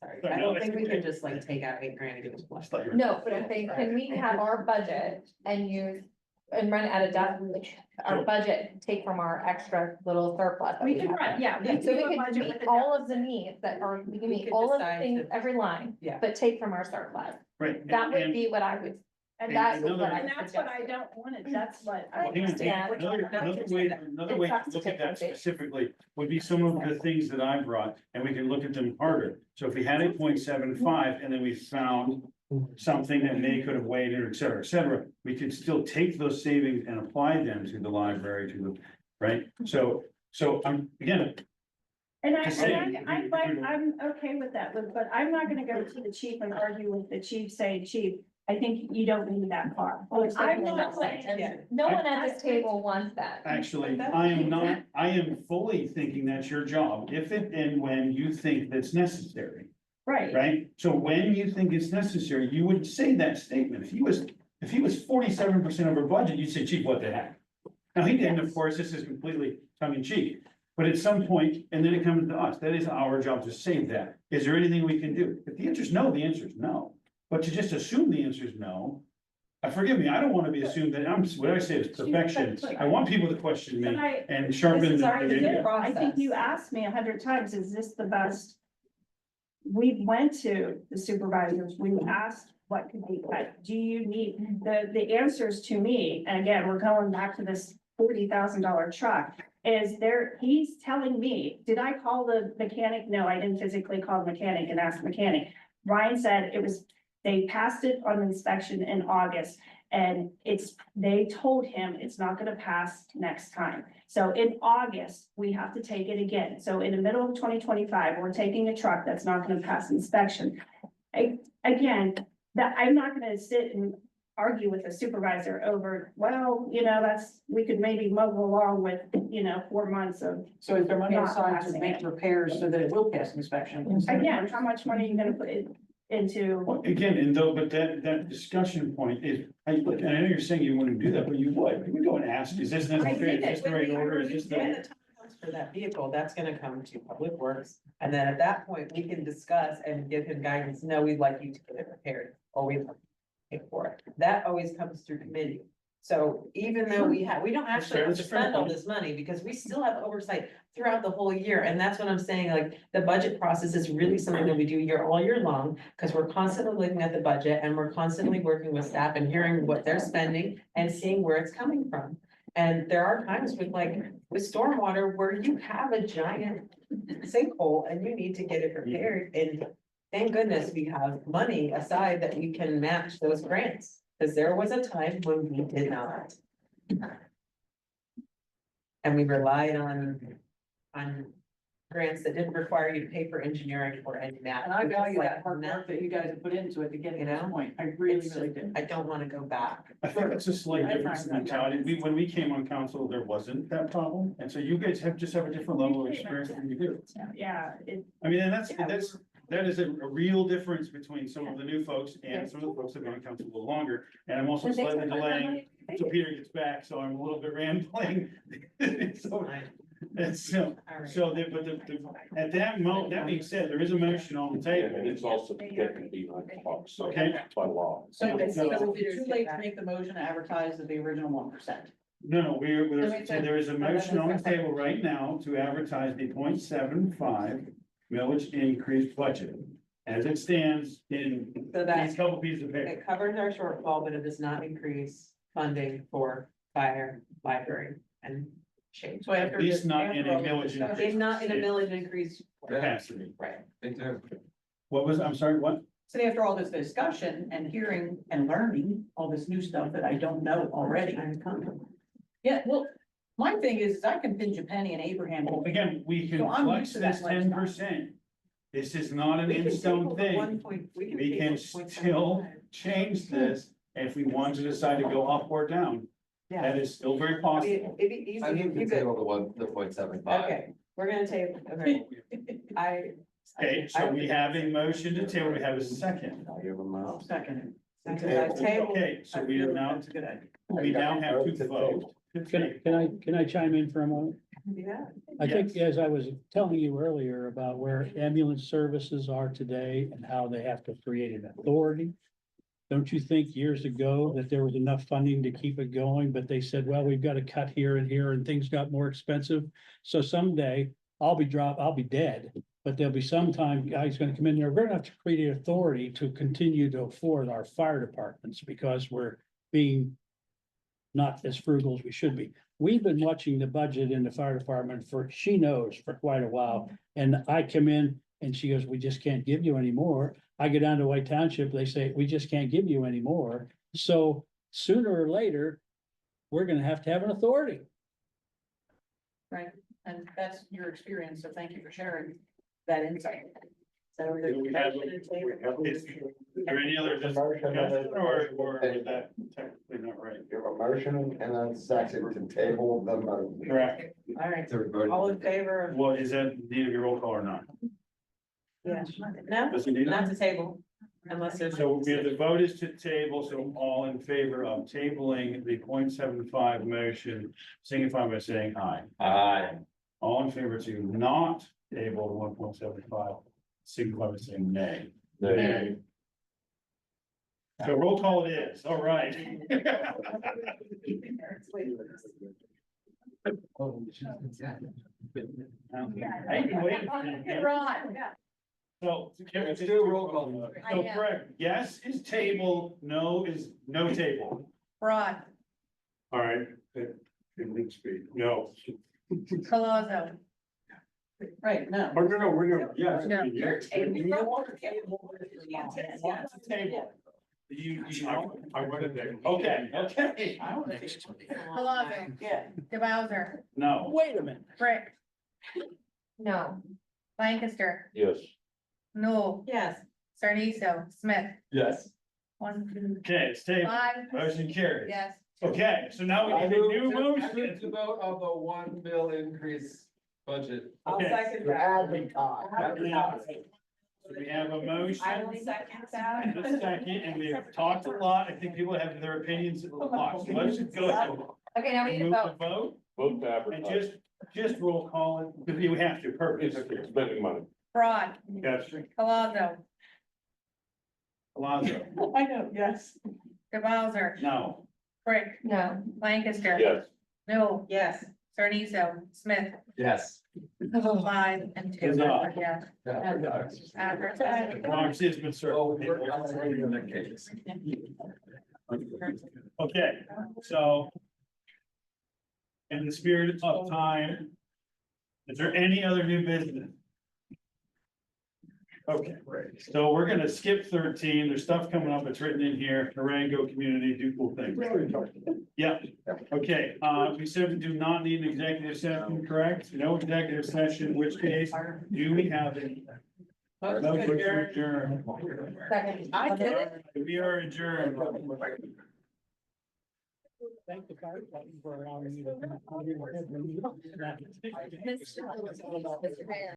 sorry, I don't think we could just like take out $8 grand and give it to. No, but I'm saying, can we have our budget and run at a deficit, our budget, take from our extra little surplus? that We can have? run, yeah. we So do we a can budget meet with a all of the needs that are, we can We meet could all of the decide things, to- every line, Yeah. but take from our surplus. Right. That would and- be what I would, And that is another- what I And would that's what I suggest. don't want it, that's what. I Well, hang on, understand. another way to It's look at that conversation. specifically would be some of the things that I brought, and we can look at them harder. So if we had a 0.75 and then we found something that may could have weighed in, et cetera, we could still take those savings and apply them to the library, to the, right? So I'm, again, And Just saying. I'm okay with that, but I'm not gonna go to the chief and argue with the chief, saying, chief, I think you don't need that far. I'm not saying. No one at this table wants that. actually, I am fully thinking that's your job, if and when you think that's necessary. Right, Right? So when you think it's necessary, you would say that statement. If he was 47% of our budget, you'd say, chief, what the heck? Now, he didn't, of course, this is completely tongue in cheek, but at some point, and then it comes to us, that is our job to say that. Is there anything we can do? If the answer is no, the answer is no. But to just assume the answer is no, forgive me, I don't want to be assumed that what I say is perfection. I want people to question me but and sharpen. this is the- already good. I think you asked me 100 times, is this the best? We went to the supervisors, we asked what could be cut, do you need, the answers to me, and again, we're going back to this $40,000 truck. He's telling me, did I call the mechanic? No, I didn't physically call the mechanic and ask the mechanic. Ryan said they passed it on inspection in August. And they told him it's not gonna pass next time. So in August, we have to take it again. So in the middle of 2025, we're taking a truck that's not gonna pass inspection. Again, that I'm not gonna sit and argue with a supervisor over, well, we could maybe move along with, 4 months of. So is there money Not assigned to passing make it. repairs so that it will pass inspection? Again, how much money are you gonna put into? Well, again, but that discussion point is, and I know you're saying you wouldn't do that, but you would go and ask, is this necessary? Is this the right order? Is this When the? the time comes for that vehicle, that's gonna come to Public Works, and then at that point, we can discuss and give him guidance, no, we'd like you to get it repaired, or we'd like you to pay for it. That always comes through committee. So even though we don't actually have to That's fair. spend all this money, because we still have oversight throughout the whole year, and that's what I'm saying, like, the budget process is really something that we do all year long. Cause we're constantly looking at the budget and we're constantly working with staff and hearing what they're spending and seeing where it's coming from. And there are times with stormwater where you have a giant sinkhole and you need to get it repaired, and thank goodness we have money aside that we can match those grants. Cause there was a time when we did not. And we relied on grants that didn't require you to pay for engineering or any math. And I value Like, that hard work that you guys have put into it to get to You this know? point. I really, It's really just- do. I don't wanna go back. I think it's a slight difference in mentality. When we came on council, there wasn't that problem. And so you guys just have a different level of experience than you do. Yeah, I mean, and that is a real difference between some of the new folks and some of the folks that have been on council a little longer. And I'm also slightly delaying, so Peter gets back, so I'm a little bit rambling. So, it's, at that moment, that being said, there is a motion on the table. And it's also getting behind the box, so Okay. by law. So it's too late to make the motion to advertise at the original 1%. No, there is a motion on the table right now to advertise the 0.75 millage increase budget. As it stands in So that's, these couple pieces of paper. it covers our shortfall, but it does not increase funding for fire, library, and shade. So after. At least not in a after all the millage discussion- increase. Not in a millage increase. Capacity. Right. Me too. What was, I'm sorry, what? So after all this discussion and hearing and learning all this new stuff that I don't know already. Yeah, well, my thing is I can pinch a penny in Abraham. Well, again, we can So I'm flex used to that this 10%. This is not an in-stone thing. We can still change this if we want to decide to go up or down. Yeah. That is still very possible. It'd be easy I if move you to could, table the 1.75. okay, we're gonna table, okay, Okay, so we have a motion to table, we have a second. I'll second Okay, so we are now, That's a good idea. we now have to vote. Can I chime in for a moment? Yeah. I think, as I was telling you earlier about where ambulance services are today and how they have to create an authority. Don't you think years ago that there was enough funding to keep it going, but they said, well, we've got to cut here and here and things got more expensive. So someday I'll be dead, but there'll be some time guys gonna come in there. We're gonna have to create an authority to continue to afford our fire departments because we're being not as frugal as we should be. We've been watching the budget in the fire department she knows, for quite a while. And I come in and she goes, we just can't give you any more. I go down to White Township, they say, we just can't give you any more. So sooner or later, we're gonna have to have an authority. Right, and that's your experience, so thank you for sharing that insight. So Do there's we a have- motion and table. Is there any other discussion or is that technically not right? You have a motion and a second to table the motion. Correct. All right, So we're voting. all in favor of, Well, is that need to be roll call or not? yeah, no, Does it need not it? to table, unless there's. So the vote is to table, so all in favor of tabling the 0.75 motion, signify by saying aye. Aye. All in favor to not table the 1.75, signify by saying nay. Nay. So roll call it is, all right. I can wait. So. Let's do a roll call. So correct, yes is table, no is no table. Broad, All right, it needs to be, No. Colazzo, Right, no. oh, no, we're gonna, yes. No. yes. Table. You, I wanted that. okay, okay. Colazzo, Yeah. DeBowser, No. Wait a minute. Brick. No. Lancaster, Yes. Newell, Yes. Sarniso, Smith, Yes. 1, 2, Okay, it's table. 5, Motion carries. yes. Okay, so now we I have a move new to- I move motion. to vote on the 1 mil increase budget. I'll Okay. second To that. advertise. So we have a motion. I will second that. And a second, and we have talked a lot. I think people have their opinions a lot. So let's just go ahead. Okay, now we need to Move to vote. vote Vote to and advertise. just roll call it, because we have to, perfect. It's spending money. Broad, Yes, Colazzo, Alonso, I know, yes. DeBowser, no. Brick, No. Lancaster. Yes. No. Yes. Sarniso, Smith, Yes. 5 and 2, Huzzah. yeah. Democracy has been served. Okay, so. In the spirit of time. Is there any other new business? Okay, so we're gonna skip 13. There's stuff coming up. It's written in here. Durango community, do cool things. Yeah, okay, we said we do not need an executive session, correct? No executive session, in which case, do we have any? Motion to adjourn. Second. We are adjourned. Thank the fire department for allowing me to. Mr. Mayor.